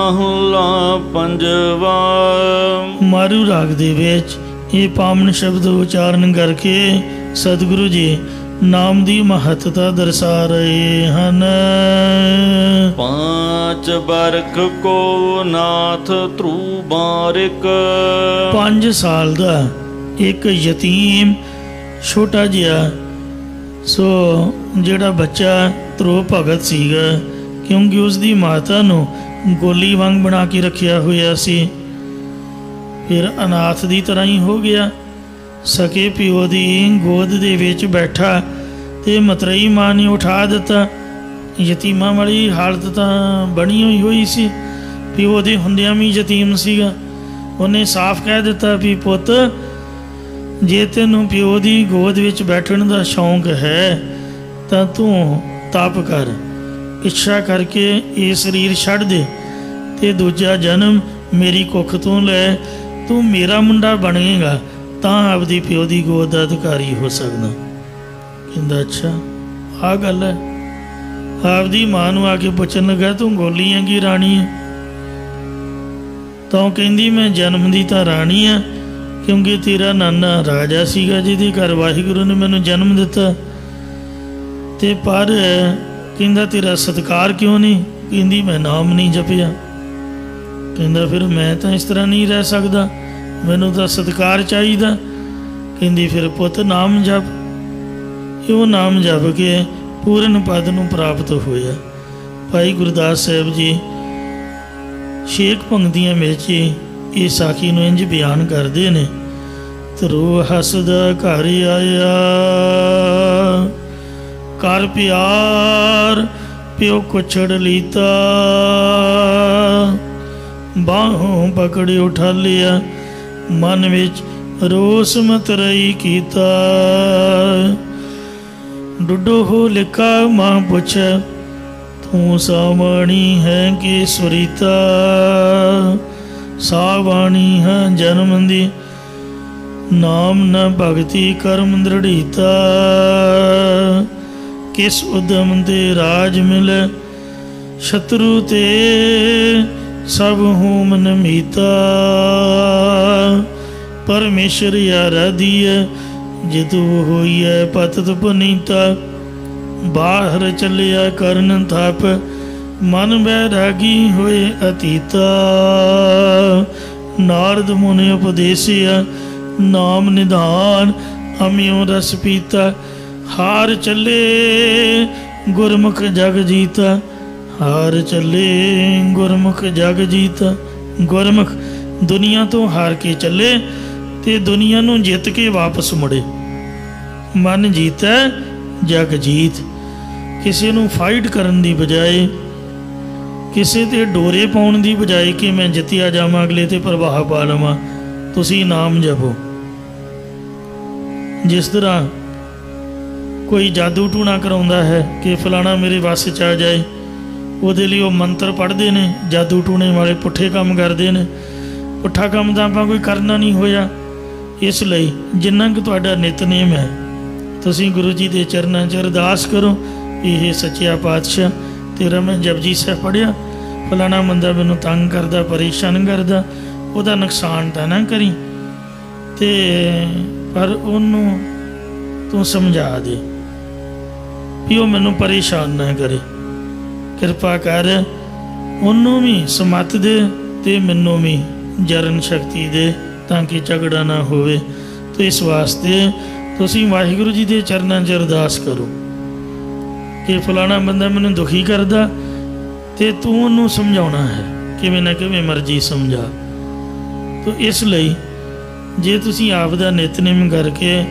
महला पंजवा। मारू राग दे विच ये पावन शब्द उच्चारण करके सतगुरु जी नाम दी महत्ता दर्शा रहे हन। पांच बरख को नाथ ध्रु बारिक। 5 साल दा एक यतीम छोटा जिहा सो ਜਿਹੜਾ ਬੱਚਾ ਧਰੋ ਭਗਤ ਸੀਗਾ, ਕਿਉਂਕਿ ਉਸ ਦੀ ਮਾਤਾ ਨੂੰ ਗੋਲੀ ਵਾਂਗ ਬਣਾ ਕੇ ਰੱਖਿਆ ਹੋਇਆ ਸੀ। ਫਿਰ ਅਨਾਥ ਦੀ ਤਰ੍ਹਾਂ ਹੀ ਹੋ ਗਿਆ। ਸਕੇ ਪਿਓ ਦੀ ਗੋਦ ਦੇ ਵਿੱਚ ਬੈਠਾ ਤੇ ਮਤਰੇਈ ਮਾਂ ਨੇ ਉਠਾ ਦਿੱਤਾ। ਯਤੀਮਾਂ ਵਾਲੀ ਹਾਲਤ ਤਾਂ ਬਣੀ ਹੋਈ ਸੀ। ਪਿਓ ਦੇ ਹੁੰਦਿਆਂ ਵੀ ਯਤੀਮ ਸੀਗਾ। ਉਹਨੇ ਸਾਫ਼ ਕਹਿ ਦਿੱਤਾ ਵੀ ਪੁੱਤ, ਜੇ ਤੈਨੂੰ ਪਿਓ ਦੀ ਗੋਦ ਵਿੱਚ ਬੈਠਣ ਦਾ ਸ਼ੌਂਕ ਹੈ ਤਾਂ ਤੂੰ ਤਪ ਕਰ, ਇੱਛਾ ਕਰਕੇ ਇਹ ਸਰੀਰ ਛੱਡ ਦੇ ਤੇ ਦੂਜਾ ਜਨਮ ਮੇਰੀ ਕੁੱਖ ਤੋਂ ਲੈ, ਤੂੰ ਮੇਰਾ ਮੁੰਡਾ ਬਣੇਗਾ ਤਾਂ ਆਪਦੀ ਪਿਓ ਦੀ ਗੋਦ ਦਾ ਅਧਿਕਾਰੀ ਹੋ ਸਕਦਾ। ਕਹਿੰਦਾ ਅੱਛਾ ਆਹ ਗੱਲ ਹੈ। ਆਪਦੀ ਮਾਂ ਨੂੰ ਆ ਕੇ ਪੁੱਛਣ ਲੱਗਾ, ਤੂੰ ਗੋਲੀ ਹੈ ਕਿ ਰਾਣੀ ਹੈ? ਤਾਂ ਕਹਿੰਦੀ ਮੈਂ ਜਨਮ ਦੀ ਤਾਂ ਰਾਣੀ ਆ, ਕਿਉਂਕਿ ਤੇਰਾ ਨਾਨਾ ਰਾਜਾ ਸੀਗਾ ਜਿਹਦੇ ਘਰ ਵਾਹਿਗੁਰੂ ਨੇ ਮੈਨੂੰ ਜਨਮ ਦਿੱਤਾ। ਤੇ ਪਰ ਕਹਿੰਦਾ ਤੇਰਾ ਸਤਿਕਾਰ ਕਿਉਂ ਨਹੀਂ? ਕਹਿੰਦੀ ਮੈਂ ਨਾਮ ਨਹੀਂ ਜਪਿਆ। ਕਹਿੰਦਾ ਫਿਰ ਮੈਂ ਤਾਂ ਇਸ ਤਰ੍ਹਾਂ ਨਹੀਂ ਰਹਿ ਸਕਦਾ, ਮੈਨੂੰ ਤਾਂ ਸਤਿਕਾਰ ਚਾਹੀਦਾ। ਕਹਿੰਦੀ ਫਿਰ ਪੁੱਤ ਨਾਮ ਜਪ। ਉਹ ਨਾਮ ਜਪ ਕੇ ਪੂਰਨ ਪਦ ਨੂੰ ਪ੍ਰਾਪਤ ਹੋਇਆ। ਭਾਈ ਗੁਰਦਾਸ ਸਾਹਿਬ ਜੀ 6 ਪੰਕਤੀਆਂ ਵਿੱਚ ਇਹ ਸਾਖੀ ਨੂੰ ਇੰਝ ਬਿਆਨ ਕਰਦੇ ਨੇ। ਧਰੋ ਹੱਸਦਾ ਘਰ ਆਇਆ, ਕਰ ਪਿਆਰ ਪਿਓ ਕੁਛੜ ਲੀਤਾ, ਬਾਹੋਂ ਪਕੜ ਉਠਾ ਲਿਆ, ਮਨ ਵਿੱਚ ਰੋਸ ਮਤਰਈ ਕੀਤਾ। ਡੁੱਡੋ ਹੋ ਲਿਖਾ ਮਾਂ ਪੁੱਛੈ, ਤੂੰ ਸਾਵਣੀ ਹੈ ਕਿ ਸੁਰੀਤਾ? ਸਾਵਣੀ ਹੈ ਜਨਮ ਦੀ, ਨਾਮ ਨ ਭਗਤੀ ਕਰਮ ਦ੍ਰਿੜੀਤਾ। ਕਿਸ ਉਦਮ ਤੇ ਰਾਜ ਮਿਲੇ, ਸ਼ਤਰੂ ਤੇ ਸਭ ਹੂਮ ਨਮੀਤਾ। ਪਰਮੇਸ਼ਰ ਆਰਾਧੀਐ, ਜਿਤੁ ਹੋਈਐ ਪਤਿਤ ਪੁਨੀਤਾ। ਬਾਹਰ ਚੱਲਿਆ ਕਰਨ ਥਾਪ, ਮਨ ਬੈਰਾਗੀ ਹੋਏ ਅਤੀਤਾ। ਨਾਰਦ ਮੁਨੀ ਉਪਦੇਸਿਆ, ਨਾਮ ਨਿਧਾਨ ਅਮਿਓ ਰਸ ਪੀਤਾ। ਹਾਰ ਚੱਲੇ ਗੁਰਮੁਖ ਜਗ ਜੀਤਾ, ਹਾਰ ਚੱਲੇ ਗੁਰਮੁਖ ਜਗ ਜੀਤਾ। ਗੁਰਮੁਖ ਦੁਨੀਆ ਤੋਂ ਹਾਰ ਕੇ ਚੱਲੇ ਤੇ ਦੁਨੀਆ ਨੂੰ ਜਿੱਤ ਕੇ ਵਾਪਸ ਮੁੜੇ। ਮਨ ਜੀਤਾ ਜਗ ਜੀਤ। ਕਿਸੇ ਨੂੰ ਫਾਈਟ ਕਰਨ ਦੀ ਬਜਾਏ, ਕਿਸੇ ਤੇ ਡੋਰੇ ਪਾਉਣ ਦੀ ਬਜਾਏ ਕਿ ਮੈਂ ਜਿੱਤਿਆ ਜਾਵਾਂ, ਅਗਲੇ ਤੇ ਪ੍ਰਭਾਵ ਪਾ ਲਵਾਂ, ਤੁਸੀਂ ਨਾਮ ਜਪੋ। ਜਿਸ ਤਰ੍ਹਾਂ ਕੋਈ ਜਾਦੂ ਟੂਣਾ ਕਰਾਉਂਦਾ ਹੈ ਕਿ ਫਲਾਣਾ ਮੇਰੇ ਵੱਸ 'ਚ ਆ ਜਾਏ, ਉਹਦੇ ਲਈ ਉਹ ਮੰਤਰ ਪੜ੍ਹਦੇ ਨੇ। ਜਾਦੂ ਟੂਣੇ ਵਾਲੇ ਪੁੱਠੇ ਕੰਮ ਕਰਦੇ ਨੇ। ਪੁੱਠਾ ਕੰਮ ਤਾਂ ਆਪਾਂ ਕੋਈ ਕਰਨਾ ਨਹੀਂ ਹੋਇਆ। ਇਸ ਲਈ ਜਿੰਨਾ ਕੁ ਤੁਹਾਡਾ ਨਿਤਨੇਮ ਹੈ, ਤੁਸੀਂ ਗੁਰੂ ਜੀ ਦੇ ਚਰਨਾਂ 'ਚ ਅਰਦਾਸ ਕਰੋ, ਇਹ ਸੱਚਿਆ ਪਾਤਸ਼ਾਹ ਤੇਰਾ ਮੈਂ ਜਪਜੀ ਸਾਹਿਬ ਪੜ੍ਹਿਆ, ਫਲਾਣਾ ਬੰਦਾ ਮੈਨੂੰ ਤੰਗ ਕਰਦਾ, ਪਰੇਸ਼ਾਨ ਕਰਦਾ, ਉਹਦਾ ਨੁਕਸਾਨ ਤਾਂ ਨਾ ਕਰੀ, ਤੇ ਪਰ ਉਹਨੂੰ ਤੂੰ ਸਮਝਾ ਦੇ ਵੀ ਉਹ ਮੈਨੂੰ ਪਰੇਸ਼ਾਨ ਨਾ ਕਰੇ। ਕਿਰਪਾ ਕਰ ਉਹਨੂੰ ਵੀ ਸਮੱਤ ਦੇ ਤੇ ਮੈਨੂੰ ਵੀ ਜਰਨ ਸ਼ਕਤੀ ਦੇ, ਤਾਂ ਕਿ ਝਗੜਾ ਨਾ ਹੋਵੇ। ਤੇ ਇਸ ਵਾਸਤੇ ਤੁਸੀਂ ਵਾਹਿਗੁਰੂ ਜੀ ਦੇ ਚਰਨਾਂ 'ਚ ਅਰਦਾਸ ਕਰੋ ਕਿ ਫਲਾਣਾ ਬੰਦਾ ਮੈਨੂੰ ਦੁਖੀ ਕਰਦਾ ਤੇ ਤੂੰ ਉਹਨੂੰ ਸਮਝਾਉਣਾ ਹੈ, ਕਿਵੇਂ ਨਾ ਕਿਵੇਂ ਮਰਜ਼ੀ ਸਮਝਾ। ਤੋ ਇਸ ਲਈ ਜੇ ਤੁਸੀਂ ਆਪ ਦਾ ਨਿਤਨੇਮ ਕਰਕੇ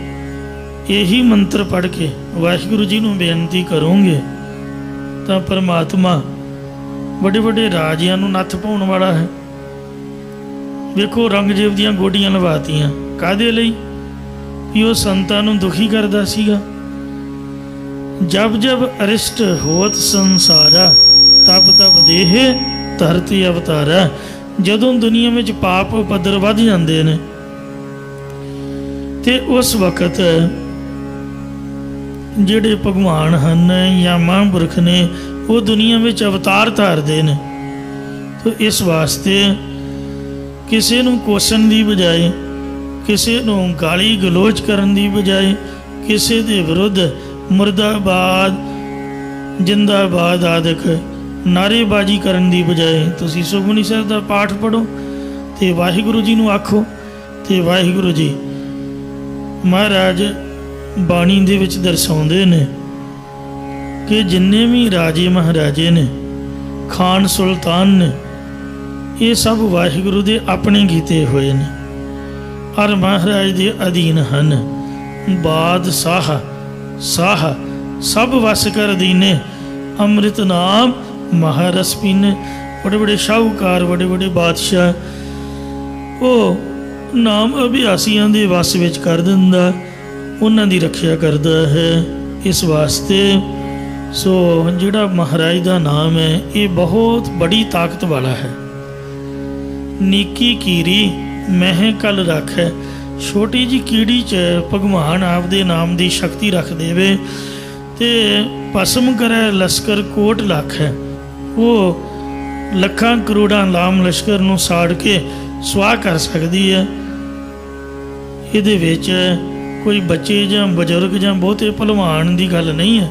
ਇਹੀ ਮੰਤਰ ਪੜ੍ਹ ਕੇ ਵਾਹਿਗੁਰੂ ਜੀ ਨੂੰ ਬੇਨਤੀ ਕਰੋਗੇ ਤਾਂ ਪਰਮਾਤਮਾ ਵੱਡੇ ਵੱਡੇ ਰਾਜਿਆਂ ਨੂੰ ਨੱਥ ਪਾਉਣ ਵਾਲਾ ਹੈ। ਵੇਖੋ ਔਰੰਗਜ਼ੇਬ ਦੀਆਂ ਗੋਡੀਆਂ ਲਵਾਤੀਆਂ, ਕਾਹਦੇ ਲਈ? ਵੀ ਉਹ ਸੰਤਾਂ ਨੂੰ ਦੁਖੀ ਕਰਦਾ ਸੀਗਾ। ਜਬ ਜਬ ਅਰਿਸ਼ਟ ਹੋਤ ਸੰਸਾਰਾ, ਤਪ ਤਪ ਦੇਹ ਧਰਤੀ ਅਵਤਾਰਾ। ਜਦੋਂ ਦੁਨੀਆ ਵਿੱਚ ਪਾਪ ਪੱਧਰ ਵੱਧ ਜਾਂਦੇ ਨੇ ਤੇ ਉਸ ਵਕਤ ਜਿਹੜੇ ਭਗਵਾਨ ਹਨ ਜਾਂ ਮਹਾਂਪੁਰਖ ਨੇ, ਉਹ ਦੁਨੀਆ ਵਿੱਚ ਅਵਤਾਰ ਧਾਰਦੇ ਨੇ। तो इस वास्ते किसी नूं कोसण की बजाय, किसी नूं गाली गलोच करन की बजाय, किसी के विरुद्ध मुर्दाबाद जिंदाबाद आदਿਕ नारेबाजी करन की बजाय तुसीं सुखमनी साहिब का पाठ पढ़ो तो वाहिगुरु जी नूं आखो। तो वाहिगुरु जी महाराज बाणी दे विच दर्शाउंदे ने कि जिन्ने भी राजे महाराजे ने, खान सुल्तान ने, ये सब वाहिगुरु दे अपने कीते हुए ने और महाराज दे अधीन हन। बादशाह साह सब वस कर दीने, अमृत नाम महारस पीने। बड़े बड़े शाहूकार, बड़े बड़े बादशाह वो नाम अभियासियों के वस विच कर दिंदा, उन्हां दी रखिया करदा है। इस वास्ते सो जिहड़ा महाराज का नाम है ये बहुत बड़ी ताकत वाला है। नीकी कीरी मह कल रख है, छोटी जी कीड़ी च भगवान आपदे नाम की शक्ति रख देवे ते भस्म करे लश्कर कोट लख है। वो लखां करोड़ां लाम लश्कर नूं साड़ के सुआह कर सकती है। इहदे विच कोई बच्चे जां बजुर्ग जां बहुते भलवान की गल नहीं है।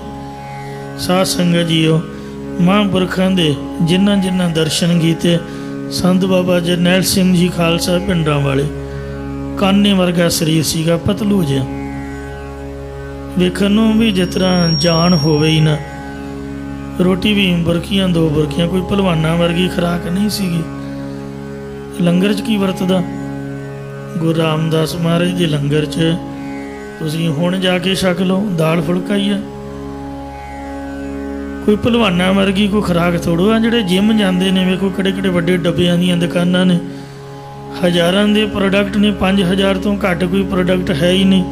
साध संगत जीओ, महापुरखां दे जिन्हां जिन्हां दर्शन कीते, संत बाबा जरनैल सिंह जी खालसा पिंडां वाले, काने वर्गा शरीर सीगा, पतलू जिहा, वेखण नूं भी जिस तरह जान होवे ही ना। रोटी भी बुरकियां दो बुरकियां, कोई भलवाना वर्गी खुराक नहीं सीगी। लंगर च की वरतदा? गुरु रामदास महाराज के लंगर च तुसीं हुण जाके छक लो, दाल फुलका ही है। कोई भलवाना वर्गी कोई खुराक थोड़ो आ। जिहड़े जिम जाते हैं वेखो किहड़े किहड़े वड्डे डब्बियां दीयां दुकानां ने, हज़ारां दे प्रोडक्ट ने, 5000 तो घट कोई प्रोडक्ट है ही नहीं।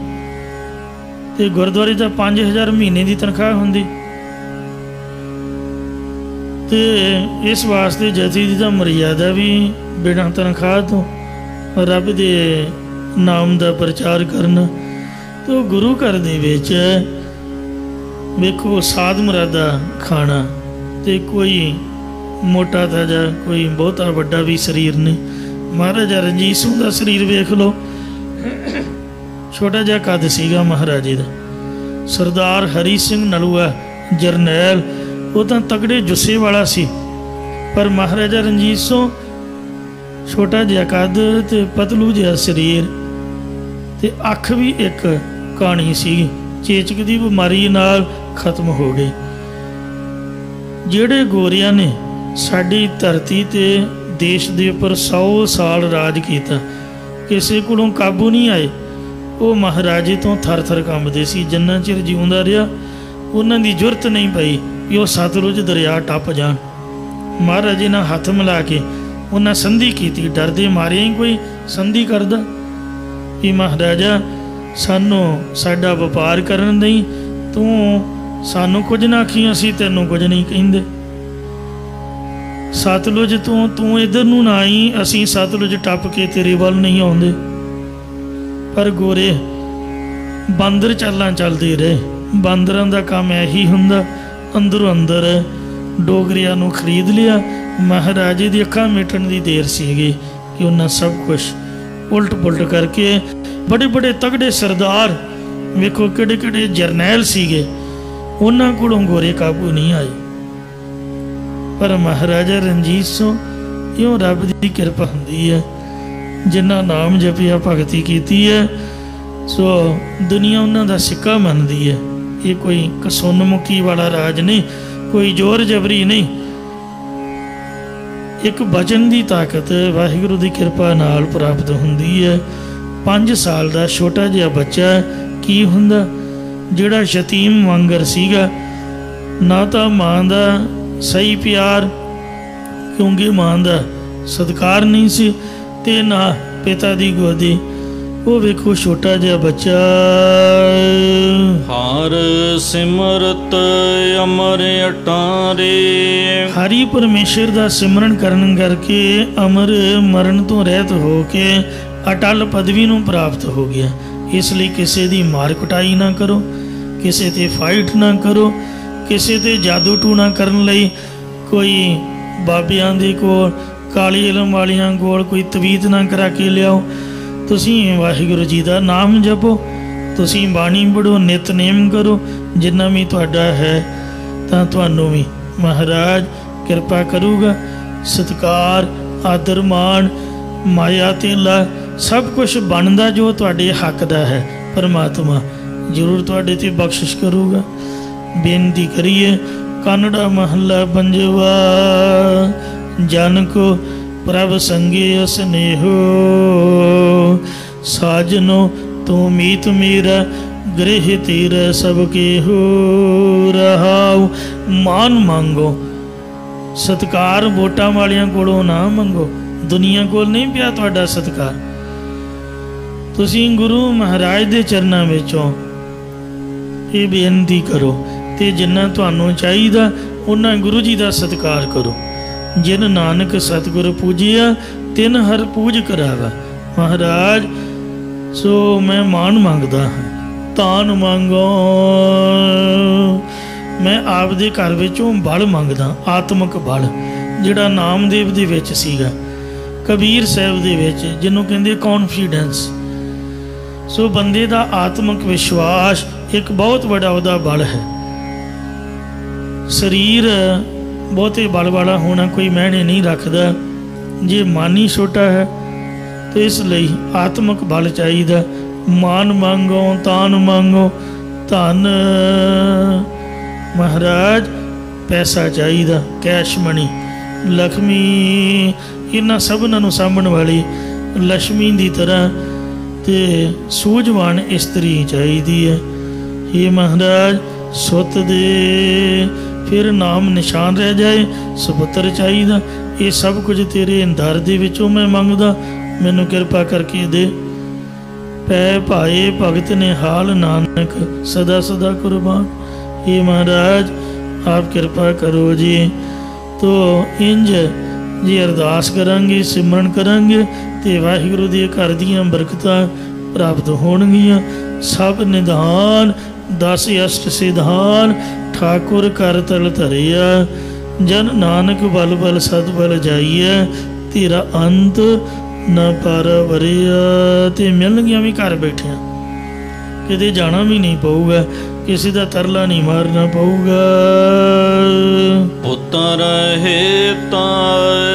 तो गुरुद्वारे का 5000 महीने की तनख्वाह होंदी। तो इस वास्ते जथी की मर्यादा भी बिना तनख्वाह तो रब के नाम का प्रचार करना। तो गुरु घर दे विच वेखो साध मुरादा खाना, तो कोई मोटा ताजा कोई बहुता वड्डा भी शरीर नहीं। महाराजा रणजीत सिंह का शरीर वेख लो, छोटा जिहा कद सीगा महाराजे का। सरदार हरी सिंह नलूआ जरनैल वो तो तगड़े जुस्से वाला सी, पर महाराजा रणजीत सिंह छोटा जिहा कद ते पतलू जिहा शरीर ते अख भी एक कहानी सी, चेचक की बीमारी नाल खत्म हो गई। जिहड़े गोरियां ने साडी धरती ते देश दे उपर 100 साल राज किया, किसी कोलों काबू नहीं आए। वो महाराजे तो थर थर कंबदे सी। जिन्ना चिर जिउंदा रहा उन्हां दी जुरत नहीं पई कि वो सतलुज दरिया टप जान। महाराजे ने हथ मिला के उन्हें संधि की, डरदे मारे ही कोई संधि करदा कि महाराजा सानू साडा व्यापार करन दई, तू सानू कुछ ना आखी, असीं तैनूं कुछ नहीं कहिंदे। सतलुज तू इधर नूं ना आई, असीं सतलुज टप के तेरे वल नहीं आउंदे। पर गोरे बांदर चालां चलदे रहे। बांदरां दा काम यही हुंदा, अंदरों अंदर डोगरियां नूं खरीद लिया। महाराजे दी अखां मिटण दी देर सीगी कि उन्हां सब कुछ उल्ट पुलट करके बड़े बड़े तगड़े सरदार वेखो किहड़े किहड़े जरनैल सीगे, उन्हां कोलों गोरे काबू नहीं आए। पर महाराजा रणजीत सिंह इउं रब दी किरपा हुंदी है, जिन्ना नाम जपिया भगती कीती है सो दुनिया उन्हां दा सिक्का मनदी है। ये कोई कसुन्नमुखी वाला राज नहीं, कोई जोर जबरी नहीं। एक वचन की ताकत वाहिगुरु की किरपा नाल प्राप्त हुंदी है। 5 साल का छोटा जिहा बच्चा की हुंदा जिहड़ा यतीम वांगर सीगा, ना तो माँ का सही प्यार, क्योंकि माँ का सत्कार नहीं सी, ते ना पिता दी गोदी। वो वेखो छोटा जिहा बच्चा हार सिमरत अमर अटारे, हरि परमेश्वर का सिमरन करन करके अमर मरण तो रहत हो के अटल पदवी नूं प्राप्त हो गया। इसलिए किसी की मार कुटाई ना करो, किसी ते फाइट ना करो, किसी ते जादू टूना करन लई कोई बाबियां दे कोल ਕਾਲੀ ਇਲਮ ਵਾਲਿਆਂ ਕੋਲ ਕੋਈ ਤਵੀਤ ਨਾ ਕਰਾ ਕੇ ਲਿਆਓ। ਤੁਸੀਂ ਵਾਹਿਗੁਰੂ ਜੀ ਦਾ ਨਾਮ ਜਪੋ, ਤੁਸੀਂ ਬਾਣੀ ਪੜ੍ਹੋ, ਨਿਤਨੇਮ ਕਰੋ। ਜਿੰਨਾ ਵੀ ਤੁਹਾਡਾ ਹੈ ਤਾਂ ਤੁਹਾਨੂੰ ਵੀ ਮਹਾਰਾਜ ਕਿਰਪਾ ਕਰੂਗਾ। ਸਤਿਕਾਰ, ਆਦਰ, ਮਾਣ, ਮਾਇਆ ਤੇਲਾ ਸਭ ਕੁਝ ਬਣਦਾ ਜੋ ਤੁਹਾਡੇ ਹੱਕ ਦਾ ਹੈ, ਪਰਮਾਤਮਾ ਜ਼ਰੂਰ ਤੁਹਾਡੇ 'ਤੇ ਬਖਸ਼ਿਸ਼ ਕਰੂਗਾ। ਬੇਨਤੀ ਕਰੀਏ। ਕਾਨੜਾ ਮਹੱਲਾ ਪੰਜਵਾ। ਜਨ ਕੋ ਪ੍ਰਭ ਸੰਗੇ ਸਨੇਹੋ, ਸਾਜਨੋ ਤੂੰ ਮੀਤ ਮੇਰਾ ਗ੍ਰਹਿ ਤੇਰਾ ਸਭ ਕੇਹੋ। ਰਹਾਉ ਮਾਨ ਮੰਗੋ, ਸਤਿਕਾਰ ਵੋਟਾਂ ਵਾਲਿਆਂ ਕੋਲੋਂ ਨਾ ਮੰਗੋ। ਦੁਨੀਆ ਕੋਲ ਨਹੀਂ ਪਿਆ ਤੁਹਾਡਾ ਸਤਿਕਾਰ। ਤੁਸੀਂ ਗੁਰੂ ਮਹਾਰਾਜ ਦੇ ਚਰਨਾਂ ਵਿੱਚੋਂ ਇਹ ਬੇਨਤੀ ਕਰੋ ਤੇ ਜਿੰਨਾ ਤੁਹਾਨੂੰ ਚਾਹੀਦਾ ਉਹਨਾਂ ਗੁਰੂ ਜੀ ਦਾ ਸਤਿਕਾਰ ਕਰੋ। ਜਿਨ ਨਾਨਕ ਸਤਿਗੁਰ ਪੂਜਿਆ ਤਿਨ ਹਰ ਪੂਜ ਕਰਾਵਾ। ਮਹਾਰਾਜ ਸੋ ਮੈਂ ਮਾਣ ਮੰਗਦਾ ਹਾਂ, ਤਾਨ ਮੰਗੋ। ਮੈਂ ਆਪਦੇ ਘਰ ਵਿੱਚੋਂ ਬਲ ਮੰਗਦਾ, ਆਤਮਿਕ ਬਲ ਜਿਹੜਾ ਨਾਮਦੇਵ ਦੇ ਵਿੱਚ ਸੀਗਾ, ਕਬੀਰ ਸਾਹਿਬ ਦੇ ਵਿੱਚ ਜਿਹਨੂੰ ਕਹਿੰਦੇ ਕੌਨਫੀਡੈਂਸ। ਸੋ ਬੰਦੇ ਦਾ ਆਤਮਿਕ ਵਿਸ਼ਵਾਸ ਇੱਕ ਬਹੁਤ ਵੱਡਾ ਉਹਦਾ ਬਲ ਹੈ। ਸਰੀਰ ਬਹੁਤੇ ਬਲ ਵਾਲਾ ਹੋਣਾ ਕੋਈ ਮਾਇਨੇ ਨਹੀਂ ਰੱਖਦਾ ਜੇ ਮਨ ਹੀ ਛੋਟਾ ਹੈ। ਤੇ ਇਸ ਲਈ ਆਤਮਿਕ ਬਲ ਚਾਹੀਦਾ। ਮਾਨ ਮੰਗੋ, ਤਾਨ ਮੰਗੋ। ਧਨ ਮਹਾਰਾਜ ਪੈਸਾ ਚਾਹੀਦਾ, ਕੈਸ਼ ਮਨੀ, ਲక్ష్ਮੀ, ਇਹਨਾਂ ਸਭਨਾਂ ਨੂੰ ਸਾਂਭਣ ਵਾਲੀ ਲక్ష్ਮੀ ਦੀ ਤਰ੍ਹਾਂ ਤੇ ਸੂਝਵਾਨ ਇਸਤਰੀ ਚਾਹੀਦੀ ਹੈ। ਇਹ ਮਹਾਰਾਜ ਸੁੱਤ ਦੇ ਫਿਰ ਨਾਮ ਨਿਸ਼ਾਨ ਰਹਿ ਜਾਏ, ਸੁਪੁੱਤਰ ਚਾਹੀਦਾ। ਇਹ ਸਭ ਕੁਝ ਤੇਰੇ ਦਰ ਦੇ ਵਿੱਚੋਂ ਮੈਂ ਮੰਗਦਾ, ਮੈਨੂੰ ਕਿਰਪਾ ਕਰਕੇ ਦੇ। ਪੈ ਭਾਏ ਭਗਤ ਨੇ ਹਾਲ ਨਾਨਕ ਸਦਾ ਸਦਾ ਕੁਰਬਾਨ। ਇਹ ਮਹਾਰਾਜ ਆਪ ਕਿਰਪਾ ਕਰੋ ਜੀ। ਤੋ ਇੰਜ ਜੀ ਅਰਦਾਸ ਕਰਾਂਗੇ, ਸਿਮਰਨ ਕਰਾਂਗੇ ਤੇ ਵਾਹਿਗੁਰੂ ਦੇ ਘਰ ਦੀਆਂ ਬਰਕਤਾਂ ਪ੍ਰਾਪਤ ਹੋਣਗੀਆਂ। ਸਭ ਨਿਧਾਨ 10 ਅਸ਼ਟ ਸਿਧਾਨ ਠਾਕੁਰ ਕਰ ਤਲ ਧਰਿਆ। ਜਨ ਨਾਨਕ ਬਲ ਬਲ ਸਦ ਬਲ ਜਾਈਐ, ਤੇਰਾ ਅੰਤ ਨਾ ਪਰ ਵਰਿਆ। ਤੇ ਮਿਲਣਗੀਆਂ ਵੀ ਘਰ ਬੈਠਿਆਂ, ਕਿਤੇ ਜਾਣਾ ਵੀ ਨਹੀਂ ਪਊਗਾ, ਕਿਸੇ ਦਾ ਤਰਲਾ ਨਹੀਂ ਮਾਰਨਾ ਪਊਗਾ। ਪੁੱਤਰ ਹੇਤ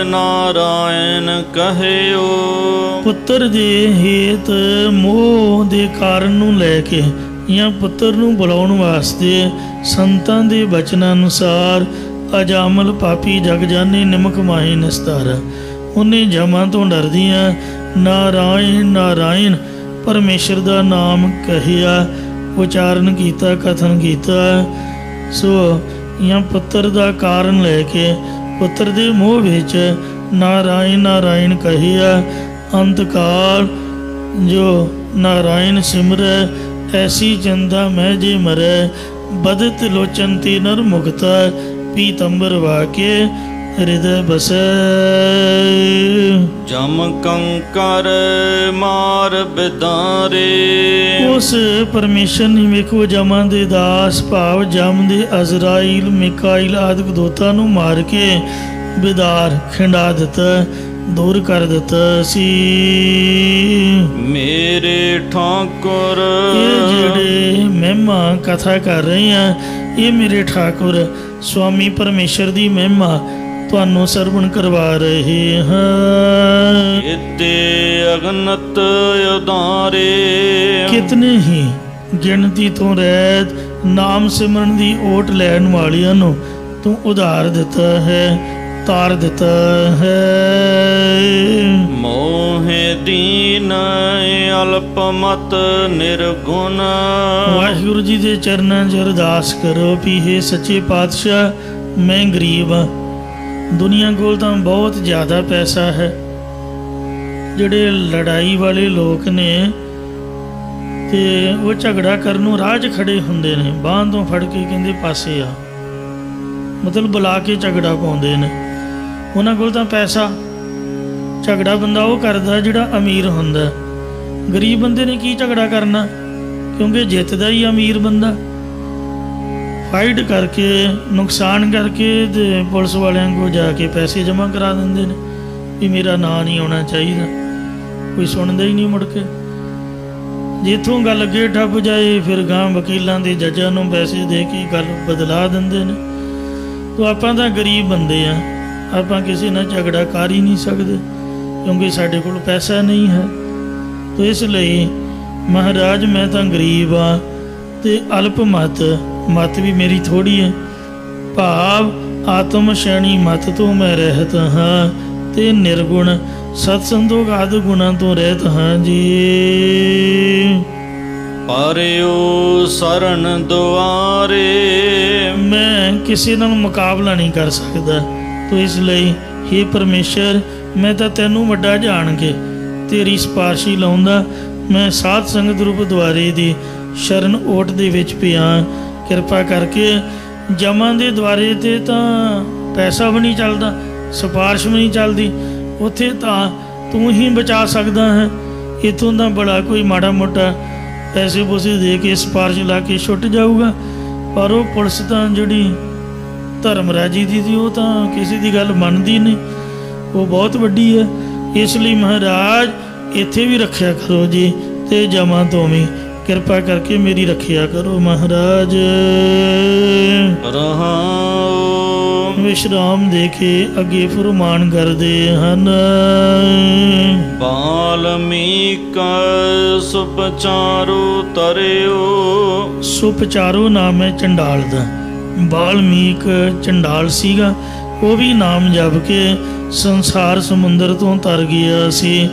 ਨਾਰਾਇਣ ਕਹਿਓ। ਪੁੱਤਰ ਦੇ ਹੇਤ ਮੋਹ ਦੇ ਕਾਰਨ ਨੂੰ ਲੈ ਕੇ ਜਾਂ ਪੁੱਤਰ ਨੂੰ ਬੁਲਾਉਣ ਵਾਸਤੇ ਸੰਤਾਂ ਦੇ ਬਚਨਾਂ ਅਨੁਸਾਰ ਅਜਾਮਲ ਪਾਪੀ ਜਗ ਜਾਨੇ ਨਿਮਕ ਮਾਹੀ ਨਿਸਤਾਰਾ। ਉਹਨੇ ਜਮਾਂ ਤੋਂ ਡਰਦੀਆਂ ਨਾਰਾਇਣ ਨਾਰਾਇਣ ਪਰਮੇਸ਼ਰ ਦਾ ਨਾਮ ਕਹਿਆ, ਉਚਾਰਨ ਕੀਤਾ, ਕਥਨ ਕੀਤਾ। ਸੋ ਜਾਂ ਪੁੱਤਰ ਦਾ ਕਾਰਨ ਲੈ ਕੇ ਪੁੱਤਰ ਦੇ ਮੋਹ ਵਿੱਚ ਨਾਰਾਇਣ ਨਾਰਾਇਣ ਕਹਿਆ। ਅੰਤਕਾਲ ਜੋ ਨਾਰਾਇਣ ਸਿਮਰੈ, ਐਸੀ ਚੰਦਾ ਮੈਂ ਜੇ ਮਰੈ। ਬਦਤ ਲੋਚਨ ਤੇ ਨਰ ਮੁਕਤਾ, ਪੀਤੰਬਰ ਵਾਕੇ ਹਿਰਦੈ ਬਸੈ। ਜਮ ਕੰਕਰ ਮਾਰ ਬਿਦਾਰੇ। ਉਸ ਪਰਮੇਸ਼ਰ ਨੇ ਵੇਖੋ ਜਮਾਂ ਦੇ ਦਾਸ ਭਾਵ ਜਮ ਦੇ ਅਜ਼ਰਾਈਲ, ਮਿਕਾਈਲ ਆਦਿਕ ਦੂਤਾਂ ਨੂੰ ਮਾਰ ਕੇ ਬਿਦਾਰ ਖਿੰਡਾ ਦਿੱਤਾ, ਦੂਰ ਕਰ ਦਿੱਤਾ ਸੀ। ਮੇਰੇ ਠਾਕੁਰ ਇਹ ਜਿਹੜੇ ਮਹਿਮਾ ਕਥਾ ਕਰ ਰਹੇ ਆ, ਇਹ ਮੇਰੇ ਠਾਕੁਰ ਸਵਾਮੀ ਪਰਮੇਸ਼ਰ ਦੀ ਮਹਿਮਾ ਤੁਹਾਨੂੰ ਸਰਵਣ ਕਰਵਾ ਰਹੇ ਹਾਂ। ਇਤੇ ਅਗਨਤ ਉਦਾਰੇ। ਕਿਤਨੇ ਹੀ ਗਿਣਤੀ ਤੋਂ ਰਹਿਤ ਨਾਮ ਸਿਮਰਨ ਦੀ ਓਟ ਲੈਣ ਵਾਲਿਆਂ ਨੂੰ ਤੂੰ ਉਧਾਰ ਦਿੱਤਾ ਹੈ, ਤਾਰ ਦਿੱਤਾ ਹੈ। ਮੋਹਿ ਦੀਨ ਅਲਪਮਤ ਨਿਰਗੁਣ। ਵਾਹਿਗੁਰੂ ਜੀ ਦੇ ਚਰਨਾਂ 'ਚ ਅਰਦਾਸ ਕਰੋ ਵੀ ਹੇ ਸੱਚੇ ਪਾਤਸ਼ਾਹ ਮੈਂ ਗਰੀਬ ਹਾਂ। ਦੁਨੀਆ ਕੋਲ ਤਾਂ ਬਹੁਤ ਜ਼ਿਆਦਾ ਪੈਸਾ ਹੈ। ਜਿਹੜੇ ਲੜਾਈ ਵਾਲੇ ਲੋਕ ਨੇ ਤੇ ਉਹ ਝਗੜਾ ਕਰਨ ਨੂੰ ਰਾਹ 'ਚ ਖੜੇ ਹੁੰਦੇ ਨੇ, ਬਾਂਹ ਤੋਂ ਫੜ ਕੇ ਕਹਿੰਦੇ ਪਾਸੇ ਆ, ਮਤਲਬ ਬੁਲਾ ਕੇ ਝਗੜਾ ਪਾਉਂਦੇ ਨੇ। ਉਹਨਾਂ ਕੋਲ ਤਾਂ ਪੈਸਾ, ਝਗੜਾ ਬੰਦਾ ਉਹ ਕਰਦਾ ਜਿਹੜਾ ਅਮੀਰ ਹੁੰਦਾ। ਗਰੀਬ ਬੰਦੇ ਨੇ ਕੀ ਝਗੜਾ ਕਰਨਾ, ਕਿਉਂਕਿ ਜਿੱਤਦਾ ਹੀ ਅਮੀਰ ਬੰਦਾ। ਫਾਈਟ ਕਰਕੇ ਨੁਕਸਾਨ ਕਰਕੇ ਤੇ ਪੁਲਿਸ ਵਾਲਿਆਂ ਕੋਲ ਜਾ ਕੇ ਪੈਸੇ ਜਮ੍ਹਾਂ ਕਰਾ ਦਿੰਦੇ ਨੇ। ਵੀ ਮੇਰਾ ਨਾਂ ਨਹੀਂ ਆਉਣਾ ਚਾਹੀਦਾ। ਕੋਈ ਸੁਣਦਾ ਹੀ ਨਹੀਂ ਮੁੜ ਕੇ। ਜਿੱਥੋਂ ਗੱਲ ਅੱਗੇ ਠੱਪ ਜਾਏ ਫਿਰ ਗਾਂ ਵਕੀਲਾਂ ਦੇ ਜੱਜਾਂ ਨੂੰ ਪੈਸੇ ਦੇ ਕੇ ਗੱਲ ਬਦਲਾ ਦਿੰਦੇ ਨੇ। ਤੋ ਆਪਾਂ ਤਾਂ ਗਰੀਬ ਬੰਦੇ ਆ, ਆਪਾਂ ਕਿਸੇ ਨਾਲ ਝਗੜਾ ਕਰ ਹੀ ਨਹੀਂ ਸਕਦੇ ਕਿਉਂਕਿ ਸਾਡੇ ਕੋਲ ਪੈਸਾ ਨਹੀਂ ਹੈ। ਤੋ ਇਸ ਲਈ ਮਹਾਰਾਜ ਮੈਂ ਤਾਂ ਗਰੀਬ ਆ ਤੇ ਅਲਪ ਮਤ ਵੀ ਮੇਰੀ ਥੋੜ੍ਹੀ ਹੈ। ਭਾਵ ਆਤਮ ਸ਼ੈਣੀ ਮਤ ਤੋਂ ਮੈਂ ਰਹਿਤ ਹਾਂ ਤੇ ਨਿਰਗੁਣ ਸਤ ਸੰਤੋਖ ਆਦਿ ਗੁਣਾਂ ਤੋਂ ਰਹਿਤ ਹਾਂ ਜੀ। ਪਰਿਓ ਸਰਨ ਦੁਆਰੇ, ਮੈਂ ਕਿਸੇ ਨਾਲ ਮੁਕਾਬਲਾ ਨਹੀਂ ਕਰ ਸਕਦਾ। ਤੋ ਇਸ ਲਈ ਹੇ ਪਰਮੇਸ਼ਰ ਮੈਂ ਤਾਂ ਤੈਨੂੰ ਵੱਡਾ ਜਾਣ ਕੇ ਤੇਰੀ ਸਿਫਾਰਸ਼ੀ ਲਾਉਂਦਾ। ਮੈਂ ਸਾਧ ਸੰਗਤ ਰੂਪ ਦੁਆਰੇ ਦੀ ਸ਼ਰਨ ਓਟ ਦੇ ਵਿੱਚ ਪਿਆ। ਕਿਰਪਾ ਕਰਕੇ ਜਮਾਂ ਦੇ ਦੁਆਰੇ 'ਤੇ ਤਾਂ ਪੈਸਾ ਵੀ ਨਹੀਂ ਚੱਲਦਾ, ਸਿਫਾਰਿਸ਼ ਵੀ ਨਹੀਂ ਚੱਲਦੀ। ਉੱਥੇ ਤਾਂ ਤੂੰ ਹੀ ਬਚਾ ਸਕਦਾ ਹੈ। ਇੱਥੋਂ ਤਾਂ ਬੜਾ ਕੋਈ ਮਾੜਾ ਮੋਟਾ ਪੈਸੇ ਪੂਸੇ ਦੇ ਕੇ ਸਿਫਾਰਿਸ਼ ਲਾ ਕੇ ਛੁੱਟ ਜਾਊਗਾ। ਪਰ ਉਹ ਪੁਲਿਸ ਤਾਂ ਜਿਹੜੀ ਧਰਮਰਾਜੀ ਦੀ ਸੀ ਉਹ ਤਾਂ ਕਿਸੇ ਦੀ ਗੱਲ ਮੰਨਦੀ ਨਹੀਂ, ਉਹ ਬਹੁਤ ਵੱਡੀ ਹੈ। ਇਸ ਲਈ ਮਹਾਰਾਜ ਇੱਥੇ ਵੀ ਰੱਖਿਆ ਕਰੋ ਜੀ ਤੇ ਜਮਾਂ ਤੋਂ ਵੀ ਕਿਰਪਾ ਕਰਕੇ ਮੇਰੀ ਰੱਖਿਆ ਕਰੋ ਮਹਾਰਾਜ। ਰਹਾਉ ਵਿਸ਼ਰਾਮ ਦੇ ਕੇ ਅੱਗੇ ਫਰਮਾਨ ਕਰਦੇ ਹਨ। ਬਾਲਮੀਕ ਸੁਪਚਾਰੋ ਤਰਿਓ, ਸੁਪਚਾਰੋ ਨਾਮ ਹੈ ਚੰਡਾਲ ਦਾ। ਬਾਲਮੀਕ ਚੰਡਾਲ ਸੀਗਾ, ਉਹ ਵੀ ਨਾਮ ਜਪ ਕੇ ਸੰਸਾਰ ਸਮੁੰਦਰ ਤੋਂ ਤਰ ਗਿਆ ਸੀ।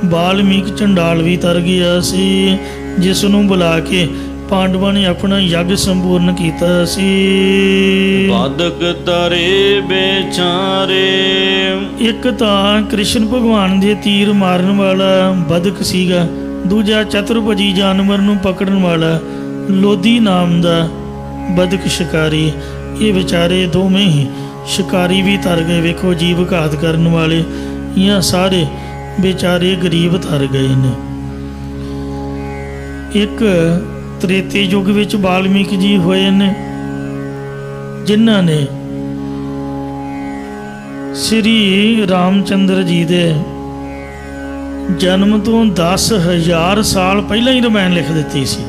ਬਾਲਮੀਕ ਚੰਡਾਲ ਵੀ ਤਰ ਗਿਆ ਸੀ, ਜਿਸ ਨੂੰ ਬੁਲਾ ਕੇ ਪਾਂਡਵਾਂ ਨੇ ਆਪਣਾ ਯੱਗ ਸੰਪੂਰਨ ਕੀਤਾ ਸੀ। ਬਾਦਕ ਤਰੇ ਬੇਚਾਰੇ, ਇੱਕ ਤਾਂ ਕ੍ਰਿਸ਼ਨ ਭਗਵਾਨ ਦੇ ਤੀਰ ਮਾਰਨ ਵਾਲਾ ਬਦਕ ਸੀਗਾ, ਦੂਜਾ ਚਤੁਰਭੁਜੀ ਜਾਨਵਰ ਨੂੰ ਪਕੜਨ ਵਾਲਾ ਲੋਧੀ ਨਾਮ ਦਾ ਬਦਕ ਸ਼ਿਕਾਰੀ। ਇਹ ਵਿਚਾਰੇ ਦੋਵੇਂ ਹੀ ਸ਼ਿਕਾਰੀ ਵੀ ਤਰ ਗਏ। ਵੇਖੋ ਜੀਵ ਘਾਤ ਕਰਨ ਵਾਲੇ ਇਹ ਸਾਰੇ ਵਿਚਾਰੇ ਗਰੀਬ ਤਰ ਗਏ ਨੇ। ਇੱਕ ਤ੍ਰੇਤੇ ਯੁੱਗ ਵਿੱਚ ਵਾਲਮੀਕ ਜੀ ਹੋਏ ਨੇ, ਜਿਨ੍ਹਾਂ ਨੇ ਸ੍ਰੀ ਰਾਮਚੰਦਰ ਜੀ ਦੇ ਜਨਮ ਤੋਂ 10,000 ਸਾਲ ਪਹਿਲਾਂ ਹੀ ਰਮਾਇਣ ਲਿਖ ਦਿੱਤੀ ਸੀ।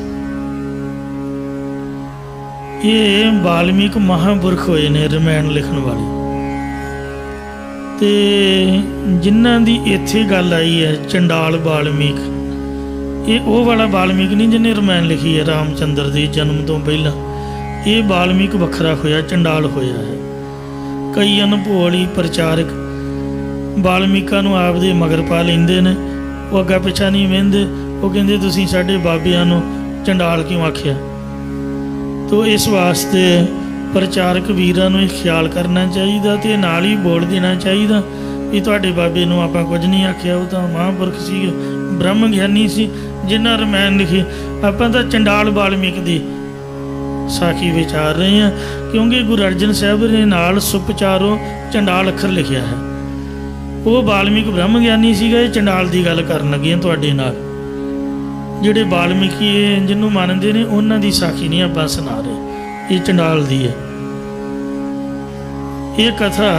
ਇਹ ਵਾਲਮੀਕ ਮਹਾਂਪੁਰਖ ਹੋਏ ਨੇ ਰਮਾਇਣ ਲਿਖਣ ਵਾਲੇ। ਤੇ ਜਿਨ੍ਹਾਂ ਦੀ ਇੱਥੇ ਗੱਲ ਆਈ ਹੈ ਚੰਡਾਲ ਵਾਲਮੀਕ, ਇਹ ਉਹ ਵਾਲਾ ਵਾਲਮੀਕ ਨਹੀਂ ਜਿਹਨੇ ਰਮਾਇਣ ਲਿਖੀ ਹੈ ਰਾਮਚੰਦਰ ਦੇ ਜਨਮ ਤੋਂ ਪਹਿਲਾਂ। ਇਹ ਵਾਲਮੀਕ ਵੱਖਰਾ ਹੋਇਆ, ਚੰਡਾਲ ਹੋਇਆ ਹੈ। ਕਈ ਅਨਭੋਲੀ ਪ੍ਰਚਾਰਕ ਵਾਲਮੀਕਾਂ ਨੂੰ ਆਪਦੇ ਮਗਰ ਪਾ ਲੈਂਦੇ ਨੇ, ਉਹ ਅੱਗਾ ਪਿੱਛਾ ਨਹੀਂ ਵਹਿੰਦੇ। ਉਹ ਕਹਿੰਦੇ ਤੁਸੀਂ ਸਾਡੇ ਬਾਬਿਆਂ ਨੂੰ ਚੰਡਾਲ ਕਿਉਂ ਆਖਿਆ। ਤੋ ਇਸ ਵਾਸਤੇ ਪ੍ਰਚਾਰਕ ਵੀਰਾਂ ਨੂੰ ਇਹ ਖਿਆਲ ਕਰਨਾ ਚਾਹੀਦਾ ਤੇ ਨਾਲ ਹੀ ਬੋਲ ਦੇਣਾ ਚਾਹੀਦਾ ਵੀ ਤੁਹਾਡੇ ਬਾਬੇ ਨੂੰ ਆਪਾਂ ਕੁਝ ਨਹੀਂ ਆਖਿਆ, ਉਹ ਤਾਂ ਮਹਾਂਪੁਰਖ ਸੀ, ਬ੍ਰਹਮ ਗਿਆਨੀ ਸੀ ਜਿਨ੍ਹਾਂ ਰਮਾਇਣ ਲਿਖੀ। ਆਪਾਂ ਤਾਂ ਚੰਡਾਲ ਵਾਲਮੀਕ ਦੀ ਸਾਖੀ ਵਿਚਾਰ ਰਹੇ ਹਾਂ, ਕਿਉਂਕਿ ਗੁਰੂ ਅਰਜਨ ਸਾਹਿਬ ਨੇ ਨਾਲ ਸੁਪਚਾਰੋ ਚੰਡਾਲ ਅੱਖਰ ਲਿਖਿਆ ਹੈ। ਉਹ ਵਾਲਮੀਕ ਬ੍ਰਹਮ ਗਿਆਨੀ ਸੀਗਾ, ਇਹ ਚੰਡਾਲ ਦੀ ਗੱਲ ਕਰਨ ਲੱਗੇ ਹਾਂ ਤੁਹਾਡੇ ਨਾਲ। ਜਿਹੜੇ ਵਾਲਮੀਕੀ ਜਿਹਨੂੰ ਮੰਨਦੇ ਨੇ ਉਹਨਾਂ ਦੀ ਸਾਖੀ ਨਹੀਂ ਆਪਾਂ ਸੁਣਾ ਰਹੇ, ਇਹ ਚੰਡਾਲ ਦੀ ਹੈ। ਇਹ ਕਥਾ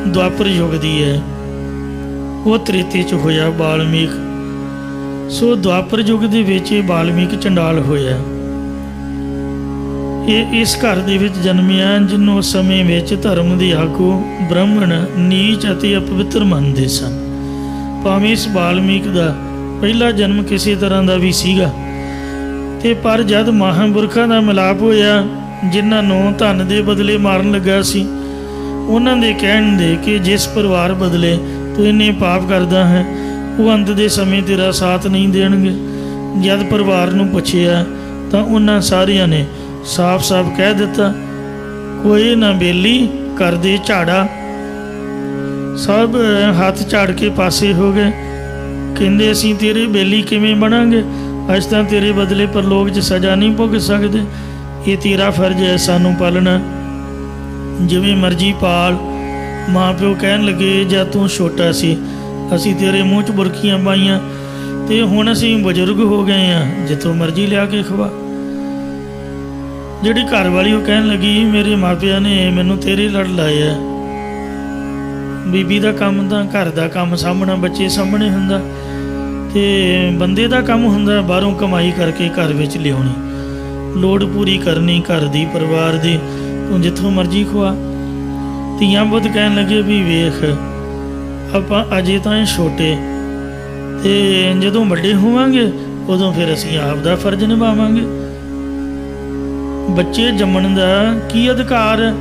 ਦੁਆਪਰ ਯੁੱਗ ਦੀ ਹੈ, ਉਹ ਤ੍ਰੇਤੇ 'ਚ ਹੋਇਆ ਵਾਲਮੀਕ। ਸੋ ਦੁਆਪਰ ਯੁੱਗ ਦੇ ਵਿੱਚ ਇਹ ਵਾਲਮੀਕ ਚੰਡਾਲ ਹੋਇਆ। ਇਹ ਇਸ ਘਰ ਦੇ ਵਿੱਚ ਜਨਮਿਆ ਜਿਹਨੂੰ ਉਸ ਸਮੇਂ ਵਿੱਚ ਧਰਮ ਦੇ ਆਗੂ ਬ੍ਰਾਹਮਣ ਨੀਚ ਅਤੇ ਅਪਵਿੱਤਰ ਮੰਨਦੇ ਸਨ। ਭਾਵੇਂ ਇਸ ਵਾਲਮੀਕ ਦਾ ਪਹਿਲਾ ਜਨਮ ਕਿਸੇ ਤਰ੍ਹਾਂ ਦਾ ਵੀ ਸੀਗਾ, ਤੇ ਪਰ ਜਦ ਮਹਾਂਪੁਰਖਾਂ ਦਾ ਮਿਲਾਪ ਹੋਇਆ ਜਿਨ੍ਹਾਂ ਨੂੰ ਧਨ ਦੇ ਬਦਲੇ ਮਾਰਨ ਲੱਗਾ ਸੀ, ਉਹਨਾਂ ਦੇ ਕਹਿਣ ਦੇ ਕਿ ਜਿਸ ਪਰਿਵਾਰ ਬਦਲੇ ਤੂੰ ਇੰਨੇ ਪਾਪ ਕਰਦਾ ਹੈ ਉਹ ਅੰਤ ਦੇ ਸਮੇਂ ਤੇਰਾ ਸਾਥ ਨਹੀਂ ਦੇਣਗੇ। ਜਦ ਪਰਿਵਾਰ ਨੂੰ ਪੁੱਛਿਆ ਤਾਂ ਉਹਨਾਂ ਸਾਰਿਆਂ ਨੇ ਸਾਫ਼-ਸਾਫ਼ ਕਹਿ ਦਿੱਤਾ, ਕੋਈ ਨਾ ਬੇਲੀ ਕਰਦੇ ਝਾੜਾ। ਸਭ ਹੱਥ ਝਾੜ ਕੇ ਪਾਸੇ ਹੋ ਗਏ। ਕਹਿੰਦੇ ਅਸੀਂ ਤੇਰੇ ਬੇਲੀ ਕਿਵੇਂ ਬਣਾਂਗੇ, ਅੱਜ ਤਾਂ ਤੇਰੇ ਬਦਲੇ ਪਰਲੋਕ 'ਚ ਸਜ਼ਾ ਨਹੀਂ ਭੁਗਤ ਸਕਦੇ। ਇਹ ਤੇਰਾ ਫਰਜ਼ ਹੈ ਸਾਨੂੰ ਪਾਲਣਾ, ਜਿਵੇਂ ਮਰਜ਼ੀ ਪਾਲ। ਮਾਂ ਪਿਓ ਕਹਿਣ ਲੱਗੇ ਜਦ ਤੂੰ ਛੋਟਾ ਸੀ ਅਸੀਂ ਤੇਰੇ ਮੂੰਹ 'ਚ ਬੁਰਕੀਆਂ ਪਾਈਆਂ, ਤੇ ਹੁਣ ਅਸੀਂ ਬਜ਼ੁਰਗ ਹੋ ਗਏ ਹਾਂ, ਜਿੱਥੋਂ ਮਰਜ਼ੀ ਲਿਆ ਕੇ ਖਵਾ। ਜਿਹੜੀ ਘਰ ਵਾਲੀ ਉਹ ਕਹਿਣ ਲੱਗੀ ਮੇਰੇ ਮਾਪਿਆਂ ਨੇ ਮੈਨੂੰ ਤੇਰੇ ਲੜ ਲਾਇਆ, ਬੀਬੀ ਦਾ ਕੰਮ ਤਾਂ ਘਰ ਦਾ ਕੰਮ ਸਾਂਭਣਾ, ਬੱਚੇ ਸਾਂਭਣੇ ਹੁੰਦਾ, ਤੇ ਬੰਦੇ ਦਾ ਕੰਮ ਹੁੰਦਾ ਬਾਹਰੋਂ ਕਮਾਈ ਕਰਕੇ ਘਰ ਵਿੱਚ ਲਿਆਉਣੀ, ਲੋੜ ਪੂਰੀ ਕਰਨੀ ਘਰ ਦੀ, ਪਰਿਵਾਰ ਦੀ। ਤੂੰ ਜਿੱਥੋਂ ਮਰਜ਼ੀ ਖਵਾ। ਧੀਆਂ ਪੁੱਤ ਕਹਿਣ ਲੱਗੇ ਵੀ ਵੇਖ, ਆਪਾਂ ਅਜੇ ਤਾਂ ਛੋਟੇ, ਤੇ ਜਦੋਂ ਵੱਡੇ ਹੋਵਾਂਗੇ ਉਦੋਂ ਫਿਰ ਅਸੀਂ ਆਪ ਦਾ ਫਰਜ਼ ਨਿਭਾਵਾਂਗੇ। ਬੱਚੇ ਜੰਮਣ ਦਾ ਕੀ ਅਧਿਕਾਰ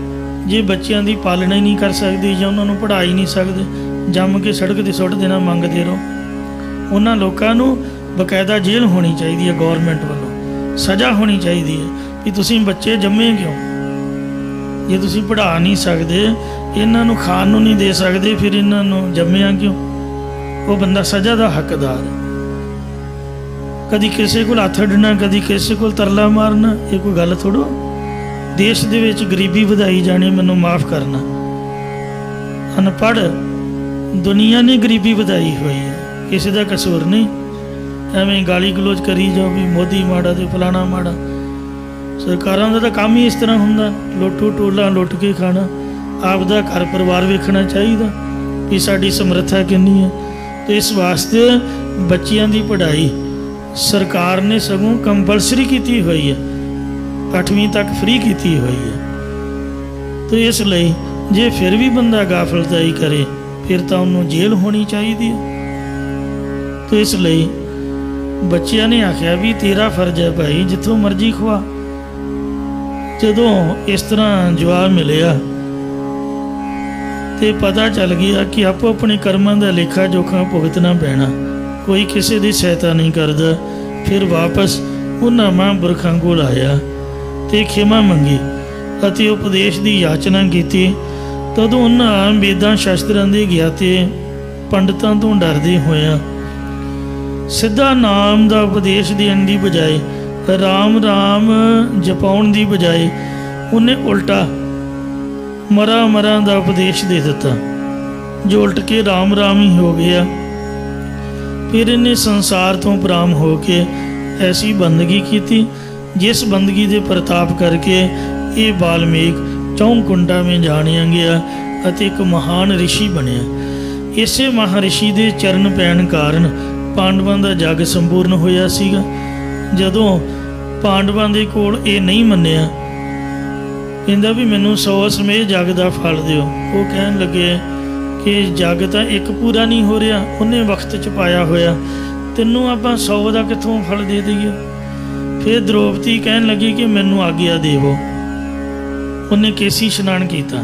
ਜੇ ਬੱਚਿਆਂ ਦੀ ਪਾਲਣਾ ਹੀ ਨਹੀਂ ਕਰ ਸਕਦੇ ਜਾਂ ਉਹਨਾਂ ਨੂੰ ਪੜ੍ਹਾ ਹੀ ਨਹੀਂ ਸਕਦੇ? ਜੰਮ ਕੇ ਸੜਕ 'ਤੇ ਸੁੱਟ ਦੇਣਾ ਮੰਗਦੇ ਰਹੋ। ਉਹਨਾਂ ਲੋਕਾਂ ਨੂੰ ਬਕਾਇਦਾ ਜੇਲ੍ਹ ਹੋਣੀ ਚਾਹੀਦੀ ਹੈ, ਗੌਰਮੈਂਟ ਵੱਲੋਂ ਸਜ਼ਾ ਹੋਣੀ ਚਾਹੀਦੀ ਹੈ ਵੀ ਤੁਸੀਂ ਬੱਚੇ ਜੰਮੇ ਕਿਉਂ? ਜੇ ਤੁਸੀਂ ਪੜ੍ਹਾ ਨਹੀਂ ਸਕਦੇ, ਇਹਨਾਂ ਨੂੰ ਖਾਣ ਨੂੰ ਨਹੀਂ ਦੇ ਸਕਦੇ, ਫਿਰ ਇਹਨਾਂ ਨੂੰ ਜੰਮਿਆ ਕਿਉਂ? ਉਹ ਬੰਦਾ ਸਜ਼ਾ ਦਾ ਹੱਕਦਾਰ ਹੈ। ਕਦੀ ਕਿਸੇ ਕੋਲ ਹੱਥ ਅੱਡਣਾ, ਕਦੀ ਕਿਸੇ ਕੋਲ ਤਰਲਾ ਮਾਰਨਾ, ਇਹ ਕੋਈ ਗੱਲ ਥੋੜ੍ਹਾ। ਦੇਸ਼ ਦੇ ਵਿੱਚ ਗਰੀਬੀ ਵਧਾਈ ਜਾਣੀ, ਮੈਨੂੰ ਮਾਫ ਕਰਨਾ, ਅਨਪੜ੍ਹ ਦੁਨੀਆ ਨੇ ਗਰੀਬੀ ਵਧਾਈ ਹੋਈ ਹੈ, ਕਿਸੇ ਦਾ ਕਸੂਰ ਨਹੀਂ। ਐਵੇਂ ਗਾਲੀ ਗਲੋਚ ਕਰੀ ਜਾਓ ਵੀ ਮੋਦੀ ਮਾੜਾ ਤੇ ਫਲਾਣਾ ਮਾੜਾ। ਸਰਕਾਰਾਂ ਦਾ ਤਾਂ ਕੰਮ ਹੀ ਇਸ ਤਰ੍ਹਾਂ ਹੁੰਦਾ, ਲੁੱਟੂ ਟੋਲਾ ਲੁੱਟ ਕੇ ਖਾਣਾ। ਆਪਦਾ ਘਰ ਪਰਿਵਾਰ ਵੇਖਣਾ ਚਾਹੀਦਾ ਵੀ ਸਾਡੀ ਸਮਰੱਥਾ ਕਿੰਨੀ ਹੈ। ਤੇ ਇਸ ਵਾਸਤੇ ਬੱਚਿਆਂ ਦੀ ਪੜ੍ਹਾਈ ਸਰਕਾਰ ਨੇ ਸਗੋਂ ਕੰਪਲਸਰੀ ਕੀਤੀ ਹੋਈ ਹੈ, 8ਵੀਂ ਤੱਕ ਫ੍ਰੀ ਕੀਤੀ ਹੋਈ ਹੈ। ਤੇ ਇਸ ਲਈ ਜੇ ਫਿਰ ਵੀ ਬੰਦਾ ਗਾਫਲਤਾਈ ਕਰੇ, ਫਿਰ ਤਾਂ ਉਹਨੂੰ ਜੇਲ੍ਹ ਹੋਣੀ ਚਾਹੀਦੀ ਹੈ। ਤੇ ਇਸ ਲਈ ਬੱਚਿਆਂ ਨੇ ਆਖਿਆ ਵੀ ਤੇਰਾ ਫਰਜ਼ ਹੈ ਭਾਈ, ਜਿੱਥੋਂ ਮਰਜ਼ੀ ਖਵਾ। ਜਦੋਂ ਇਸ ਤਰ੍ਹਾਂ ਜਵਾਬ ਮਿਲਿਆ ਤੇ ਪਤਾ ਚੱਲ ਗਿਆ ਕਿ ਆਪੋ ਆਪਣੇ ਕਰਮਾਂ ਦਾ ਲੇਖਾ ਜੋਖਾ ਭੁਗਤਣਾ ਪੈਣਾ, ਕੋਈ ਕਿਸੇ ਦੀ ਸਹਾਇਤਾ ਨਹੀਂ ਕਰਦਾ। ਫਿਰ ਵਾਪਸ ਉਹਨਾਂ ਮਹਾਂਪੁਰਖਾਂ ਕੋਲ ਆਇਆ ਤੇ ਖਿਮਾ ਮੰਗੀ ਅਤੇ ਉਪਦੇਸ਼ ਦੀ ਯਾਚਨਾ ਕੀਤੀ। ਤਦੋਂ ਉਹਨਾਂ ਵੇਦਾਂ ਸ਼ਾਸਤਰਾਂ ਦੇ ਗਿਆਤੇ ਪੰਡਤਾਂ ਤੋਂ ਡਰਦੇ ਹੋਇਆਂ ਸਿੱਧਾ ਨਾਮ ਦਾ ਉਪਦੇਸ਼ ਦੇਣ ਦੀ ਬਜਾਏ, ਰਾਮ ਰਾਮ ਜਪਾਉਣ ਦੀ ਬਜਾਏ, ਉਹਨੇ ਉਲਟਾ ਮਰਾਂ ਮਰਾਂ ਦਾ ਉਪਦੇਸ਼ ਦੇ ਦਿੱਤਾ, ਜੋ ਉਲਟ ਕੇ ਰਾਮ ਰਾਮ ਹੀ ਹੋ ਗਿਆ। ਫਿਰ ਇਹਨੇ ਸੰਸਾਰ ਤੋਂ ਪ੍ਰਾਮ ਹੋ ਕੇ ਐਸੀ ਬੰਦਗੀ ਕੀਤੀ, ਜਿਸ ਬੰਦਗੀ ਦੇ ਪ੍ਰਤਾਪ ਕਰਕੇ ਇਹ ਵਾਲਮੀਕ ਚੌਂਕੁੰਡਾ ਵਿੱਚ ਜਾਣਿਆ ਗਿਆ ਅਤੇ ਇੱਕ ਮਹਾਨ ਰਿਸ਼ੀ ਬਣਿਆ। ਇਸੇ ਮਹਾਰਿਸ਼ੀ ਦੇ ਚਰਨ ਪੈਣ ਕਾਰਨ ਪਾਂਡਵਾਂ ਦਾ ਜੱਗ ਸੰਪੂਰਨ ਹੋਇਆ ਸੀਗਾ। ਜਦੋਂ ਪਾਂਡਵਾਂ ਦੇ ਕੋਲ ਇਹ ਨਹੀਂ ਮੰਨਿਆ, ਕਹਿੰਦਾ ਵੀ ਮੈਨੂੰ 100 ਸਮੇਂ ਜੱਗ ਦਾ ਫਲ ਦਿਓ। ਉਹ ਕਹਿਣ ਲੱਗੇ ਕਿ ਜੱਗ ਤਾਂ ਇੱਕ ਪੂਰਾ ਨਹੀਂ ਹੋ ਰਿਹਾ, ਉਹਨੇ ਵਕਤ 'ਚ ਪਾਇਆ ਹੋਇਆ, ਤੈਨੂੰ ਆਪਾਂ 100 ਦਾ ਕਿੱਥੋਂ ਫਲ ਦੇ ਦਈਏ। ਫਿਰ ਦ੍ਰੋਪਦੀ ਕਹਿਣ ਲੱਗੀ ਕਿ ਮੈਨੂੰ ਆਗਿਆ ਦੇਵੋ। ਉਹਨੇ ਕੇਸੀ ਇਸ਼ਨਾਨ ਕੀਤਾ,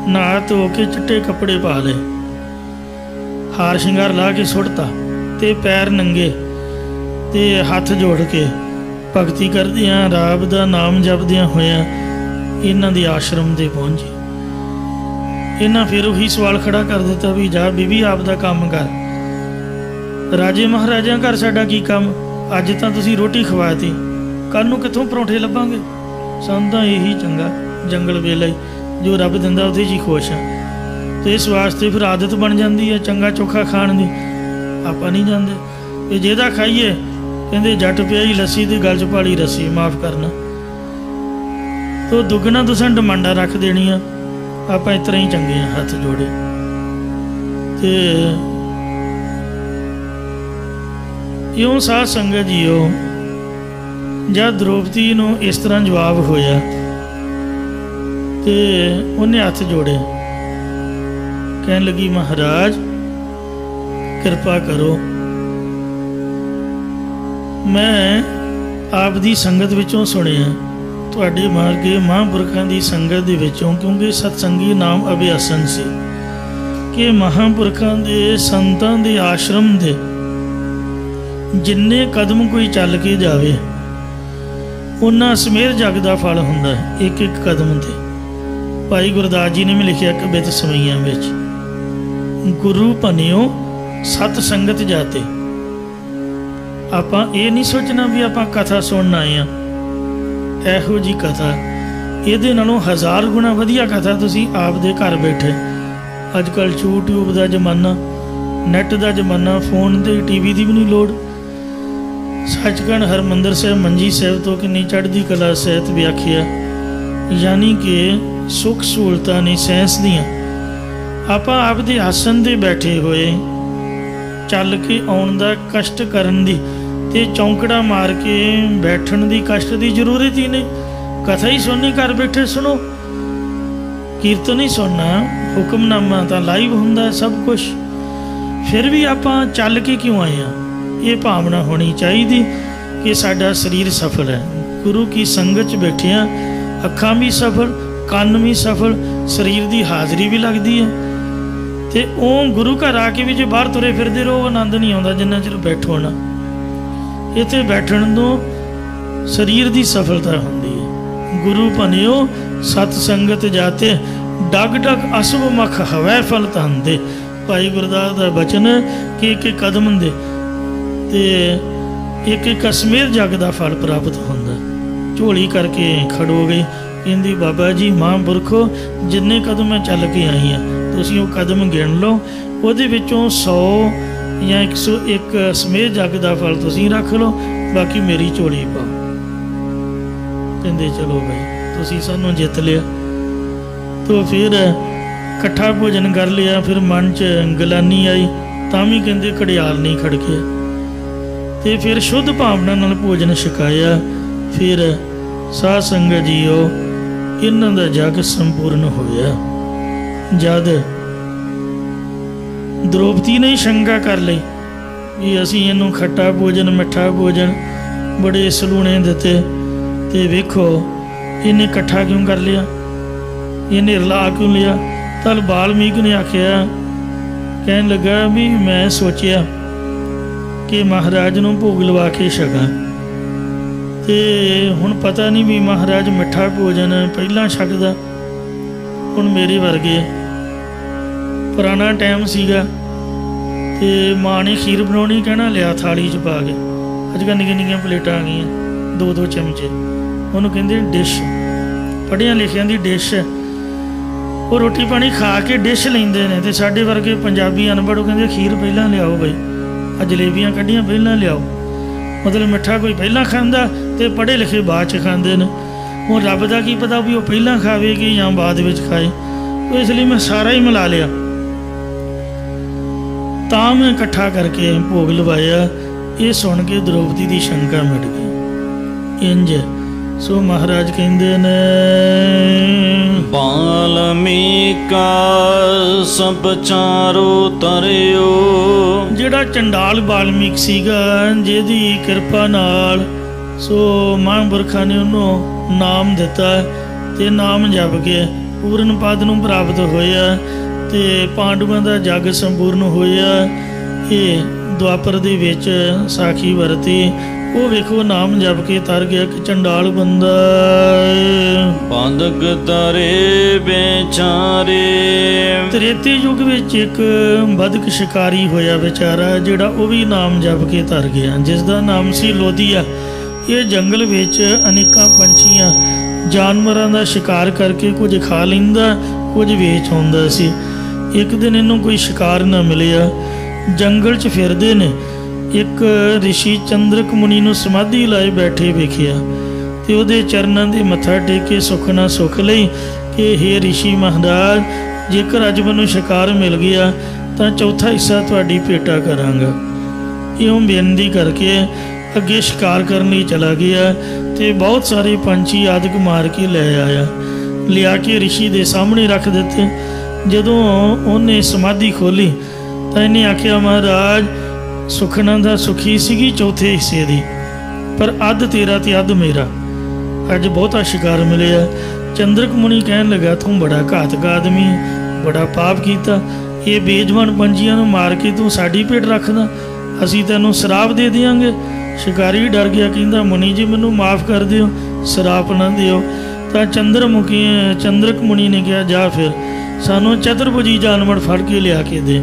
ਨਹਾ ਧੋ ਕੇ ਚਿੱਟੇ ਕੱਪੜੇ ਪਾ ਲਏ, ਹਾਰ ਸ਼ਿੰਗਾਰ ਲਾ ਕੇ ਸੁੱਟਤਾ ਤੇ ਪੈਰ ਨੰਗੇ ਤੇ ਹੱਥ ਜੋੜ ਕੇ ਭਗਤੀ ਕਰਦਿਆਂ, ਰੱਬ ਦਾ ਨਾਮ ਜਪਦਿਆਂ ਹੋਇਆਂ ਇਹਨਾਂ ਦੇ ਆਸ਼ਰਮ 'ਤੇ ਪਹੁੰਚੇ। ਇਹਨਾਂ ਫਿਰ ਉਹੀ ਸਵਾਲ ਖੜਾ ਕਰ ਦਿੱਤਾ ਵੀ ਜਾ ਬੀਬੀ ਆਪ ਦਾ ਕੰਮ ਕਰ, ਰਾਜੇ ਮਹਾਰਾਜਿਆਂ ਘਰ ਸਾਡਾ ਕੀ ਕੰਮ? ਅੱਜ ਤਾਂ ਤੁਸੀਂ ਰੋਟੀ ਖਵਾਤੀ, ਕੱਲ੍ਹ ਨੂੰ ਕਿੱਥੋਂ ਪਰੌਂਠੇ ਲੱਭਾਂਗੇ? ਸਾਨੂੰ ਤਾਂ ਇਹੀ ਚੰਗਾ ਜੰਗਲ ਵੇਲਾ ਹੀ, ਜੋ ਰੱਬ ਦਿੰਦਾ ਉਹਦੇ 'ਚ ਹੀ ਖੁਸ਼ ਆ। ਅਤੇ ਇਸ ਵਾਸਤੇ ਫਿਰ ਆਦਤ ਬਣ ਜਾਂਦੀ ਹੈ ਚੰਗਾ ਚੋਖਾ ਖਾਣ ਦੀ, ਆਪਾਂ ਨਹੀਂ ਜਾਂਦੇ। ਅਤੇ ਜਿਹਦਾ ਖਾਈਏ ਕਹਿੰਦੇ ਜੱਟ ਪਿਆਈ ਲੱਸੀ ਦੀ ਗੱਲ 'ਚ ਪਾਲੀ ਰੱਸੀ, ਮਾਫ ਕਰਨਾ। ਤੋ ਦੁੱਗਣਾ ਤੁਸਾਂ ਡਿਮਾਂਡਾਂ ਰੱਖ ਦੇਣੀਆਂ, ਆਪਾਂ ਇਸ ਤਰ੍ਹਾਂ ਹੀ ਚੰਗੇ ਹਾਂ, ਹੱਥ ਜੋੜੇ। ਅਤੇ ਇਉਂ ਸਾਧ ਸੰਗਤ ਜੀਓ, ਜਦ ਦ੍ਰੋਪਦੀ ਨੂੰ ਇਸ ਤਰ੍ਹਾਂ ਜਵਾਬ ਹੋਇਆ ਤੇ ਉਹਨੇ ਹੱਥ ਜੋੜੇ, ਕਹਿਣ ਲੱਗੀ ਮਹਾਰਾਜ ਕਿਰਪਾ ਕਰੋ, ਮੈਂ ਆਪ ਦੀ ਸੰਗਤ ਵਿੱਚੋਂ ਸੁਣਿਆ, ਤੁਹਾਡੇ ਮਾਰਗੇ ਮਹਾਂਪੁਰਖਾਂ ਦੀ ਸੰਗਤ ਦੇ ਵਿੱਚੋਂ, ਕਿਉਂਕਿ ਸਤਸੰਗੀ ਨਾਮ ਅਭਿਆਸਨ ਸੀ ਕਿ ਮਹਾਂਪੁਰਖਾਂ ਦੇ ਸੰਤਾਂ ਦੇ ਆਸ਼ਰਮ ਦੇ ਜਿੰਨੇ ਕਦਮ ਕੋਈ ਚੱਲ ਕੇ ਜਾਵੇ ਉਹਨਾਂ ਸਮੇਰ ਜਗ ਦਾ ਫਲ ਹੁੰਦਾ ਹੈ, ਇੱਕ ਇੱਕ ਕਦਮ 'ਤੇ। ਭਾਈ ਗੁਰਦਾਸ ਜੀ ਨੇ ਵੀ ਲਿਖਿਆ ਕਬਿਤ ਸਵਈਆਂ ਵਿੱਚ, ਗੁਰੂ ਭਨਿਓ ਸਤ ਸੰਗਤ ਜਾਤੇ। ਆਪਾਂ ਇਹ ਨਹੀਂ ਸੋਚਣਾ ਵੀ ਆਪਾਂ ਕਥਾ ਸੁਣਨ ਆਏ ਹਾਂ, ਇਹੋ ਜਿਹੀ ਕਥਾ ਇਹਦੇ ਨਾਲੋਂ 1000 ਗੁਣਾ ਵਧੀਆ ਕਥਾ ਤੁਸੀਂ ਆਪ ਦੇ ਘਰ ਬੈਠੇ। ਅੱਜ ਕੱਲ੍ਹ YouTube ਦਾ ਜ਼ਮਾਨਾ, ਨੈੱਟ ਦਾ ਜ਼ਮਾਨਾ, ਫੋਨ ਤੇ TV ਦੀ ਵੀ ਨਹੀਂ ਲੋੜ। ਸੱਚਖੰਡ ਹਰਿਮੰਦਰ ਸਾਹਿਬ ਮੰਜੀ ਸਾਹਿਬ ਤੋਂ ਕਿੰਨੀ ਚੜ੍ਹਦੀ ਕਲਾ ਸਹਿਤ ਵਿਆਖਿਆ, ਯਾਨੀ ਕਿ ਸੁੱਖ ਸਹੂਲਤਾਂ ਨੇ ਸਾਇੰਸ ਦੀਆਂ ਆਪਾਂ ਆਪਦੇ ਆਸਨ ਤੇ ਬੈਠੇ ਹੋਏ ਚੱਲ ਕੇ ਆਉਣ ਦਾ ਕਸ਼ਟ ਕਰਨ ਦੀ ਤੇ ਚੌਂਕੜਾ ਮਾਰ ਕੇ ਬੈਠਣ ਦੀ ਕਸ਼ਟ ਦੀ ਜ਼ਰੂਰਤ ਹੀ ਨਹੀਂ। ਕਥਾ ਹੀ ਸੁਣਨੀ, ਘਰ ਬੈਠੇ ਸੁਣੋ, ਕੀਰਤਨ ਹੀ ਸੁਣਨਾ, ਹੁਕਮਨਾਮਾ ਤਾਂ ਲਾਈਵ ਹੁੰਦਾ ਸਭ ਕੁਝ। ਫਿਰ ਵੀ ਆਪਾਂ ਚੱਲ ਕੇ ਕਿਉਂ ਆਏ ਹਾਂ? ਇਹ ਭਾਵਨਾ ਹੋਣੀ ਚਾਹੀਦੀ ਕਿ ਸਾਡਾ ਸਰੀਰ ਸਫਲ ਹੈ, ਗੁਰੂ ਕੀ ਸੰਗਤ 'ਚ ਬੈਠੇ ਹਾਂ, ਅੱਖਾਂ ਵੀ ਸਫਲ, ਕੰਨ ਵੀ ਸਫਲ, ਸਰੀਰ ਦੀ ਹਾਜ਼ਰੀ ਵੀ ਲੱਗਦੀ ਹੈ। ਤੇ ਉਹ ਗੁਰੂ ਘਰ ਆ ਕੇ ਵੀ ਜੇ ਬਾਹਰ ਤੁਰੇ ਫਿਰਦੇ ਰਹੋ, ਆਨੰਦ ਨਹੀਂ ਆਉਂਦਾ ਜਿੰਨਾ ਚਿਰ ਬੈਠੋ ਨਾ। ਇੱਥੇ ਬੈਠਣ ਤੋਂ ਸਰੀਰ ਦੀ ਸਫਲਤਾ ਹੁੰਦੀ ਹੈ। ਗੁਰੂ ਭਨਿਓ ਸਤ ਸੰਗਤ ਜਾਤੇ, ਡਗ ਡਗ ਅਸੁਭ ਮਖ ਹਵੈ ਫਲ ਧੰਦੇ। ਭਾਈ ਗੁਰਦਾਸ ਦਾ ਬਚਨ ਕਿ ਇੱਕ ਇੱਕ ਕਦਮ ਦੇ ਤੇ ਇੱਕ ਇੱਕ ਅਸਮੇਰ ਜਗ ਦਾ ਫਲ ਪ੍ਰਾਪਤ ਹੁੰਦਾ। ਝੋਲੀ ਕਰਕੇ ਖੜੋ ਗਈ, ਕਹਿੰਦੀ ਬਾਬਾ ਜੀ ਮਹਾਂਪੁਰਖੋ ਜਿੰਨੇ ਕਦਮ ਮੈਂ ਚੱਲ ਕੇ ਆਈ ਹਾਂ ਤੁਸੀਂ ਉਹ ਕਦਮ ਗਿਣ ਲਓ, ਉਹਦੇ ਵਿੱਚੋਂ 100 ਜਾਂ 101 ਸਮੇਹ ਜੱਗ ਦਾ ਫਲ ਤੁਸੀਂ ਰੱਖ ਲਓ, ਬਾਕੀ ਮੇਰੀ ਝੋਲੀ ਪਾਓ। ਕਹਿੰਦੇ ਚਲੋ ਭਾਈ ਤੁਸੀਂ ਸਾਨੂੰ ਜਿੱਤ ਲਿਆ। ਤੋ ਫਿਰ ਇਕੱਠਾ ਭੋਜਨ ਕਰ ਲਿਆ। ਫਿਰ ਮਨ 'ਚ ਗਲਾਨੀ ਆਈ ਤਾਂ ਵੀ ਕਹਿੰਦੇ ਘੜਿਆਲ ਨਹੀਂ ਖੜਕਿਆ। ਤੇ ਫਿਰ ਸ਼ੁੱਧ ਭਾਵਨਾ ਨਾਲ ਭੋਜਨ ਛਕਾਇਆ। ਫਿਰ ਸਾਧ ਸੰਗਤ ਜੀਓ ਇਹਨਾਂ ਦਾ ਜਗ ਸੰਪੂਰਨ ਹੋਇਆ। ਜਦ ਦ੍ਰੋਪਦੀ ਨੇ ਸ਼ੰਕਾ ਕਰ ਲਈ ਵੀ ਅਸੀਂ ਇਹਨੂੰ ਖੱਟਾ ਭੋਜਨ ਮਿੱਠਾ ਭੋਜਨ ਬੜੇ ਸਲੂਣੇ ਦਿੱਤੇ ਤੇ ਵੇਖੋ ਇਹਨੇ ਇਕੱਠਾ ਕਿਉਂ ਕਰ ਲਿਆ, ਇਹਨੇ ਰਲਾ ਕਿਉਂ ਲਿਆ। ਤਾਂ ਵਾਲਮੀਕ ਨੇ ਆਖਿਆ, ਕਹਿਣ ਲੱਗਾ ਵੀ ਮੈਂ ਸੋਚਿਆ ਕਿ ਮਹਾਰਾਜ ਨੂੰ ਭੋਗ ਲਵਾ ਕੇ ਛਕਾਂ ਤੇ ਹੁਣ ਪਤਾ ਨਹੀਂ ਵੀ ਮਹਾਰਾਜ ਮਿੱਠਾ ਭੋਜਨ ਪਹਿਲਾਂ ਛਕਦਾ। ਹੁਣ ਮੇਰੇ ਵਰਗੇ ਪੁਰਾਣਾ ਟਾਈਮ ਸੀਗਾ ਤੇ ਮਾਂ ਨੇ ਖੀਰ ਬਣਾਉਣੀ, ਕਹਿਣਾ ਲਿਆ ਥਾਲੀ 'ਚ ਪਾ ਕੇ। ਅੱਜ ਕੱਲ੍ਹ ਨਿੱਕੀਆਂ ਨਿੱਕੀਆਂ ਪਲੇਟਾਂ ਆ ਗਈਆਂ, 2-2 ਚਮਚੇ, ਉਹਨੂੰ ਕਹਿੰਦੇ ਡਿਸ਼, ਪੜ੍ਹਿਆਂ ਲਿਖਿਆਂ ਦੀ ਡਿਸ਼। ਉਹ ਰੋਟੀ ਪਾਣੀ ਖਾ ਕੇ ਡਿਸ਼ ਲੈਂਦੇ ਨੇ। ਤੇ ਸਾਡੇ ਵਰਗੇ ਪੰਜਾਬੀ ਅਨਪੜ੍ਹ ਉਹ ਕਹਿੰਦੇ ਖੀਰ ਪਹਿਲਾਂ ਲਿਆਓ ਬਈ, ਆ ਜਲੇਬੀਆਂ ਕੱਢੀਆਂ ਪਹਿਲਾਂ ਲਿਆਓ। ਮਤਲਬ ਮਿੱਠਾ ਕੋਈ ਪਹਿਲਾਂ ਖਾਂਦਾ ਤੇ ਪੜ੍ਹੇ ਲਿਖੇ ਬਾਅਦ 'ਚ ਖਾਂਦੇ ਨੇ। ਹੁਣ ਰੱਬ ਦਾ ਕੀ ਪਤਾ ਵੀ ਉਹ ਪਹਿਲਾਂ ਖਾਵੇਗੀ ਜਾਂ ਬਾਅਦ ਵਿੱਚ ਖਾਏ। ਇਸ ਲਈ ਮੈਂ ਸਾਰਾ ਹੀ ਮਿਲਾ ਲਿਆ, ਤਾਂ ਮੈਂ ਇਕੱਠਾ ਕਰਕੇ ਭੋਗ ਲਵਾਇਆ। ਇਹ ਸੁਣ ਕੇ ਦ੍ਰੋਪਦੀ ਦੀ ਸ਼ੰਕਾ ਮਿਟ ਗਈ। ਇੰਜ ਸੋ ਮਹਾਰਾਜ ਕਹਿੰਦੇ ਨੇ, ਵਾਲਮੀਕਾ ਸਭ ਚਾਰੋ ਤਰਿਓ। ਜਿਹੜਾ ਚੰਡਾਲ ਵਾਲਮੀਕ ਸੀਗਾ, ਜਿਹਦੀ ਕਿਰਪਾ ਨਾਲ ਸੋ ਮਹਾਂਪੁਰਖਾਂ ਨੇ ਉਹਨੂੰ ਨਾਮ ਦਿੱਤਾ ਤੇ ਨਾਮ ਜਪ ਕੇ ਪੂਰਨ ਪਦ ਨੂੰ ਪ੍ਰਾਪਤ ਹੋਇਆ ਤੇ ਪਾਂਡਵਾਂ ਦਾ ਜਗ ਸੰਪੂਰਨ ਹੋਇਆ। ਇਹ ਦੁਆਪਰ ਦੇ ਵਿੱਚ ਸਾਖੀ ਵਰਤੀ। ਉਹ ਵੇਖੋ ਨਾਮ ਜਪ ਕੇ ਤਰ ਗਿਆ ਕਿ ਚੰਡਾਲ ਬੰਦਾ। ਬੰਦਕ ਤਰੇ ਬੇਚਾਰੇ। ਤ੍ਰੇਤੇ ਯੁੱਗ ਵਿੱਚ ਇੱਕ ਬਦਕ ਸ਼ਿਕਾਰੀ ਹੋਇਆ ਵਿਚਾਰਾ, ਜਿਹੜਾ ਉਹ ਵੀ ਨਾਮ ਜਪ ਕੇ ਤਰ ਗਿਆ, ਜਿਸ ਦਾ ਨਾਮ ਸੀ ਲੋਧੀਆ। ਇਹ ਜੰਗਲ ਵਿੱਚ ਅਨੇਕਾਂ ਪੰਛੀਆਂ ਜਾਨਵਰਾਂ ਦਾ ਸ਼ਿਕਾਰ ਕਰਕੇ ਕੁਝ ਖਾ ਲੈਂਦਾ, ਕੁਝ ਵੇਚ ਆਉਂਦਾ ਸੀ। ਇੱਕ ਦਿਨ ਇਹਨੂੰ ਕੋਈ ਸ਼ਿਕਾਰ ਨਾ ਮਿਲਿਆ, ਜੰਗਲ 'ਚ ਫਿਰਦੇ ਨੇ ਇੱਕ ਰਿਸ਼ੀ ਚੰਦਰਕ ਮੁਨੀ ਨੂੰ ਸਮਾਧੀ ਲਾਏ ਬੈਠੇ ਵੇਖਿਆ ਤੇ ਉਹਦੇ ਚਰਨਾਂ ਦੇ ਮੱਥਾ ਟੇਕ ਕੇ ਸੁੱਖ ਨਾਲ ਸੁੱਖ ਲਈ ਕਿ ਹੇ ਰਿਸ਼ੀ ਮਹਾਰਾਜ, ਜੇਕਰ ਅੱਜ ਮੈਨੂੰ ਸ਼ਿਕਾਰ ਮਿਲ ਗਿਆ ਤਾਂ ਚੌਥਾ ਹਿੱਸਾ ਤੁਹਾਡੀ ਭੇਟਾ ਕਰਾਂਗਾ। ਇਉਂ ਬੇਨਤੀ ਕਰਕੇ ਅੱਗੇ ਸ਼ਿਕਾਰ ਕਰਨ ਲਈ ਚਲਾ ਗਿਆ ਤੇ ਬਹੁਤ ਸਾਰੇ ਪੰਛੀ ਆਦਿਕ ਮਾਰ ਕੇ ਲੈ ਆਇਆ, ਲਿਆ ਕੇ ਰਿਸ਼ੀ ਦੇ ਸਾਹਮਣੇ ਰੱਖ ਦਿੱਤੇ। ਜਦੋਂ ਉਹਨੇ ਸਮਾਧੀ ਖੋਲ੍ਹੀ ਤਾਂ ਇਹਨੇ ਆਖਿਆ, ਮਹਾਰਾਜ ਸੁਖਨਾ ਦਾ ਸੁਖੀ ਸੀਗੀ ਚੌਥੇ ਹਿੱਸੇ ਦੀ, ਪਰ ਅੱਧ ਤੇਰਾ ਤੇ ਅੱਧ ਮੇਰਾ। ਅੱਜ ਬਹੁਤਾ ਸ਼ਿਕਾਰ ਮਿਲਿਆ। ਚੰਦਰਕ ਮੁਨੀ ਕਹਿਣ ਲੱਗਾ, ਤੂੰ ਬੜਾ ਘਾਤਕ ਆਦਮੀ ਹੈ, ਬੜਾ ਪਾਪ ਕੀਤਾ। ਇਹ ਬੇਜਵਾਨ ਪੰਛੀਆਂ ਨੂੰ ਮਾਰ ਕੇ ਤੂੰ ਸਾਡੀ ਭੇਟ ਰੱਖਦਾ, ਅਸੀਂ ਤੈਨੂੰ ਸ਼ਰਾਪ ਦੇ ਦਿਆਂਗੇ। ਸ਼ਿਕਾਰੀ ਡਰ ਗਿਆ, ਕਹਿੰਦਾ ਮੁਨੀ ਜੀ ਮੈਨੂੰ ਮਾਫ ਕਰ ਦਿਓ, ਸ਼ਰਾਪ ਨਾ ਦਿਓ। ਤਾਂ ਚੰਦਰਕ ਮੁਨੀ ਨੇ ਕਿਹਾ, ਜਾ ਫਿਰ ਸਾਨੂੰ ਚਤੁਰਭੁਜੀ ਜਾਨਵਰ ਫੜ ਕੇ ਲਿਆ ਕੇ ਦੇ।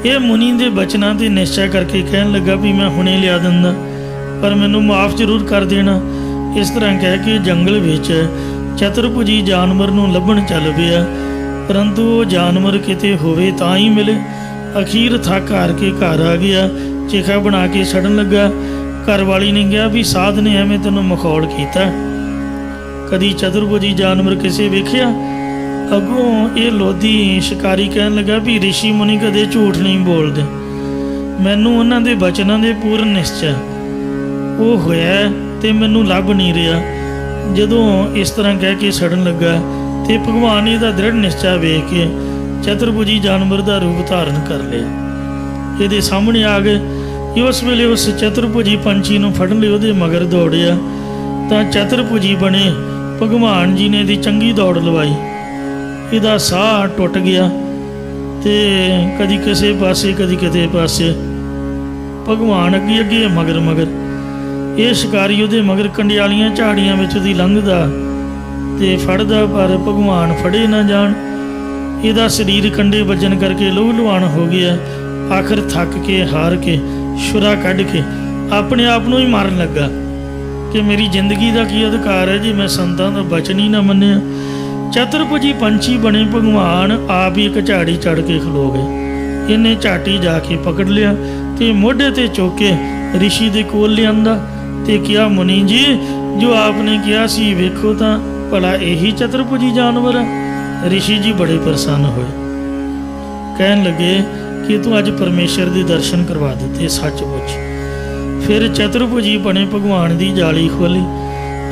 ਇਹ ਮੁਨੀ ਦੇ ਬਚਨਾਂ 'ਤੇ ਨਿਸ਼ਚੈ ਕਰਕੇ ਕਹਿਣ ਲੱਗਾ ਵੀ ਮੈਂ ਹੁਣੇ ਲਿਆ ਦਿੰਦਾ, ਪਰ ਮੈਨੂੰ ਮਾਫ ਜ਼ਰੂਰ ਕਰ ਦੇਣਾ। ਇਸ ਤਰ੍ਹਾਂ ਕਹਿ ਕੇ ਜੰਗਲ ਵਿੱਚ ਚਤੁਰਭੁਜੀ ਜਾਨਵਰ ਨੂੰ ਲੱਭਣ ਚੱਲ ਪਿਆ, ਪਰੰਤੂ ਉਹ ਜਾਨਵਰ ਕਿਤੇ ਹੋਵੇ ਤਾਂ ਹੀ ਮਿਲੇ। ਅਖੀਰ ਥੱਕ ਹਾਰ ਕੇ ਘਰ ਆ ਗਿਆ, ਚਿਖਾ ਬਣਾ ਕੇ ਛੱਡਣ ਲੱਗਾ। ਘਰ ਵਾਲੀ ਨੇ ਕਿਹਾ ਵੀ ਸਾਧ ਨੇ ਐਵੇਂ ਤੈਨੂੰ ਮਖੌਲ ਕੀਤਾ, ਕਦੀ ਚਤੁਰਭੁਜੀ ਜਾਨਵਰ ਕਿਸੇ ਵੇਖਿਆ? ਅੱਗੋਂ ਇਹ ਲੋਧੀ ਸ਼ਿਕਾਰੀ ਕਹਿਣ ਲੱਗਾ ਵੀ ਰਿਸ਼ੀ ਮੁਨੀ ਕਦੇ ਝੂਠ ਨਹੀਂ ਬੋਲਦੇ, ਮੈਨੂੰ ਉਹਨਾਂ ਦੇ ਬਚਨਾਂ ਦੇ ਪੂਰਨ ਨਿਸ਼ਚੈ ਉਹ ਹੋਇਆ ਤੇ ਮੈਨੂੰ ਲੱਭ ਨਹੀਂ ਰਿਹਾ। ਜਦੋਂ ਇਸ ਤਰ੍ਹਾਂ ਕਹਿ ਕੇ ਸੜਨ ਲੱਗਾ ਤੇ ਭਗਵਾਨ ਨੇ ਇਹਦਾ ਦ੍ਰਿੜ ਨਿਸ਼ਚਾ ਵੇਖ ਕੇ ਚਤੁਰਭੁਜੀ ਜਾਨਵਰ ਦਾ ਰੂਪ ਧਾਰਨ ਕਰ ਲਿਆ, ਇਹਦੇ ਸਾਹਮਣੇ ਆ ਗਏ। ਉਸ ਵੇਲੇ ਉਸ ਚਤੁਰਭੁਜੀ ਪੰਛੀ ਨੂੰ ਫੜਨ ਲਈ ਉਹਦੇ ਮਗਰ ਦੌੜਿਆ ਤਾਂ ਚਤੁਰਭੁਜੀ ਬਣੇ ਭਗਵਾਨ ਜੀ ਨੇ ਇਹਦੀ ਚੰਗੀ ਦੌੜ ਲਵਾਈ। ਇਹਦਾ ਸਾਹ ਟੁੱਟ ਗਿਆ ਤੇ ਕਦੀ ਕਿਸੇ ਪਾਸੇ ਕਦੀ ਕਿਤੇ ਪਾਸੇ, ਭਗਵਾਨ ਅੱਗੇ ਅੱਗੇ ਮਗਰ ਮਗਰ। ਇਹ ਸ਼ਿਕਾਰੀ ਉਹਦੇ ਮਗਰ ਕੰਡਿਆਲੀਆਂ ਝਾੜੀਆਂ ਵਿੱਚ ਉਹਦੀ ਲੰਘਦਾ ਤੇ ਫੜਦਾ, ਪਰ ਭਗਵਾਨ ਫੜੇ ਨਾ ਜਾਣ। ਇਹਦਾ ਸਰੀਰ ਕੰਡੇ ਵੱਜਣ ਕਰਕੇ ਲਹੂ ਲੁਹਾਣ ਹੋ ਗਿਆ। ਆਖਰ ਥੱਕ ਕੇ ਹਾਰ ਕੇ ਛੁਰਾ ਕੱਢ ਕੇ ਆਪਣੇ ਆਪ ਨੂੰ ਹੀ ਮਾਰਨ ਲੱਗਾ ਕਿ ਮੇਰੀ ਜ਼ਿੰਦਗੀ ਦਾ ਕੀ ਅਧਿਕਾਰ ਹੈ ਜੇ ਮੈਂ ਸੰਤਾਂ ਦਾ ਬਚਨ ਹੀ ਨਾ ਮੰਨਿਆ। ਚਤੁਰਭੁਜੀ ਪੰਛੀ ਬਣੇ ਭਗਵਾਨ ਆਪ ਹੀ ਇੱਕ ਝਾੜੀ ਚੜ੍ਹ ਕੇ ਖਲੋ ਗਏ। ਇਹਨੇ ਝਾਟੀ ਜਾ ਕੇ ਪਕੜ ਲਿਆ ਤੇ ਮੋਢੇ ਤੇ ਚੁੱਕ ਕੇ ਰਿਸ਼ੀ ਦੇ ਕੋਲ ਲਿਆਂਦਾ ਤੇ ਕਿਹਾ, ਮੁਨੀ ਜੀ ਜੋ ਆਪਨੇ ਕਿਹਾ ਸੀ ਵੇਖੋ ਤਾਂ ਭਲਾ ਇਹੀ ਚਤੁਰਭੁਜੀ ਜਾਨਵਰ ਹੈ। ਰਿਸ਼ੀ ਜੀ ਬੜੇ ਪ੍ਰਸੰਨ ਹੋਏ, ਕਹਿਣ ਲੱਗੇ ਕਿ ਤੂੰ ਅੱਜ ਪਰਮੇਸ਼ਰ ਦੇ ਦਰਸ਼ਨ ਕਰਵਾ ਦਿੱਤੇ ਸੱਚਮੁੱਚ। ਫਿਰ ਚਤੁਰਭੁਜੀ ਬਣੇ ਭਗਵਾਨ ਦੀ ਜਾਲੀ ਖੋਲੀ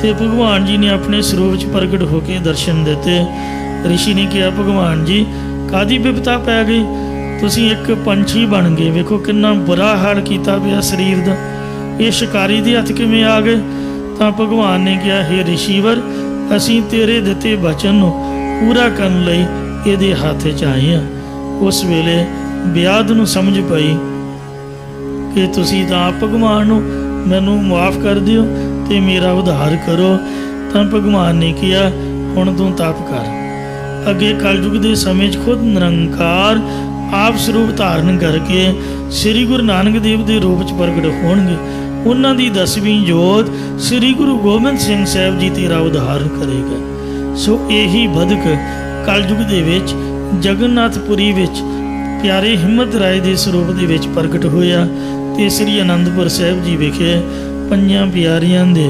ਤੇ ਭਗਵਾਨ ਜੀ ਨੇ ਆਪਣੇ ਸਰੂਪ 'ਚ ਪ੍ਰਗਟ ਹੋ ਕੇ ਦਰਸ਼ਨ ਦਿੱਤੇ। ਰਿਸ਼ੀ ਨੇ ਕਿਹਾ, ਭਗਵਾਨ ਜੀ ਕਾਹਦੀ ਬਿਪਤਾ ਪੈ ਗਈ, ਤੁਸੀਂ ਇੱਕ ਪੰਛੀ ਬਣ ਗਏ, ਵੇਖੋ ਕਿੰਨਾ ਬੁਰਾ ਹਾਲ ਕੀਤਾ ਪਿਆ ਸਰੀਰ ਦਾ, ਇਹ ਸ਼ਿਕਾਰੀ ਦੇ ਹੱਥ ਕਿਵੇਂ ਆ ਗਏ। ਤਾਂ ਭਗਵਾਨ ਨੇ ਕਿਹਾ, ਹੇ ਰਿਸ਼ੀਵਰ ਅਸੀਂ ਤੇਰੇ ਦਿੱਤੇ ਬਚਨ ਨੂੰ ਪੂਰਾ ਕਰਨ ਲਈ ਇਹਦੇ ਹੱਥ 'ਚ ਆਏ ਹਾਂ। ਉਸ ਵੇਲੇ ਵਿਆਦ ਨੂੰ ਸਮਝ ਪਈ ਕਿ ਤੁਸੀਂ ਤਾਂ ਭਗਵਾਨ ਨੂੰ ਮੈਨੂੰ ਮੁਆਫ ਕਰ ਦਿਓ ਤੇ ਮੇਰਾ ਉਧਾਰ ਕਰੋ। ਤਾਂ ਭਗਵਾਨ ਨੇ ਕਿਹਾ, ਹੁਣ ਤੂੰ ਤਪ ਕਰ। ਅੱਗੇ ਕਲਯੁਗ ਦੇ ਸਮੇਂ 'ਚ ਖੁਦ ਨਿਰੰਕਾਰ ਆਪ ਸਰੂਪ ਧਾਰਨ ਕਰਕੇ ਸ੍ਰੀ ਗੁਰੂ ਨਾਨਕ ਦੇਵ ਦੇ ਰੂਪ 'ਚ ਪ੍ਰਗਟ ਹੋਣਗੇ। ਉਹਨਾਂ ਦੀ 10ਵੀਂ ਜੋਤ ਸ੍ਰੀ ਗੁਰੂ ਗੋਬਿੰਦ ਸਿੰਘ ਸਾਹਿਬ ਜੀ ਤੇਰਾ ਉਧਾਰ ਕਰੇਗਾ। ਸੋ ਇਹੀ ਬਦਕ ਕਲਯੁਗ ਦੇ ਵਿੱਚ ਜਗਨਨਾਥਪੁਰੀ ਵਿੱਚ ਪਿਆਰੇ ਹਿੰਮਤ ਰਾਏ ਦੇ ਸਰੂਪ ਦੇ ਵਿੱਚ ਪ੍ਰਗਟ ਹੋਇਆ ਤੇ ਸ੍ਰੀ ਅਨੰਦਪੁਰ ਸਾਹਿਬ ਜੀ ਵਿਖੇ ਪੰਜਾਂ ਪਿਆਰਿਆਂ ਦੇ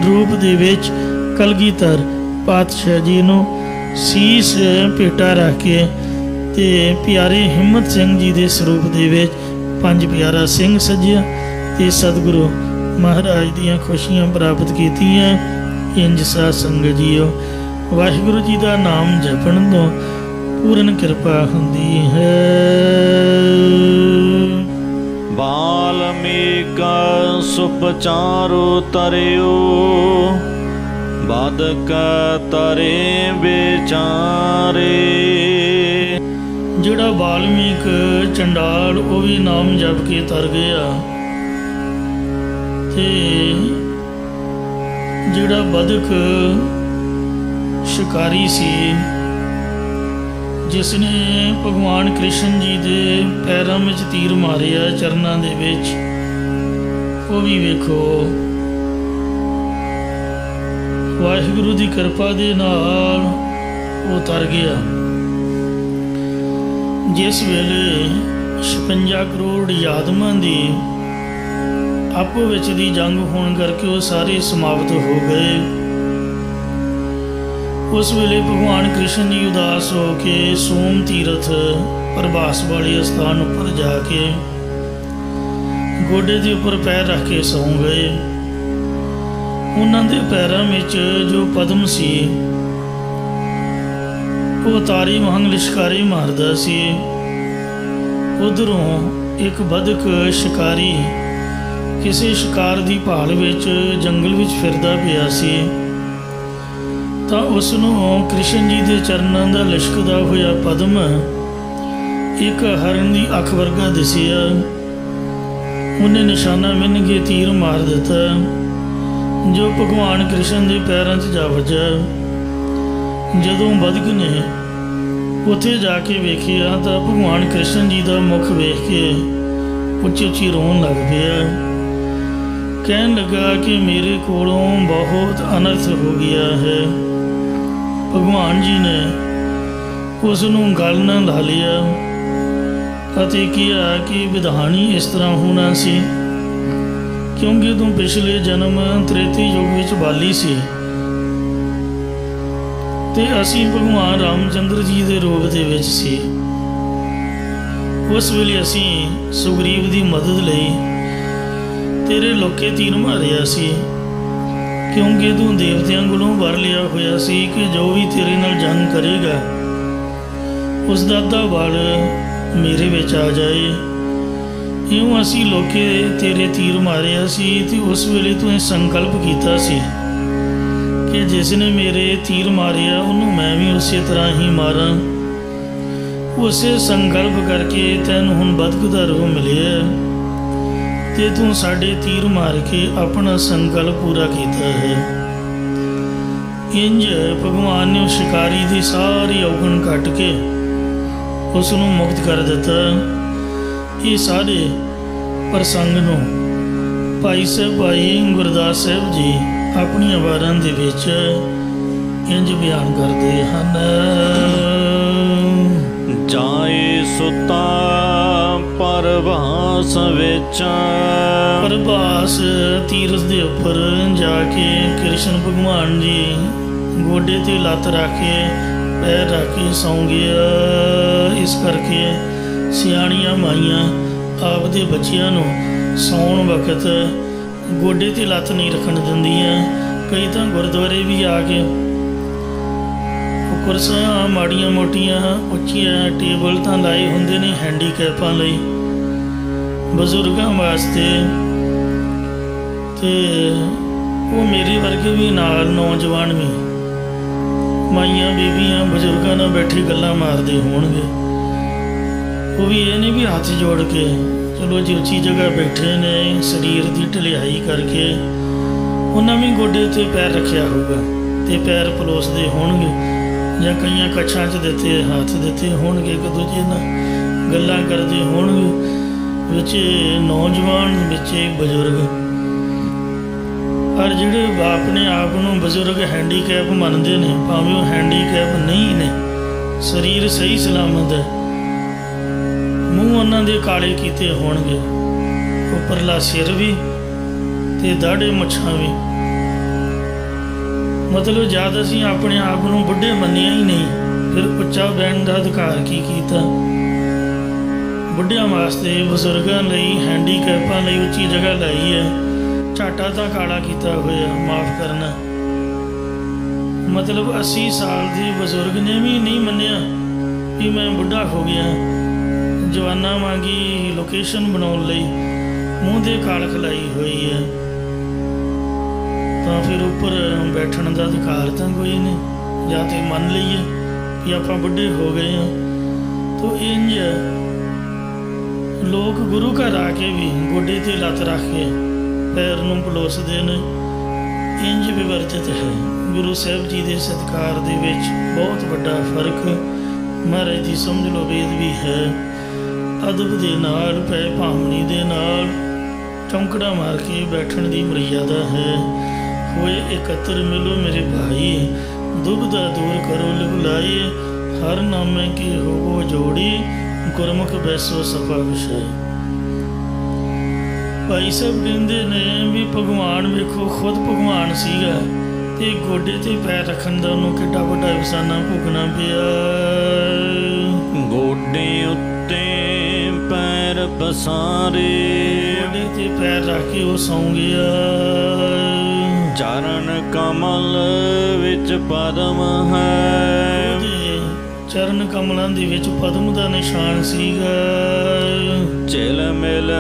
ਰੂਪ ਦੇ ਵਿੱਚ ਕਲਗੀਧਰ ਪਾਤਸ਼ਾਹ ਜੀ ਨੂੰ ਸੀਸ ਭੇਟਾ ਰੱਖ ਕੇ ਤੇ ਪਿਆਰੇ ਹਿੰਮਤ ਸਿੰਘ ਜੀ ਦੇ ਸਰੂਪ ਦੇ ਵਿੱਚ ਪੰਜ ਪਿਆਰਾ ਸਿੰਘ ਸਜਿਆ ਤੇ ਸਤਿਗੁਰੂ ਮਹਾਰਾਜ ਦੀਆਂ ਖੁਸ਼ੀਆਂ ਪ੍ਰਾਪਤ ਕੀਤੀਆਂ। ਇੰਜ ਸਾਧ ਸੰਗਤ ਜੀਓ, ਵਾਹਿਗੁਰੂ ਜੀ ਦਾ ਨਾਮ ਜਪਣ ਤੋਂ ਪੂਰਨ ਕਿਰਪਾ ਹੁੰਦੀ ਹੈ। ਵਾਲਮੀਕਾ ਸੁਪਚਾਰੋ ਤਰਿਓ, ਬਾਦਕ ਤਰੇ ਵਿਚਾਰੇ। ਜਿਹੜਾ ਵਾਲਮੀਕ ਚੰਡਾਲ ਉਹ ਵੀ ਨਾਮ ਜਪ ਕੇ ਤਰ ਗਿਆ ਤੇ ਜਿਹੜਾ ਬਦਕ ਸ਼ਿਕਾਰੀ ਸੀ ਜਿਸ ਨੇ ਭਗਵਾਨ ਕ੍ਰਿਸ਼ਨ ਜੀ ਦੇ ਪੈਰਾਂ ਵਿੱਚ ਤੀਰ ਮਾਰਿਆ ਚਰਨਾਂ ਦੇ ਵਿੱਚ, ਉਹ ਵੀ ਵੇਖੋ ਵਾਹਿਗੁਰੂ ਦੀ ਕਿਰਪਾ ਦੇ ਨਾਲ ਉਹ ਤਰ ਗਿਆ। ਜਿਸ ਵੇਲੇ 56 ਕਰੋੜ ਆਦਮਾਂ ਦੀ ਆਪੋ ਵਿੱਚ ਦੀ ਜੰਗ ਹੋਣ ਕਰਕੇ ਉਹ ਸਾਰੇ ਸਮਾਪਤ ਹੋ ਗਏ। ਉਸ ਵੇਲੇ ਭਗਵਾਨ ਕ੍ਰਿਸ਼ਨ ਜੀ ਉਦਾਸ ਹੋ ਕੇ ਸੋਮ ਤੀਰਥ ਪ੍ਰਭਾਸ ਵਾਲੇ ਅਸਥਾਨ ਉੱਪਰ ਜਾ ਕੇ ਗੋਡੇ ਦੇ ਉੱਪਰ ਪੈਰ ਰੱਖ ਕੇ ਸੌਂ ਗਏ। ਉਹਨਾਂ ਦੇ ਪੈਰਾਂ ਵਿੱਚ ਜੋ ਪਦਮ ਸੀ ਉਹ ਤਾਰੀ ਵਾਂਗ ਲਿਸ਼ਕਾਰੀ ਮਾਰਦਾ ਸੀ। ਉਧਰੋਂ ਇੱਕ ਬਦਕ ਸ਼ਿਕਾਰੀ ਕਿਸੇ ਸ਼ਿਕਾਰ ਦੀ ਭਾਲ ਵਿੱਚ ਜੰਗਲ ਵਿੱਚ ਫਿਰਦਾ ਪਿਆ ਸੀ ਤਾਂ ਉਸ ਨੂੰ ਕ੍ਰਿਸ਼ਨ ਜੀ ਦੇ ਚਰਨਾਂ ਦਾ ਲਿਸ਼ਕਦਾ ਹੋਇਆ ਪਦਮ ਇੱਕ ਹਰਨ ਦੀ ਅੱਖ ਵਰਗਾ ਦਿਸਿਆ। ਉਹਨੇ ਨਿਸ਼ਾਨਾ ਮਿਣ ਕੇ ਤੀਰ ਮਾਰ ਦਿੱਤਾ ਜੋ ਭਗਵਾਨ ਕ੍ਰਿਸ਼ਨ ਦੇ ਪੈਰਾਂ 'ਚ ਜਾ ਵੱਜਾ। ਜਦੋਂ ਬਦਕ ਨੇ ਉੱਥੇ ਜਾ ਕੇ ਵੇਖਿਆ ਤਾਂ ਭਗਵਾਨ ਕ੍ਰਿਸ਼ਨ ਜੀ ਦਾ ਮੁਖ ਵੇਖ ਕੇ ਉੱਚੀ ਉੱਚੀ ਰੋਣ ਲੱਗ ਪਿਆ। ਕਹਿਣ ਲੱਗਾ ਕਿ ਮੇਰੇ ਕੋਲੋਂ ਬਹੁਤ ਅਨਰਥ ਹੋ ਗਿਆ ਹੈ। ਭਗਵਾਨ ਜੀ ਨੇ ਉਸ ਨੂੰ ਗਲ ਨਾਲ ਲਾ ਲਿਆ ਅਤੇ ਕਿਹਾ ਕਿ ਵਿਧਾਨ ਹੀ ਇਸ ਤਰ੍ਹਾਂ ਹੋਣਾ ਸੀ, ਕਿਉਂਕਿ ਤੂੰ ਪਿਛਲੇ ਜਨਮ ਤ੍ਰੇਤੀ ਯੁੱਗ ਵਿੱਚ ਬਾਲੀ ਸੀ। ਤੇ ਅਸੀਂ ਭਗਵਾਨ ਰਾਮਚੰਦਰ ਜੀ ਦੇ ਰੂਪ ਦੇ ਵਿੱਚ ਸੀ। ਉਸ ਵੇਲੇ ਅਸੀਂ ਸੁਗਰੀਵ ਦੀ ਮਦਦ ਲਈ ਤੇਰੇ ਲੋਕੇ ਤੀਰ ਮਾਰਿਆ ਸੀ, ਕਿਉਂਕਿ ਤੂੰ ਦੇਵਤਿਆਂ ਕੋਲੋਂ ਵਰ ਲਿਆ ਹੋਇਆ ਸੀ ਕਿ ਜੋ ਵੀ ਤੇਰੇ ਨਾਲ ਜੰਗ ਕਰੇਗਾ ਉਸ ਦਾ ਅੱਧਾ ਬਲ ਮੇਰੇ ਵਿੱਚ ਆ ਜਾਏ। ਇਉਂ ਅਸੀਂ ਲੋਕੇ ਤੇਰੇ ਤੀਰ ਮਾਰਿਆ ਸੀ ਤੇ ਉਸ ਵੇਲੇ ਤੂੰ ਇਹ ਸੰਕਲਪ ਕੀਤਾ ਸੀ ਕਿ ਜਿਸ ਨੇ ਮੇਰੇ ਤੀਰ ਮਾਰਿਆ ਉਹਨੂੰ ਮੈਂ ਵੀ ਉਸੇ ਤਰ੍ਹਾਂ ਹੀ ਮਾਰਾਂ। ਉਸੇ ਸੰਕਲਪ ਕਰਕੇ ਤੈਨੂੰ ਹੁਣ ਬਦਕ ਦਾ ਰੂਪ ਮਿਲਿਆ ਤੇ ਤੂੰ ਸਾਡੇ ਤੀਰ ਮਾਰ ਕੇ ਆਪਣਾ ਸੰਕਲਪ ਪੂਰਾ ਕੀਤਾ ਹੈ। ਇੰਜ ਭਗਵਾਨ ਨੇ ਸ਼ਿਕਾਰੀ ਦੀ ਸਾਰੀ ਔਗਣ ਕੱਟ ਕੇ ਉਸ ਨੂੰ ਮੁਕਤ ਕਰ ਦਿੱਤਾ। ਇਹ ਸਾਰੇ ਪ੍ਰਸੰਗ ਨੂੰ ਭਾਈ ਸਾਹਿਬ ਭਾਈ ਗੁਰਦਾਸ ਸਾਹਿਬ ਜੀ ਆਪਣੀਆਂ ਵਾਰਾਂ ਦੇ ਵਿੱਚ ਇੰਜ ਬਿਆਨ ਕਰਦੇ ਹਨ। ਜਾਏ ਸੁਤਾ ਪਰਵਾਸ ਵਿੱਚ, ਪਰਵਾਸ ਤੀਰਥ ਦੇ ਉੱਪਰ ਜਾ ਕੇ ਕ੍ਰਿਸ਼ਨ ਭਗਵਾਨ ਜੀ ਗੋਡੇ ਤੇ ਲੱਤ ਰੱਖ ਕੇ ਪੈਰ ਰੱਖ ਕੇ ਸੌਂ ਗਿਆ। ਇਸ ਕਰਕੇ ਸਿਆਣੀਆਂ ਮਾਈਆਂ ਆਪਦੇ ਬੱਚਿਆਂ ਨੂੰ ਸੌਣ ਵਕਤ ਗੋਡੇ ਤੇ ਲੱਤ ਨਹੀਂ ਰੱਖਣ ਦਿੰਦੀਆਂ। ਕਈ ਤਾਂ ਗੁਰਦੁਆਰੇ ਵੀ ਆ ਕੇ ਕੁਰਸੀਆਂ ਮਾੜੀਆਂ ਮੋਟੀਆਂ ਉੱਚੀਆਂ ਟੇਬਲ ਤਾਂ ਲਾਏ ਹੁੰਦੇ ਨੇ ਹੈਂਡੀਕੈਪਾਂ ਲਈ, ਬਜ਼ੁਰਗਾਂ ਵਾਸਤੇ, ਤੇ ਉਹ ਮੇਰੇ ਵਰਗੇ ਵੀ ਨਾਲ ਨੌਜਵਾਨ ਵੀ ਮਾਈਆਂ ਬੀਬੀਆਂ ਬਜ਼ੁਰਗਾਂ ਨਾਲ ਬੈਠੀ ਗੱਲਾਂ ਮਾਰਦੇ ਹੋਣਗੇ। ਉਹ ਵੀ ਇਹ ਨਹੀਂ ਵੀ ਹੱਥ ਜੋੜ ਕੇ ਚਲੋ ਜੀ ਉੱਚੀ ਜਗ੍ਹਾ ਬੈਠੇ ਨੇ, ਸਰੀਰ ਦੀ ਢਲਿਆਈ ਕਰਕੇ ਉਹਨਾਂ ਵੀ ਗੋਡੇ 'ਤੇ ਪੈਰ ਰੱਖਿਆ ਹੋਊਗਾ ਤੇ ਪੈਰ ਪਲੋਸਦੇ ਹੋਣਗੇ, ਜਾਂ ਕਈਆਂ ਕੱਛਾਂ 'ਚ ਦਿੱਤੇ ਹੱਥ ਦਿੱਤੇ ਹੋਣਗੇ, ਇੱਕ ਦੂਜੇ ਨਾਲ ਗੱਲਾਂ ਕਰਦੇ ਹੋਣਗੇ, ਵਿੱਚ ਨੌਜਵਾਨ ਵਿੱਚ ਬਜ਼ੁਰਗ। ਪਰ ਜਿਹੜੇ ਆਪਣੇ ਆਪ ਨੂੰ ਬਜ਼ੁਰਗ ਹੈਂਡੀਕੈਪ ਮੰਨਦੇ ਨੇ, ਭਾਵੇਂ ਉਹ ਹੈਂਡੀਕੈਪ ਨਹੀਂ ਨੇ, ਸਰੀਰ ਸਹੀ ਸਲਾਮਤ ਹੈ, ਮੂੰਹ ਉਹਨਾਂ ਦੇ ਕਾਲੇ ਕੀਤੇ ਹੋਣਗੇ, ਉੱਪਰਲਾ ਸਿਰ ਵੀ ਤੇ ਦਾੜੇ ਮੁੱਛਾਂ ਵੀ। ਮਤਲਬ ਜਦ ਅਸੀਂ ਆਪਣੇ ਆਪ ਨੂੰ ਬੁੱਢੇ ਮੰਨਿਆ ਹੀ ਨਹੀਂ, ਫਿਰ ਉੱਚਾ ਬਹਿਣ ਦਾ ਅਧਿਕਾਰ ਕੀ ਕੀਤਾ? ਬੁੱਢਿਆਂ ਵਾਸਤੇ ਬਜ਼ੁਰਗਾਂ ਲਈ ਹੈਂਡੀਕੈਪਾਂ ਲਈ ਉੱਚੀ ਜਗ੍ਹਾ ਲਾਈ ਹੈ, ਝਾਟਾ ਤਾਂ ਕਾਲਾ ਕੀਤਾ ਹੋਇਆ, ਮਾਫ ਕਰਨਾ। ਮਤਲਬ 80 ਸਾਲ ਦੇ ਬਜ਼ੁਰਗ ਨੇ ਵੀ ਨਹੀਂ ਮੰਨਿਆ ਕਿ ਮੈਂ ਬੁੱਢਾ ਹੋ ਗਿਆ। ਜਵਾਨਾਂ ਵਾਂਗੀ ਲੋਕੇਸ਼ਨ ਬਣਾਉਣ ਲਈ ਮੂੰਹ ਦੇ ਕਾਲਖ ਲਾਈ ਹੋਈ ਹੈ, ਤਾਂ ਫਿਰ ਉੱਪਰ ਬੈਠਣ ਦਾ ਅਧਿਕਾਰ ਤਾਂ ਕੋਈ ਨਹੀਂ। ਜਾਂ ਤਾਂ ਮੰਨ ਲਈਏ ਕਿ ਆਪਾਂ ਬੁੱਢੇ ਹੋ ਗਏ ਹਾਂ, ਤਾਂ ਇੰਜ ਲੋਕ ਗੁਰੂ ਘਰ ਆ ਕੇ ਵੀ ਗੋਡੇ 'ਤੇ ਲੱਤ ਰੱਖ ਕੇ ਪੈਰ ਨੂੰ ਪਲੋਸਦੇ ਨੇ। ਇੰਜ ਵਿਵਰਜਿਤ ਹੈ। ਗੁਰੂ ਸਾਹਿਬ ਜੀ ਦੇ ਸਤਿਕਾਰ ਦੇ ਵਿੱਚ ਬਹੁਤ ਵੱਡਾ ਫਰਕ ਮਹਾਰਾਜ ਦੀ ਸਮਝ ਲਓ ਵੇਦ ਵੀ ਹੈ। ਅਦਬ ਦੇ ਨਾਲ, ਪੈ ਭਾਮਣੀ ਦੇ ਨਾਲ ਚੌਂਕੜਾ ਮਾਰ ਕੇ ਬੈਠਣ ਦੀ ਮਰਿਆਦਾ ਹੈ। ਹੋਏ ਇਕੱਤਰ ਮਿਲੋ ਮੇਰੇ ਭਾਈ, ਦੁਬਦਾ ਦੂਰ ਕਰੋ ਲਿਵਲਾਈ, ਹਰ ਨਾਮੇ ਕੀ ਹੋਵੋ ਜੋੜੀ, ਗੁਰਮੁਖ ਬੈਸੋ ਸਫਾ ਵਿਸ਼ਾਈ। ਭਾਈ ਸਾਹਿਬ ਕਹਿੰਦੇ ਨੇ ਵੀ ਭਗਵਾਨ ਵੇਖੋ, ਖੁਦ ਭਗਵਾਨ ਸੀਗਾ ਤੇ ਗੋਡੇ 'ਤੇ ਪੈਰ ਰੱਖਣ ਦਾ ਉਹਨੂੰ ਕਿੱਡਾ ਵੱਡਾ ਅਫਸਾਨਾ ਭੋਗਣਾ ਪਿਆ। ਗੋਡੇ ਉੱਤੇ ਪੈਰ ਪਸਾਰੇ, ਗੋਡੇ 'ਤੇ ਪੈਰ ਰੱਖ ਕੇ ਉਹ ਸੌਂ ਗਿਆ। ਚਰਨ ਕਮਲ ਵਿੱਚ ਪਦਮ ਹੈ, ਚਰਨ ਕਮਲਾਂ ਦੇ ਵਿੱਚ ਪਦਮ ਦਾ ਨਿਸ਼ਾਨ ਸੀਗਾ। ਝਿਲ ਮਿਲ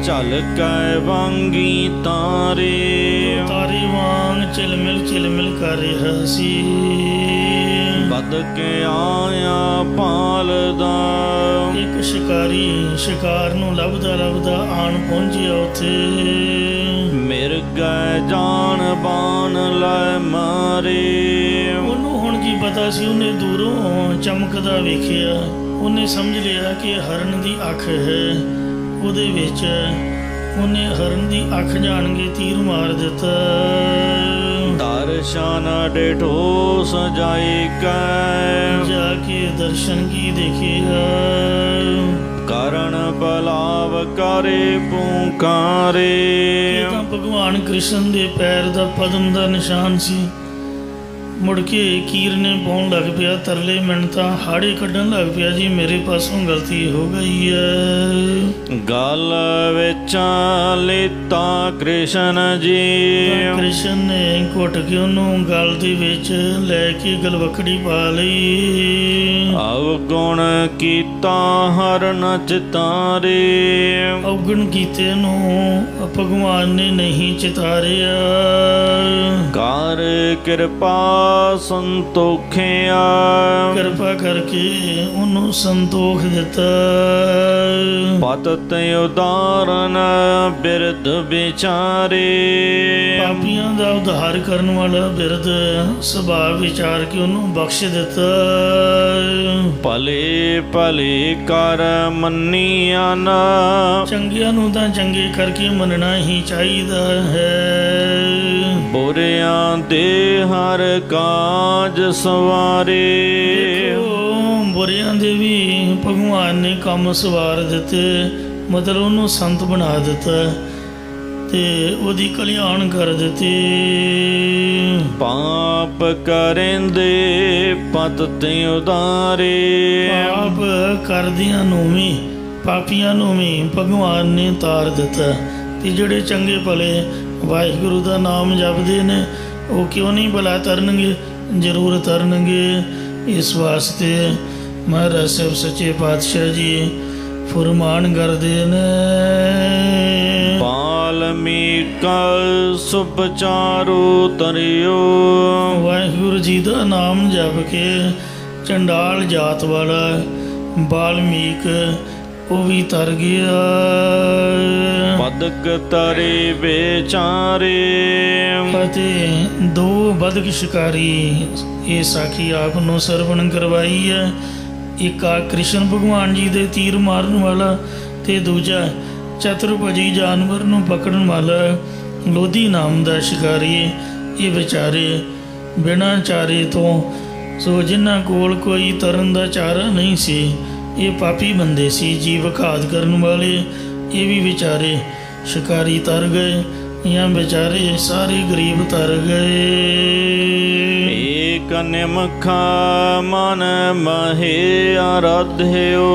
ਝਲਕੈ ਵਾਂਗੀ ਤਾਰੇ, ਤਾਰੇ ਵਾਂਗ ਝਿਲਮਿਲ ਕਰ ਰਿਹਾ ਸੀ। ਬਦ ਕੇ ਆਇਆ ਪਾਲਦਾ, ਇੱਕ ਸ਼ਿਕਾਰੀ ਸ਼ਿਕਾਰ ਨੂੰ ਲੱਭਦਾ ਆਣ ਪਹੁੰਚਿਆ ਉੱਥੇ। ਮਿਰਗੈ ਜਾਨ ਬਾਣ ਲੈ ਮਾਰੇ, ਉਹਨੂੰ ਹੁਣ ਕੀ ਪਤਾ ਸੀ, ਉਹਨੇ ਦੂਰੋਂ ਚਮਕਦਾ ਵੇਖਿਆ, ਉਹਨੇ ਸਮਝ ਲਿਆ ਕਿ ਹਰਨ ਦੀ ਅੱਖ ਹੈ ਉਹਦੇ ਵਿੱਚ, ਉਹਨੇ ਹਰਨ ਦੀ ਅੱਖ ਜਾਣ ਕੇ ਤੀਰ ਮਾਰ ਦਿੱਤਾ। ਦਰਸ਼ਨ ਡੇਠੋ ਸਜਾਈ ਕੈ, ਜਾ ਕੇ ਦਰਸ਼ਨ ਕੀ ਦੇਖਿਆ, ਕਰਨ ਬਲਾਵ ਕਰੇ ਪੁਕਾਰੇ। ਇਹ ਤਾਂ ਭਗਵਾਨ ਕ੍ਰਿਸ਼ਨ ਦੇ ਪੈਰ ਦਾ ਪਦਮ ਦਾ ਨਿਸ਼ਾਨ ਸੀ। ਮੁੜ ਕੇ ਕੀਰ ਨੇ ਪਾਉਣ ਲੱਗ ਪਿਆ ਤਰਲੇ ਮਿੰਨਤਾਂ, ਹਾੜੇ ਕੱਢਣ ਲੱਗ ਪਿਆ ਜੀ ਮੇਰੇ ਪਾਸੋਂ ਗਲਤੀ ਹੋ ਗਈ ਹੈ। ਗਲ ਵਿੱਚ ਲੇਤਾ ਕ੍ਰਿਸ਼ਨ ਜੀ, ਕ੍ਰਿਸ਼ਨ ਨੇ ਘੁੱਟ ਕੇ ਉਹਨੂੰ ਗਲ ਦੇ ਵਿੱਚ ਲੈ ਕੇ ਗਲਵਕੜੀ ਪਾ ਲਈ। ਅਵਗੁਣ ਕੀਤਾ ਹਰ ਨ ਚਿਤਾਰੇ, ਅਵਗੁਣ ਕੀਤੇ ਨੂੰ ਭਗਵਾਨ ਨੇ ਨਹੀਂ ਚਿਤਾਰਿਆ। ਕਰ ਕਿਰਪਾ ਸੰਤੋਖਿਆ, ਕਿਰਪਾ ਕਰਕੇ ਉਹਨੂੰ ਸੰਤੋਖ ਦਿੱਤਾ। ਪਤਿਤ ਉਦਾਰਨ ਬਿਰਧ ਵਿਚਾਰੇ, ਪਾਪੀਆਂ ਦਾ ਉਧਾਰ ਕਰਨ ਵਾਲਾ ਬਿਰਧ ਸੁਭਾਅ ਵਿਚਾਰ ਕੇ ਉਹਨੂੰ ਬਖਸ਼ ਦਿੱਤਾ। ਭਲੇ ਭਲੇ ਕਰ ਮੰਨਿਆ ਨਾ, ਚੰਗਿਆਂ ਨੂੰ ਤਾਂ ਚੰਗੇ ਕਰਕੇ ਮੰਨਣਾ ਹੀ ਚਾਹੀਦਾ ਹੈ। ਬੁਰਿਆਂ ਦੇ ਹਰ ਕਾਜ ਸਵਾਰੇ, ਬੁਰਿਆਂ ਦੇ ਵੀ ਭਗਵਾਨ ਨੇ ਕੰਮ ਸਵਾਰ ਦਿੱਤੇ, ਮਤਲਬ ਉਹਨੂੰ ਸੰਤ ਬਣਾ ਦਿੱਤਾ ਤੇ ਉਹਦੀ ਕਲਿਆਣ ਕਰ ਦਿੱਤੀ। ਪਾਪ ਕਰੇਂਦੇ ਪਤਿਤ ਉਦਾਰੇ, ਪਾਪ ਕਰਦਿਆਂ ਨੂੰ ਵੀ ਪਾਪੀਆਂ ਨੂੰ ਵੀ ਭਗਵਾਨ ਨੇ ਤਾਰ ਦਿੱਤਾ। ਤੇ ਜਿਹੜੇ ਚੰਗੇ ਭਲੇ ਵਾਹਿਗੁਰੂ ਦਾ ਨਾਮ ਜਪਦੇ ਨੇ ਉਹ ਕਿਉਂ ਨਹੀਂ ਭਲਾ ਤਰਨਗੇ, ਜ਼ਰੂਰ ਤਰਨਗੇ। ਇਸ ਵਾਸਤੇ ਮਹਾਰਾਜ ਸਾਹਿਬ ਸੱਚੇ ਪਾਤਸ਼ਾਹ ਜੀ ਫੁਰਮਾਨ ਕਰਦੇ ਨੇ, ਵਾਲਮੀਕ ਸੁਭਚਾਰੋ ਤਰਿਓ, ਵਾਹਿਗੁਰੂ ਜੀ ਦਾ ਨਾਮ ਜਪ ਕੇ ਚੰਡਾਲ ਜਾਤ ਵਾਲਾ ਵਾਲਮੀਕ ਉਹ ਵੀ ਤਰ ਗਿਆ। ਬਦਕ ਤਰੇ ਵਿਚਾਰੇ, ਅਤੇ ਦੋ ਬਦਕ ਸ਼ਿਕਾਰੀ ਇਹ ਸਾਖੀ ਆਪ ਨੂੰ ਸਰਵਣ ਕਰਵਾਈ ਹੈ। ਇੱਕ ਆ ਕ੍ਰਿਸ਼ਨ ਭਗਵਾਨ ਜੀ ਦੇ ਤੀਰ ਮਾਰਨ ਵਾਲਾ ਤੇ ਦੂਜਾ ਚਤੁਰਭੁਜੀ ਜਾਨਵਰ ਨੂੰ ਪਕੜਨ ਵਾਲਾ ਲੋਧੀ ਨਾਮ ਦਾ ਸ਼ਿਕਾਰੀ। ਇਹ ਵਿਚਾਰੇ ਬਿਨਾਂ ਚਾਰੇ ਤੋਂ ਸੋ ਜਿਨ੍ਹਾਂ ਕੋਲ ਕੋਈ ਤਰਨ ਦਾ ਚਾਰਾ ਨਹੀਂ ਸੀ, ਇਹ ਪਾਪੀ ਬੰਦੇ ਸੀ, ਜੀਵ ਘਾਤ ਕਰਨ ਵਾਲੇ। ਇਹ ਵੀ ਵਿਚਾਰੇ ਸ਼ਿਕਾਰੀ ਤਰ ਗਏ ਜਾਂ ਵਿਚਾਰੇ ਸਾਰੇ ਗਰੀਬ ਤਰ ਗਏ। ਏਕ ਨਿਮਖਾ ਮਨ ਮਹੇ ਆਰਾਧਿਓ,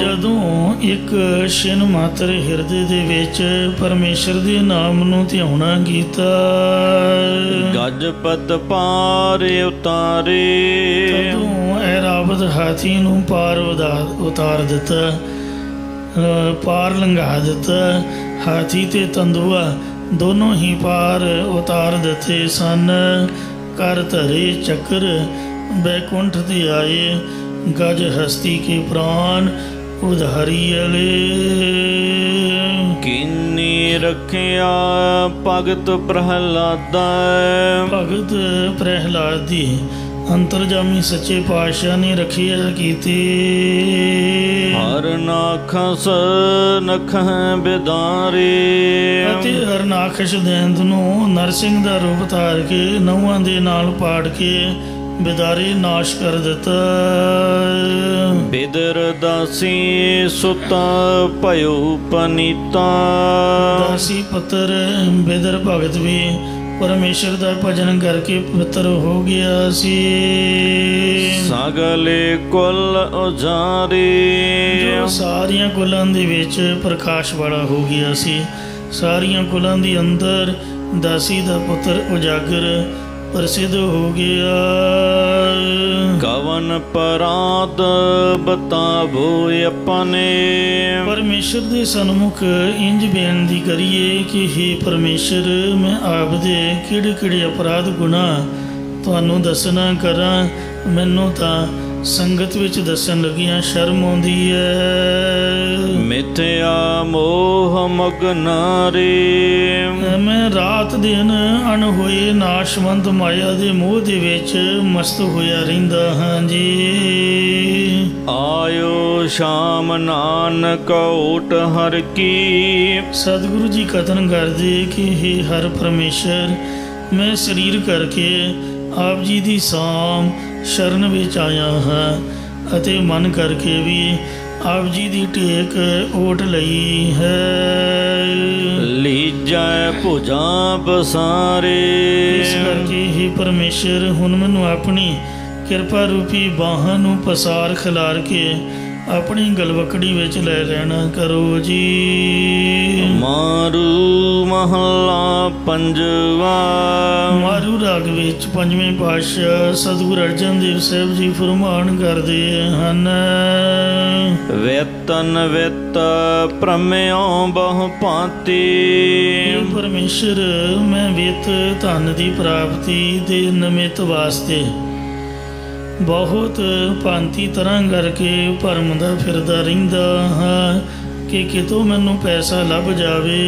ਜਦੋਂ ਇੱਕ ਛਿਨ ਮਾਤਰ ਹਿਰਦੇ ਦੇ ਵਿੱਚ ਪਰਮੇਸ਼ਰ ਦੇ ਨਾਮ ਨੂੰ ਧਿਆਉਣਾ ਕੀਤਾ, ਗਜਪਤ ਪਾਰ ਉਤਾਰੇ, ਤਦੋਂ ਐਰਾਵਤ ਹਾਥੀ ਨੂੰ ਪਾਰ ਉਤਾਰ ਦਿੱਤਾ, ਪਾਰ ਲੰਘਾ ਦਿੱਤਾ। ਹਾਥੀ ਤੇ ਤੰਦੂਆ ਦੋਨੋਂ ਹੀ ਪਾਰ ਉਤਾਰ ਦਿੱਤੇ ਸਨ। ਕਰ ਧਰੇ ਚੱਕਰ ਬੈਕੁੰਠ ਤੇ ਆਏ, ਗਜ ਹਸਤੀ ਕੇ ਪ੍ਰਾਨ ਉਧਾਰੀ ਅਲੇ। ਕਿੰਨੀ ਰੱਖਿਆ ਭਗਤ ਪ੍ਰਹਲਾਦਾ, ਭਗਤ ਪ੍ਰਹਿਲਾਦ ਦੀ ਅੰਤਰਜਾਮੀ ਸੱਚੇ ਪਾਤਸ਼ਾਹ ਨੇ ਰੱਖਿਆ ਕੀਤੀ। ਹਰ ਨਾਖਸ ਨਖਹ ਬਿਦਾਰੇ, ਅਤੇ ਹਰਨਾਖਸ਼ ਦੈਂਤ ਨੂੰ ਨਰਸਿੰਘ ਦਾ ਰੂਪ ਧਾਰ ਕੇ ਨਹੁੰਆਂ ਦੇ ਨਾਲ ਪਾੜ ਕੇ ਬਿਦਾਰੇ ਨਾਸ਼ ਕਰ ਦਿੱਤਾ। ਬਿਦਰ ਦਾਸੀ ਸੁਤਾ ਭਇਓ ਪਨੀਤਾ, ਦਾਸੀ ਪੁੱਤਰ ਬਿਦਰ ਭਗਤ ਵੀ ਪਰਮੇਸ਼ਰ ਦਾ ਭਜਨ ਕਰਕੇ ਪਵਿੱਤਰ ਹੋ ਗਿਆ ਸੀ। ਸਗਲੇ ਕੁਲ ਉਜਾਰੇ, ਜੋ ਸਾਰੀਆਂ ਕੁਲਾਂ ਦੇ ਵਿੱਚ ਪ੍ਰਕਾਸ਼ ਵਾਲਾ ਹੋ ਗਿਆ ਸੀ। ਸਾਰੀਆਂ ਕੁਲਾਂ ਦੇ ਅੰਦਰ ਦਾਸੀ ਦਾ ਪੁੱਤਰ ਉਜਾਗਰ ਪ੍ਰਸਿੱਧ ਹੋ ਗਿਆ। ਕਵਨ ਪਰਾਧ ਬਤਾਵੋ ਆਪਣੇ, ਪਰਮੇਸ਼ਰ ਦੇ ਸਨਮੁਖ ਇੰਜ ਬੇਨਤੀ ਕਰੀਏ ਕਿ ਹੇ ਪਰਮੇਸ਼ਰ, ਮੈਂ ਆਪ ਦੇ ਕਿਹੜੇ ਕਿਹੜੇ ਅਪਰਾਧ ਗੁਨਾਹ ਤੁਹਾਨੂੰ ਦੱਸਣਾ ਕਰਾਂ। ਮੈਨੂੰ ਤਾਂ ਸੰਗਤ ਵਿੱਚ ਦੱਸਣ ਲੱਗਿਆਂ ਸ਼ਰਮ ਆਉਂਦੀ ਹੈ। ਮਿਥਿਆ ਮੋਹ ਮਗਨਾਰੇ, ਮੈਂ ਰਾਤ ਦਿਨ ਅਣਹੋਏ ਨਾਸ਼ਵੰਤ ਮਾਇਆ ਦੇ ਮੋਹ ਦੇ ਵਿੱਚ ਮਸਤ ਹੋਇਆ ਰਹਿੰਦਾ ਹਾਂ ਜੀ। ਆਇਓ ਸ਼ਾਮ ਨਾਨਕ ਓਟ ਹਰ ਕੀ, ਸਤਿਗੁਰੂ ਜੀ ਕਥਨ ਕਰਦੇ ਕਿ ਹੇ ਹਰ ਪਰਮੇਸ਼ਰ, ਮੈਂ ਸਰੀਰ ਕਰਕੇ ਆਪ ਜੀ ਦੀ ਸਾਮ ਸ਼ਰਨ ਵਿੱਚ ਆਇਆ ਹਾਂ ਅਤੇ ਮਨ ਕਰਕੇ ਵੀ ਆਪ ਜੀ ਦੀ ਟੇਕ ਓਟ ਲਈ ਹੈ। ਲੀਜੈ ਭੁਜਾਂ ਬਸਾਰੇ। ਇਸ ਕਰਕੇ ਹੀ ਪਰਮੇਸ਼ਰ ਹੁਣ ਮੈਨੂੰ ਆਪਣੀ ਕਿਰਪਾ ਰੂਪੀ ਬਾਹਾਂ ਨੂੰ ਪਸਾਰ ਖਿਲਾਰ ਕੇ ਆਪਣੀ ਗਲਵਕੜੀ ਵਿੱਚ ਲੈ ਲੈਣਾ ਕਰੋ ਜੀ। ਮਾਰੂ ਮਹੱਲਾ ਪੰਜਵਾ। ਮਾਰੂ ਰਾਗ ਵਿੱਚ ਪੰਜਵੇਂ ਪਾਤਸ਼ਾਹ ਸਤਿਗੁਰੂ ਅਰਜਨ ਦੇਵ ਸਾਹਿਬ ਜੀ ਫਰਮਾਨ ਕਰਦੇ ਹਨ। ਵੇਤਨ ਵਿਤ ਪ੍ਰਮਿਓ ਬਹੁ ਭਾਂਤੀ। ਪਰਮੇਸ਼ਰ ਮੈਂ ਵਿੱਤ ਧਨ ਦੀ ਪ੍ਰਾਪਤੀ ਦੇ ਨਿਮਿਤ ਵਾਸਤੇ ਬਹੁਤ ਭਾਂਤੀ ਤਰ੍ਹਾਂ ਕਰਕੇ ਭਰਮਦਾ ਫਿਰਦਾ ਰਹਿੰਦਾ ਹਾਂ ਕਿ ਕਿਤੋਂ ਮੈਨੂੰ ਪੈਸਾ ਲੱਭ ਜਾਵੇ।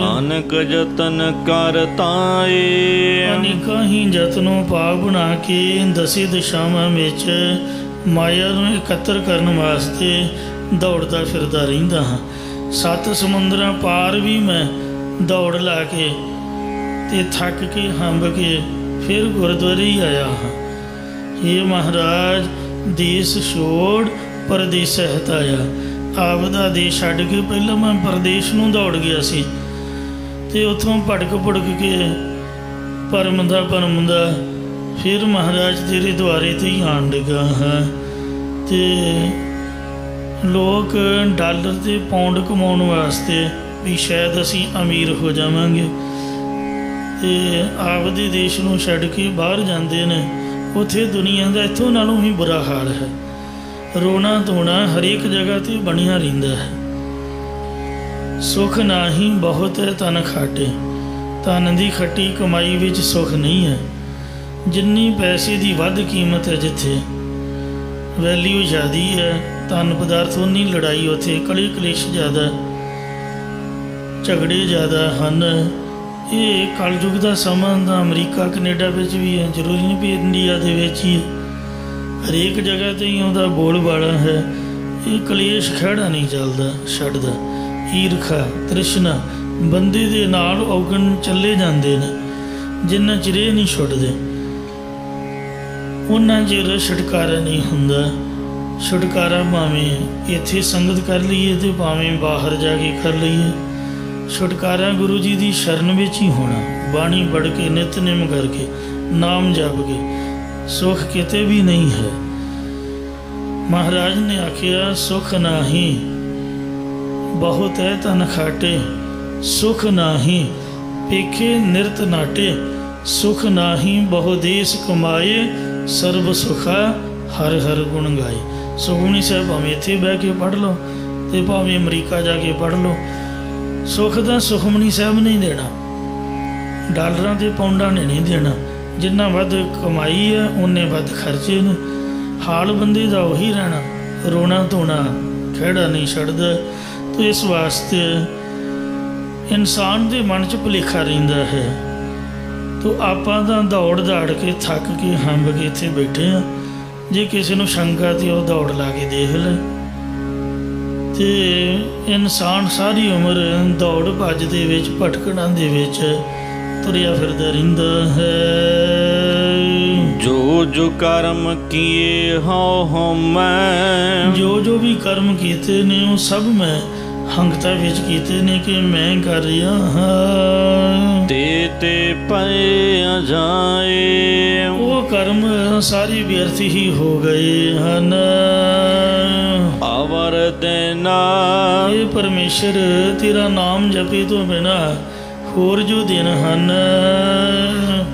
ਅਨਕ ਯਤਨ ਕਰ ਤਾਏ। ਅਨੇਕਾਂ ਹੀ ਯਤਨੋਂ ਪਾ ਬਣਾ ਕੇ ਦਸੇ ਦਿਸ਼ਾਵਾਂ ਵਿੱਚ ਮਾਇਆ ਨੂੰ ਇਕੱਤਰ ਕਰਨ ਵਾਸਤੇ ਦੌੜਦਾ ਫਿਰਦਾ ਰਹਿੰਦਾ ਹਾਂ। 7 ਸਮੁੰਦਰਾਂ ਪਾਰ ਵੀ ਮੈਂ ਦੌੜ ਲਾ ਕੇ ਤੇ ਥੱਕ ਕੇ ਹੰਬ ਕੇ ਫਿਰ ਗੁਰਦੁਆਰੇ ਹੀ ਆਇਆ ਹਾਂ। ਇਹ ਮਹਾਰਾਜ ਦੇਸ ਛੋੜ ਪਰਦੇਸ ਹਟਾਇਆ। ਆਪਦਾ ਦੇਸ਼ ਛੱਡ ਕੇ ਪਹਿਲਾਂ ਮੈਂ ਪਰਦੇਸ ਨੂੰ ਦੌੜ ਗਿਆ ਸੀ ਤੇ ਉੱਥੋਂ ਭੜਕ ਭੁੜਕ ਕੇ ਭਰਮਦਾ ਫਿਰ ਮਹਾਰਾਜ ਤੇਰੇ ਦੁਆਰੇ 'ਤੇ ਹੀ ਆਣ ਲੱਗਾ ਹਾਂ। ਤੇ ਲੋਕ ਡਾਲਰ ਤੇ ਪਾਉਂਡ ਕਮਾਉਣ ਵਾਸਤੇ ਵੀ ਸ਼ਾਇਦ ਅਸੀਂ ਅਮੀਰ ਹੋ ਜਾਵਾਂਗੇ ਤੇ ਆਪਦੇ ਦੇਸ਼ ਨੂੰ ਛੱਡ ਕੇ ਬਾਹਰ ਜਾਂਦੇ ਨੇ। ਉੱਥੇ ਦੁਨੀਆ ਦਾ ਇੱਥੋਂ ਨਾਲੋਂ ਵੀ ਬੁਰਾ ਹਾਲ ਹੈ। ਰੋਣਾ ਧੋਣਾ ਹਰੇਕ ਜਗ੍ਹਾ 'ਤੇ ਬਣਿਆ ਰਹਿੰਦਾ ਹੈ। ਸੁੱਖ ਨਾਹੀਂ ਬਹੁਤ ਹੈ ਧਨ ਖਾਟੇ। ਧਨ ਦੀ ਖੱਟੀ ਕਮਾਈ ਵਿੱਚ ਸੁੱਖ ਨਹੀਂ ਹੈ। ਜਿੰਨੀ ਪੈਸੇ ਦੀ ਵੱਧ ਕੀਮਤ ਹੈ, ਜਿੱਥੇ ਵੈਲਿਊ ਜ਼ਿਆਦਾ ਹੈ ਧਨ ਪਦਾਰਥ, ਉਨੀ ਲੜਾਈ ਉੱਥੇ, ਕਲੀ ਕਲੇਸ਼ ਜ਼ਿਆਦਾ, ਝਗੜੇ ਜ਼ਿਆਦਾ ਹਨ। ਇਹ ਕਲਯੁਗ ਦਾ ਸਮਾਂ ਤਾਂ ਅਮਰੀਕਾ ਕੈਨੇਡਾ ਵਿੱਚ ਵੀ ਹੈ, ਜ਼ਰੂਰੀ ਨਹੀਂ ਵੀ ਇੰਡੀਆ ਦੇ ਵਿੱਚ ਹੀ ਹੈ। ਹਰੇਕ ਜਗ੍ਹਾ 'ਤੇ ਹੀ ਉਹਦਾ ਬੋਲ ਬਾਲਾ ਹੈ। ਇਹ ਕਲੇਸ਼ ਖਹਿੜਾ ਨਹੀਂ ਚੱਲਦਾ ਛੱਡਦਾ। ਈਰਖਾ ਤ੍ਰਿਸ਼ਨਾ ਬੰਦੇ ਦੇ ਨਾਲ ਔਗਣ ਚੱਲੇ ਜਾਂਦੇ ਨੇ। ਜਿੰਨਾ ਚਿਰ ਇਹ ਨਹੀਂ ਛੁੱਟਦੇ ਉਹਨਾਂ ਚਿਰ ਛੁਟਕਾਰਾ ਨਹੀਂ ਹੁੰਦਾ। ਛੁਟਕਾਰਾ ਭਾਵੇਂ ਇੱਥੇ ਸੰਗਤ ਕਰ ਲਈਏ ਅਤੇ ਭਾਵੇਂ ਬਾਹਰ ਜਾ ਕੇ ਕਰ ਲਈਏ, ਛੁਟਕਾਰਾ ਗੁਰੂ ਜੀ ਦੀ ਸ਼ਰਨ ਵਿੱਚ ਹੀ ਹੋਣਾ। ਬਾਣੀ ਪੜ੍ਹ ਕੇ ਨਿਤਨੇਮ ਕਰਕੇ ਨਾਮ ਜਪ ਕੇ ਸੁੱਖ ਕਿਤੇ ਵੀ ਨਹੀਂ ਹੈ। ਮਹਾਰਾਜ ਨੇ ਆਖਿਆ ਸੁੱਖ ਨਾਹੀਂ ਬਹੁਤ ਹੈ ਧਨ ਖਾਟੇ। ਸੁੱਖ ਨਾਹੀਂ ਪੇਖੇ ਨਿਰਤ ਨਾਟੇ। ਸੁੱਖ ਨਾਹੀਂ ਬਹੁ ਦੇਸ ਕਮਾਏ। ਸਰਬ ਸੁਖਾ ਹਰ ਹਰ ਗੁਣ ਗਾਏ। ਸੁਖਮਨੀ ਸਾਹਿਬ ਭਾਵੇਂ ਇੱਥੇ ਬਹਿ ਕੇ ਪੜ੍ਹ ਲਓ ਅਤੇ ਭਾਵੇਂ ਅਮਰੀਕਾ ਜਾ ਕੇ ਪੜ੍ਹ ਲਓ। ਸੁੱਖ ਦਾ ਸੁਖਮਨੀ ਸਾਹਿਬ ਨਹੀਂ ਦੇਣਾ, ਡਾਲਰਾਂ ਅਤੇ ਪਾਉਂਡਾਂ ਨੇ ਨਹੀਂ ਦੇਣਾ। ਜਿੰਨਾ ਵੱਧ ਕਮਾਈ ਹੈ ਉਨੇ ਵੱਧ ਖਰਚੇ ਨੇ। ਹਾਲ ਬੰਦੇ ਦਾ ਉਹੀ ਰਹਿਣਾ। ਰੋਣਾ ਧੋਣਾ ਖਹਿੜਾ ਨਹੀਂ ਛੱਡਦਾ। ਤਾਂ ਇਸ ਵਾਸਤੇ ਇਨਸਾਨ ਦੇ ਮਨ 'ਚ ਭੁਲੇਖਾ ਰਹਿੰਦਾ ਹੈ। ਤਾਂ ਆਪਾਂ ਤਾਂ ਦੌੜ ਦਾੜ ਕੇ ਥੱਕ ਕੇ ਹੰਬ ਕੇ ਇੱਥੇ ਬੈਠੇ ਹਾਂ। ਜੇ ਕਿਸੇ ਨੂੰ ਸ਼ੰਕਾ ਤਾਂ ਉਹ ਦੌੜ ਲਾ ਕੇ ਦੇਖ ਲੈ। ਅਤੇ ਇਨਸਾਨ ਸਾਰੀ ਉਮਰ ਦੌੜ ਭੱਜ ਦੇ ਵਿੱਚ ਭਟਕਣਾ ਦੇ ਵਿੱਚ ਤੁਰਿਆ ਫਿਰਦਾ ਰਹਿੰਦਾ ਹੈ। ਜੋ ਜੋ ਕਰਮ ਕੀਏ ਹਉ ਮੈਂ। ਜੋ ਵੀ ਕਰਮ ਕੀਤੇ ਨੇ ਉਹ ਸਭ ਮੈਂ ਹੰਗਤਾ ਵਿੱਚ ਕੀਤੇ ਨੇ ਕਿ ਮੈਂ ਕਰ ਰਿਹਾ ਹਾਂ। ਤੇ ਪਏ ਜਾਏ। ਉਹ ਕਰਮ ਸਾਰੇ ਵਿਅਰਥ ਹੀ ਹੋ ਗਏ ਹਨ। ਅਵਰ ਦੇਨਾ। ਇਹ ਪਰਮੇਸ਼ਰ ਤੇਰਾ ਨਾਮ ਜਪੇ ਤੋਂ ਬਿਨਾਂ ਹੋਰ ਜੋ ਦਿਨ ਹਨ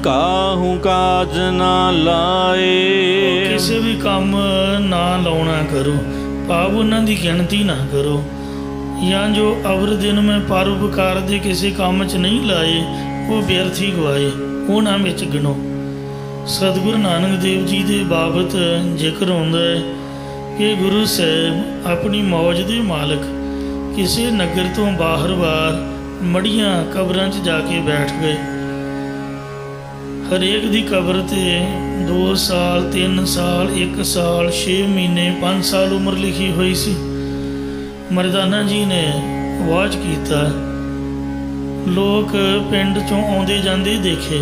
ਕਾਹੂ ਕਾਜ ਨਾ ਲਾਏ। ਕਿਸੇ ਵੀ ਕੰਮ ਨਾ ਲਾਉਣਾ ਕਰੋ, ਭਾਵ ਉਹਨਾਂ ਦੀ ਗਿਣਤੀ ਨਾ ਕਰੋ। ਜਾਂ ਜੋ ਅਵਰ ਦਿਨ ਮੈਂ ਪਰਉਪਕਾਰ ਦੇ ਕਿਸੇ ਕੰਮ 'ਚ ਨਹੀਂ ਲਾਏ ਉਹ ਵਿਅਰਥ ਹੀ ਗਵਾਏ, ਉਹਨਾਂ ਵਿੱਚ ਗਿਣੋ। ਸਤਿਗੁਰੂ ਨਾਨਕ ਦੇਵ ਜੀ ਦੇ ਬਾਬਤ ਜ਼ਿਕਰ ਆਉਂਦਾ ਹੈ ਕਿ ਗੁਰੂ ਸਾਹਿਬ ਆਪਣੀ ਮੌਜ ਦੇ ਮਾਲਕ ਕਿਸੇ ਨਗਰ ਤੋਂ ਬਾਹਰ ਮੜੀਆਂ ਕਬਰਾਂ 'ਚ ਜਾ ਕੇ ਬੈਠ ਗਏ। ਹਰੇਕ ਦੀ ਕਬਰ 'ਤੇ 2 ਸਾਲ 3 ਸਾਲ 1 ਸਾਲ 6 ਮਹੀਨੇ 5 ਸਾਲ ਉਮਰ ਲਿਖੀ ਹੋਈ ਸੀ। ਮਰਦਾਨਾ ਜੀ ਨੇ ਆਵਾਜ਼ ਕੀਤਾ। ਲੋਕ ਪਿੰਡ 'ਚੋਂ ਆਉਂਦੇ ਜਾਂਦੇ ਦੇਖੇ।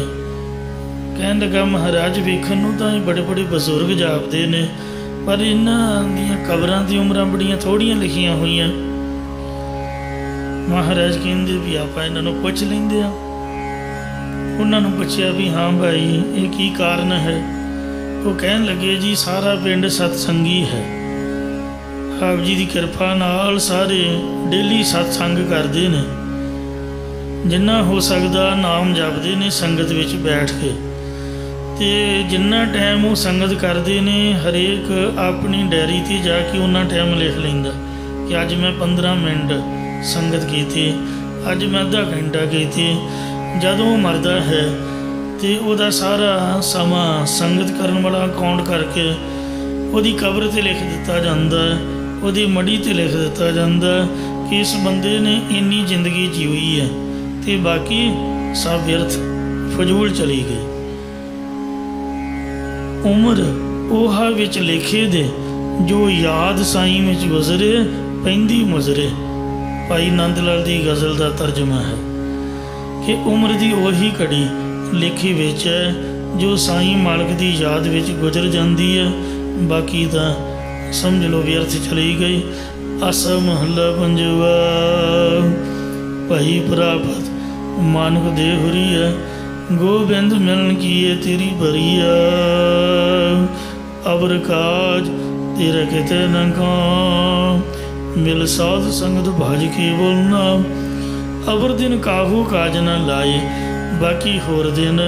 ਕਹਿਣ ਲੱਗਾ ਮਹਾਰਾਜ ਵੇਖਣ ਨੂੰ ਤਾਂ ਇਹ ਬੜੇ ਬਜ਼ੁਰਗ ਜਾਪਦੇ ਨੇ, ਪਰ ਇਹਨਾਂ ਦੀਆਂ ਕਬਰਾਂ ਦੀ ਉਮਰਾਂ ਬੜੀਆਂ ਥੋੜ੍ਹੀਆਂ ਲਿਖੀਆਂ ਹੋਈਆਂ। ਮਹਾਰਾਜ ਕਹਿੰਦੇ ਵੀ ਆਪਾਂ ਇਹਨਾਂ ਨੂੰ ਪੁੱਛ ਲੈਂਦੇ ਆ। ਉਹਨਾਂ ਨੂੰ ਪੁੱਛਿਆ ਵੀ ਹਾਂ ਭਾਈ ਇਹ ਕੀ ਕਾਰਨ ਹੈ। ਉਹ ਕਹਿਣ ਲੱਗੇ ਜੀ ਸਾਰਾ ਪਿੰਡ ਸਤਸੰਗੀ ਹੈ, ਆਪ ਜੀ ਦੀ ਕਿਰਪਾ ਨਾਲ ਸਾਰੇ ਡੇਲੀ ਸਤਸੰਗ ਕਰਦੇ ਨੇ, ਜਿੰਨਾ ਹੋ ਸਕਦਾ ਨਾਮ ਜਪਦੇ ਨੇ ਸੰਗਤ ਵਿੱਚ ਬੈਠ ਕੇ, ਅਤੇ ਜਿੰਨਾ ਟਾਈਮ ਉਹ ਸੰਗਤ ਕਰਦੇ ਨੇ ਹਰੇਕ ਆਪਣੀ ਡਾਇਰੀ 'ਤੇ ਜਾ ਕੇ ਉਹਨਾਂ ਟਾਈਮ ਲਿਖ ਲੈਂਦਾ ਕਿ ਅੱਜ ਮੈਂ 15 ਮਿੰਟ ਸੰਗਤ ਕੀਤੀ, ਅੱਜ ਮੈਂ ਅੱਧਾ ਘੰਟਾ ਕੀਤੀ। ਜਦੋਂ ਉਹ ਮਰਦਾ ਹੈ ਅਤੇ ਉਹਦਾ ਸਾਰਾ ਸਮਾਂ ਸੰਗਤ ਕਰਨ ਵਾਲਾ ਕਾਊਂਟ ਕਰਕੇ ਉਹਦੀ ਕਬਰ 'ਤੇ ਲਿਖ ਦਿੱਤਾ ਜਾਂਦਾ, ਉਹਦੀ ਮੜੀ 'ਤੇ ਲਿਖ ਦਿੱਤਾ ਜਾਂਦਾ ਕਿ ਇਸ ਬੰਦੇ ਨੇ ਇੰਨੀ ਜ਼ਿੰਦਗੀ ਜੀਈ ਹੈ ਅਤੇ ਬਾਕੀ ਸਭ ਵਿਅਰਥ ਫਜ਼ੂਲ ਚਲੀ ਗਈ। ਉਮਰ ਉਹ ਵਿੱਚ ਲਿਖੇ ਦੇ ਜੋ ਯਾਦ ਸਾਈਂ ਵਿੱਚ ਗੁਜ਼ਰੇ ਪੈਂਦੀ ਮੁਜ਼ਰੇ। ਭਾਈ ਨੰਦ ਲਾਲ ਦੀ ਗਜ਼ਲ ਦਾ ਤਰਜਮਾ ਹੈ ਕਿ ਉਮਰ ਦੀ ਉਹੀ ਘੜੀ ਲੇਖੇ ਵਿੱਚ ਹੈ ਜੋ ਸਾਈਂ ਮਾਲਕ ਦੀ ਯਾਦ ਵਿੱਚ ਗੁਜ਼ਰ ਜਾਂਦੀ ਹੈ, ਬਾਕੀ ਤਾਂ ਸਮਝ ਲਓ ਵਿਅਰਥ ਚਲੀ ਗਈ। ਆਸਾ ਮਹੱਲਾ ਪੰਜਵਾ। ਭਾਈ ਪ੍ਰਾਪਤ ਮਾਨਕ ਦੇ ਹੁਰੀਆ, ਗੋਬਿੰਦ ਮਿਲਣ ਕੀਏ ਤੇਰੀ ਬਰੀਆ। ਅਬਰ ਕਾਜ ਤੇਰਾ ਕਿਤੇ ਨਾ ਕੋ, ਮਿਲ ਸਾਧ ਸੰਗਤ ਭਜ ਕੇ ਬੋਲਣਾ। ਅਬਰ ਦਿਨ ਕਾਹੂ ਕਾਜ ਨਾ ਲਾਏ, ਬਾਕੀ ਹੋਰ ਦਿਨ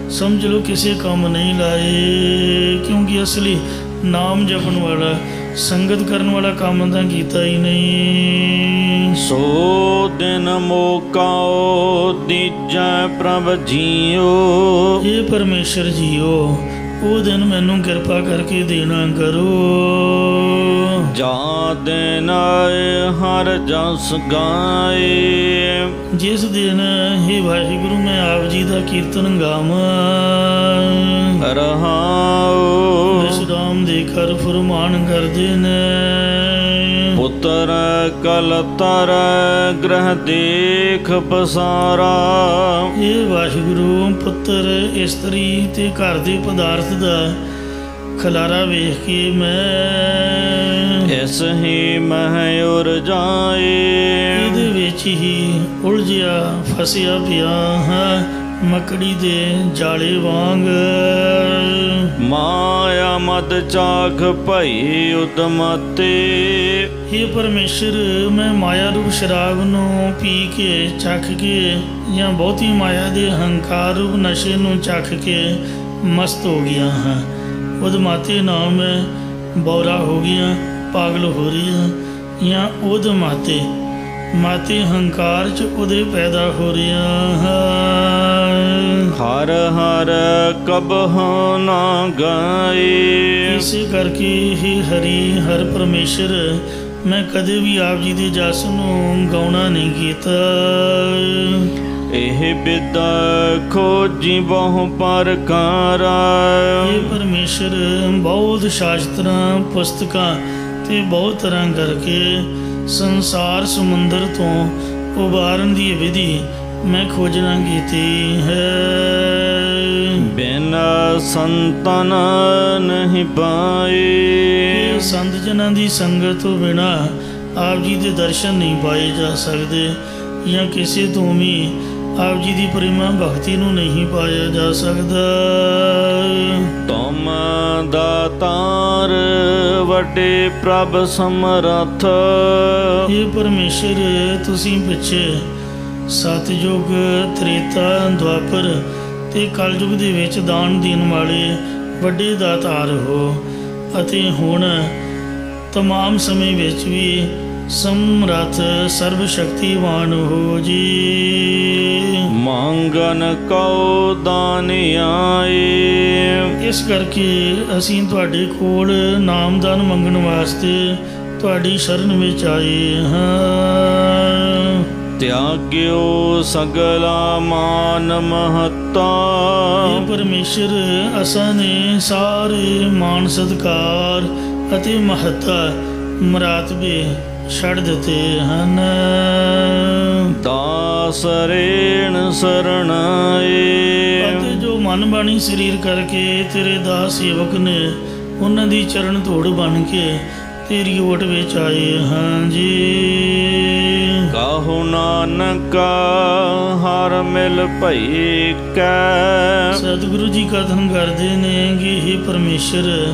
ਸਮਝ ਲਓ ਕਿਸੇ ਕੰਮ ਨਹੀਂ ਲਾਏ, ਕਿਉਂਕਿ ਅਸਲੀ ਨਾਮ ਜਪਣ ਵਾਲਾ ਸੰਗਤ ਕਰਨ ਵਾਲਾ ਕੰਮ ਤਾਂ ਕੀਤਾ ਹੀ ਨਹੀਂ। ਸੋ ਦਿਨ ਮੋਕਾਓ ਦੀਜੈ ਪ੍ਰਭ ਜੀਓ। ਇਹ ਪਰਮੇਸ਼ਰ ਜੀਓ ਉਹ ਦਿਨ ਮੈਨੂੰ ਕਿਰਪਾ ਕਰਕੇ ਦੇਣਾ ਕਰੋ। ਜਾ ਦਿਨ ਆਏ ਹਰ ਜਸ ਗਾਏ, ਜਿਸ ਦਿਨ ਹੇ ਵਾਹਿਗੁਰੂ ਮੈਂ ਆਪ ਜੀ ਦਾ ਕੀਰਤਨ ਗਾਵਾਂ। ਰਹਾਉ ਵਿਸ਼ਰਾਮ ਦੇ ਕਰ ਫਰਮਾਨ ਕਰਦੇ ਨੇ। ਪੁੱਤਰ ਕਲਤਰ ਗ੍ਰਹਿ ਦੇਖ ਬਸਾਰਾ। ਇਹ ਵਾਹਿਗੁਰੂ ਪੁੱਤਰ ਇਸਤਰੀ ਤੇ ਘਰ ਦੇ ਪਦਾਰਥ ਦਾ ਖਲਾਰਾ ਵੇਖ ਕੇ ਮੈਂ ਇਸ ਹੀ ਮਹਿ ਉਰਜਾਏ। ਇਹਦੇ ਵਿੱਚ ਹੀ ਉਲਝਿਆ ਫਸਿਆ ਪਿਆ ਹਾਂ ਮੱਕੜੀ ਦੇ ਜਾਲੇ ਵਾਂਗ। ਮਾਇਆ ਮਦ ਚਾਖ ਭਈ ਉਦਮਤੇ। ਇਹ ਪਰਮੇਸ਼ਰ ਮੈਂ ਮਾਇਆ ਰੂਪ ਸ਼ਰਾਬ ਨੂੰ ਪੀ ਕੇ ਚੱਖ ਕੇ ਜਾਂ ਬਹੁਤੀ ਮਾਇਆ ਦੇ ਹੰਕਾਰ ਰੂਪ ਨਸ਼ੇ ਨੂੰ ਚੱਖ ਕੇ ਮਸਤ ਹੋ ਗਿਆ ਹਾਂ। ਉਦਮਾਤੇ ਨਾਲ ਮੈਂ ਬੌਰਾ ਹੋ ਗਿਆ, ਪਾਗਲ ਹੋ ਰਹੀ ਹਾਂ, ਜਾਂ ਉਦਮਾਤੇ ਮਾਤੇ ਹੰਕਾਰ 'ਚ ਉਹਦੇ ਪੈਦਾ ਹੋ ਰਿਹਾ ਹਾਂ। ਹਰ ਹਰ ਕਬਹੁ ਨਾ ਗਾਏ। ਇਸੇ ਕਰਕੇ ਹੀ ਹਰੀ ਹਰ ਪਰਮੇਸ਼ਰ ਮੈਂ ਕਦੇ ਵੀ ਆਪ ਜੀ ਦੇ ਜਸ ਨੂੰ ਗਾਉਣਾ ਨਹੀਂ ਕੀਤਾ। ਇਹ ਬਿਦਾ ਖੋਜੀ ਬਹੁ ਪ੍ਰਕਾਰਾ। ਇਹ ਪਰਮੇਸ਼ਰ ਬਹੁਤ ਸ਼ਾਸਤਰਾਂ ਪੁਸਤਕਾਂ ਤੇ ਬਹੁਤ ਤਰ੍ਹਾਂ ਕਰਕੇ ਸੰਸਾਰ ਸਮੁੰਦਰ ਤੋਂ ਉਬਾਰਨ ਦੀ ਵਿਧੀ ਮੈਂ ਖੋਜਣਾ ਕੀਤੀ ਹੈ। ਬਿਨ ਸੰਤਨ ਨਹੀਂ ਪਾਏ। ਸੰਤ ਜਨਾਂ ਦੀ ਸੰਗਤ ਤੋਂ ਬਿਨਾਂ ਆਪ ਜੀ ਦੇ ਦਰਸ਼ਨ ਨਹੀਂ ਪਾਏ ਜਾ ਸਕਦੇ, ਜਾਂ ਕਿਸੇ ਤੋਂ ਵੀ ਆਪ ਜੀ ਦੀ ਪ੍ਰੇਮਾ ਭਗਤੀ ਨੂੰ ਨਹੀਂ ਪਾਇਆ ਜਾ ਸਕਦਾ। ਤੁਮ ਦਾਤਾਰ ਵੱਡੇ ਪ੍ਰਭ ਸਮਰੱਥ। ਇਹ ਪਰਮੇਸ਼ਰ ਤੁਸੀਂ ਪਿੱਛੇ ਸਤਿਯੁਗ ਤ੍ਰੇਤਾ ਦੁਆਪਰ ਤੇ ਕਲਯੁਗ ਦੇ ਵਿੱਚ ਦਾਨ ਦੇਣ ਵਾਲੇ ਵੱਡੇ ਦਾਤਾਰ ਹੋ, ਅਤੇ ਹੁਣ ਤਮਾਮ ਸਮੇਂ ਵਿੱਚ ਵੀ ਸਮਰੱਥ ਸਰਬ ਸ਼ਕਤੀਵਾਨ ਹੋ ਜੀ। ਮੰਗਨ ਕਉ ਦਾਨ ਆਏ। ਇਸ ਕਰਕੇ ਅਸੀਂ ਤੁਹਾਡੇ ਕੋਲ ਨਾਮਦਾਨ ਮੰਗਣ ਵਾਸਤੇ ਤੁਹਾਡੀ ਸ਼ਰਨ ਵਿੱਚ ਆਏ ਹਾਂ। ਤਿਆਗਿਓ ਸਗਲਾ ਮਾਨ ਮਹੱਤਾ। ਇਹ ਪਰਮੇਸ਼ਰ ਅਸਾਂ ਨੇ ਸਾਰੇ ਮਾਨ ਸਤਿਕਾਰ ਅਤੇ ਮਹੱਤਾ ਮਰਾਤਬੇ ਛੱਡ ਦਿੱਤੇ ਹਨ। ਦਾਸ ਰੇਣ ਸਰਣਾਏ। ਅਤੇ ਜੋ ਮਨ ਬਾਣੀ ਸਰੀਰ ਕਰਕੇ ਤੇਰੇ ਦਾਸ ਸੇਵਕ ਨੇ ਉਹਨਾਂ ਦੀ ਚਰਨ ਧੂੜ ਬਣ ਕੇ ਤੇਰੀ ਓਟ ਵਿੱਚ ਆਏ ਹਾਂ ਜੀ। ਕਾਹੋ ਨਾਨਕ ਹਰ ਮਿਲ ਭਈ ਕੈ। ਸਤਿਗੁਰੂ ਜੀ ਕਥਨ ਕਰਦੇ ਨੇ ਕਿ हे ਪਰਮੇਸ਼ਰ,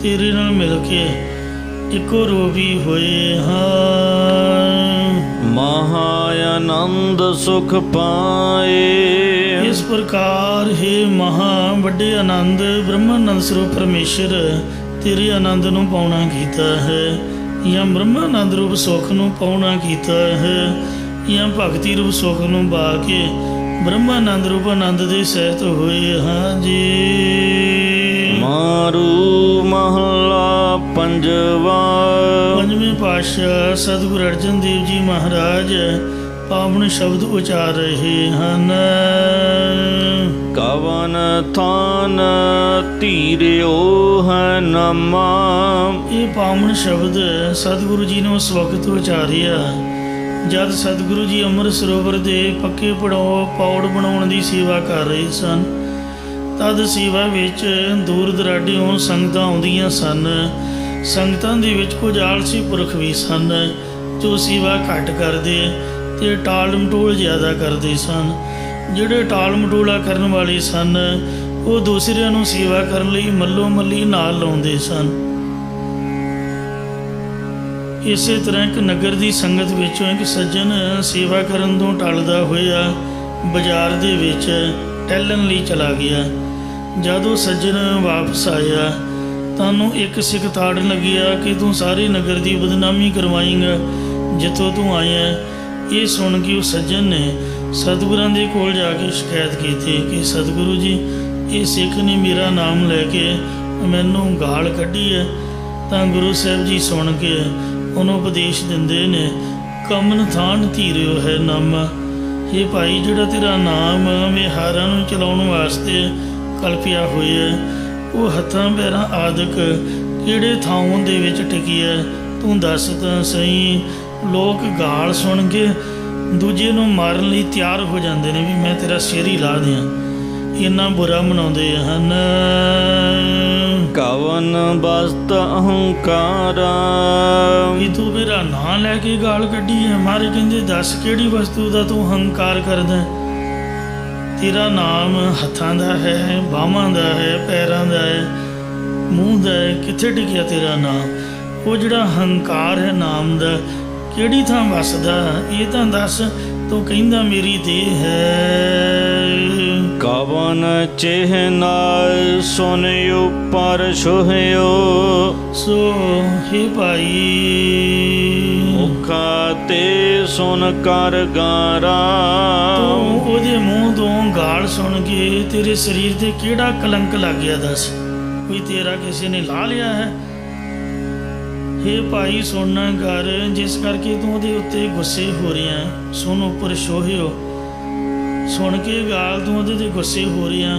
ਤੇਰੇ ਨਾਲ ਮਿਲ ਕੇ ਇੱਕੋ ਰੂਪੀ ਹੋਏ ਹਾਂ। ਮਹਾ ਆਨੰਦ ਸੁਖ ਪਾਏ। ਇਸ ਪ੍ਰਕਾਰ हे ਮਹਾ ਵੱਡੇ ਆਨੰਦ ਬ੍ਰਹਮਾਨੰਦ ਸਰੂਪ ਪਰਮੇਸ਼ਰ, ਤੇਰੇ ਆਨੰਦ ਨੂੰ ਪਾਉਣਾ ਕੀਤਾ ਹੈ, ਜਾਂ ਬ੍ਰਹਮਾਨੰਦ ਰੂਪ ਸੁੱਖ ਨੂੰ ਪਾਉਣਾ ਕੀਤਾ ਹੈ, ਜਾਂ ਭਗਤੀ ਰੂਪ ਸੁੱਖ ਨੂੰ ਪਾ ਕੇ ਬ੍ਰਹਮਾਨੰਦ ਰੂਪ ਆਨੰਦ ਦੇ ਸਹਿਤ ਹੋਏ ਹਾਂ ਜੀ। ਮਾਰੂ ਮਹਲਾ ਪੰਜਵਾ। ਪੰਜਵੇਂ ਪਾਤਸ਼ਾਹ ਸਤਿਗੁਰੂ ਅਰਜਨ ਦੇਵ ਜੀ ਮਹਾਰਾਜ ਪਾਵਨ ਸ਼ਬਦ ਉਚਾਰ ਰਹੇ ਹਨ। ਕਵਨ ਥਾਨ ਧੀਰਿਓ ਹੈ ਨਾਮਾ। ਇਹ ਪਾਵਨ ਸ਼ਬਦ ਸਤਿਗੁਰੂ ਜੀ ਨੇ ਉਸ ਵਕਤ ਉਚਾਰਿਆ ਜਦ ਸਤਿਗੁਰੂ ਜੀ ਅੰਮ੍ਰਿਤ ਸਰੋਵਰ ਦੇ ਪੱਕੇ ਪੌੜ ਬਣਾਉਣ ਦੀ ਸੇਵਾ ਕਰ ਰਹੇ ਸਨ। ਤਦ ਸੇਵਾ ਵਿੱਚ ਦੂਰ ਦਰਾਡਿਓਂ ਸੰਗਤਾਂ ਆਉਂਦੀਆਂ ਸਨ। ਸੰਗਤਾਂ ਦੇ ਵਿੱਚ ਕੁਝ ਆਲਸੀ ਪੁਰਖ ਵੀ ਸਨ ਜੋ ਸੇਵਾ ਘੱਟ ਕਰਦੇ ਅਤੇ ਟਾਲ ਮਟੋਲ ਜ਼ਿਆਦਾ ਕਰਦੇ ਸਨ। ਜਿਹੜੇ ਟਾਲ ਮਟੋਲਾ ਕਰਨ ਵਾਲੇ ਸਨ ਉਹ ਦੂਸਰਿਆਂ ਨੂੰ ਸੇਵਾ ਕਰਨ ਲਈ ਮੱਲੋ ਮੱਲੀ ਨਾਲ ਲਾਉਂਦੇ ਸਨ। ਇਸੇ ਤਰ੍ਹਾਂ ਇੱਕ ਨਗਰ ਦੀ ਸੰਗਤ ਵਿੱਚੋਂ ਇੱਕ ਸੱਜਣ ਸੇਵਾ ਕਰਨ ਤੋਂ ਟਲਦਾ ਹੋਇਆ ਬਾਜ਼ਾਰ ਦੇ ਵਿੱਚ ਟਹਿਲਣ ਲਈ ਚਲਾ ਗਿਆ। ਜਦ ਉਹ ਸੱਜਣ ਵਾਪਸ ਆਇਆ ਤਾਂ ਉਹਨੂੰ ਇੱਕ ਸਿੱਖ ਤਾੜਨ ਲੱਗਿਆ ਕਿ ਤੂੰ ਸਾਰੇ ਨਗਰ ਦੀ ਬਦਨਾਮੀ ਕਰਵਾਏਂਗਾ ਜਿੱਥੋਂ ਤੂੰ ਆਇਆ। ਇਹ ਸੁਣ ਕੇ ਉਹ ਸੱਜਣ ਨੇ ਸਤਿਗੁਰਾਂ ਦੇ ਕੋਲ ਜਾ ਕੇ ਸ਼ਿਕਾਇਤ ਕੀਤੀ ਕਿ ਸਤਿਗੁਰੂ ਜੀ, ਇਹ ਸਿੱਖ ਨੇ ਮੇਰਾ ਨਾਮ ਲੈ ਕੇ ਮੈਨੂੰ ਗਾਲ ਕੱਢੀ ਹੈ। ਤਾਂ ਗੁਰੂ ਸਾਹਿਬ ਜੀ ਸੁਣ ਕੇ ਉਹਨੂੰ ਉਪਦੇਸ਼ ਦਿੰਦੇ ਨੇ, ਕਮਨ ਥਾਨ ਧੀਰਿਓ ਹੈ ਨਾਮਾ। ਇਹ ਭਾਈ, ਜਿਹੜਾ ਤੇਰਾ ਨਾਮ ਵਿਹਾਰਾਂ ਨੂੰ ਚਲਾਉਣ ਵਾਸਤੇ ਕਲਪਿਆ ਹੋਇਆ, ਉਹ ਹੱਥਾਂ ਪੈਰਾਂ ਆਦਿਕ ਕਿਹੜੇ ਥਾਵਾਂ ਦੇ ਵਿੱਚ ਟਿਕਿਆ, ਤੂੰ ਦੱਸ ਤਾਂ ਸਹੀ। ਲੋਕ ਗਾਲ ਸੁਣ ਕੇ ਦੂਜੇ ਨੂੰ ਮਾਰਨ ਲਈ ਤਿਆਰ ਹੋ ਜਾਂਦੇ ਨੇ ਵੀ ਮੈਂ ਤੇਰਾ ਸਿਰ ਹੀ ਲਾ ਦਿਆਂ, ਇੰਨਾ ਬੁਰਾ ਮਨਾਉਂਦੇ ਹਨ। ਕਵਨ ਬਸਤ ਅਹੰਕਾਰਾ। ਵੀ ਤੂੰ ਮੇਰਾ ਨਾਂ ਲੈ ਕੇ ਗਾਲ ਕੱਢੀ ਹੈ। ਮਹਾਰਾਜ ਕਹਿੰਦੇ, ਦੱਸ ਕਿਹੜੀ ਵਸਤੂ ਦਾ ਤੂੰ ਹੰਕਾਰ ਕਰਦਾ? ਤੇਰਾ ਨਾਮ ਹੱਥਾਂ ਦਾ ਹੈ, ਬਾਹਾਂ ਦਾ ਹੈ, ਪੈਰਾਂ ਦਾ ਹੈ, ਮੂੰਹ ਦਾ ਹੈ, ਕਿੱਥੇ ਟਿਕਿਆ ਤੇਰਾ ਨਾਮ? ਉਹ ਜਿਹੜਾ ਹੰਕਾਰ ਹੈ ਨਾਮ ਦਾ, ਕਿਹੜੀ ਥਾਂ ਵਸਦਾ? ਇਹ ਤਾਂ ਦੱਸ। ਤੂੰ ਕਹਿੰਦਾ ਮੇਰੀ ਦੇਹ ਹੈ। ਕਵਨ ਚਿਹਨਾ ਸੁਨਿਓ ਪਰ ਛੋਹਿਓ। ਸੋ ਹੇ ਭਾਈ, ਮੁਖਾ ਤੇ ਸੁਨ ਕਰ ਗਾਰਾ। ਤੂੰ ਉਹਦੇ ਮੂੰਹ ਤੋਂ ਗਾਲ ਸੁਣ ਕੇ ਤੇਰੇ ਸਰੀਰ ਤੇ ਕਿਹੜਾ ਕਲੰਕ ਲੱਗ ਗਿਆ? ਦੱਸ, ਕੋਈ ਤੇਰਾ ਕਿਸੇ ਨੇ ਲਾ ਲਿਆ ਹੈ? ਹੇ ਭਾਈ ਸੁਣਨਾ ਕਰ, ਜਿਸ ਕਰਕੇ ਤੂੰ ਉਹਦੇ ਉੱਤੇ ਗੁੱਸੇ ਹੋ ਰਿਹਾ। ਸੁਣ ਉੱਪਰ ਛੋਹਿਓ, ਸੁਣ ਕੇ ਗਾਲ ਤੂੰ ਉਹਦੇ 'ਤੇ ਗੁੱਸੇ ਹੋ ਰਿਹਾ,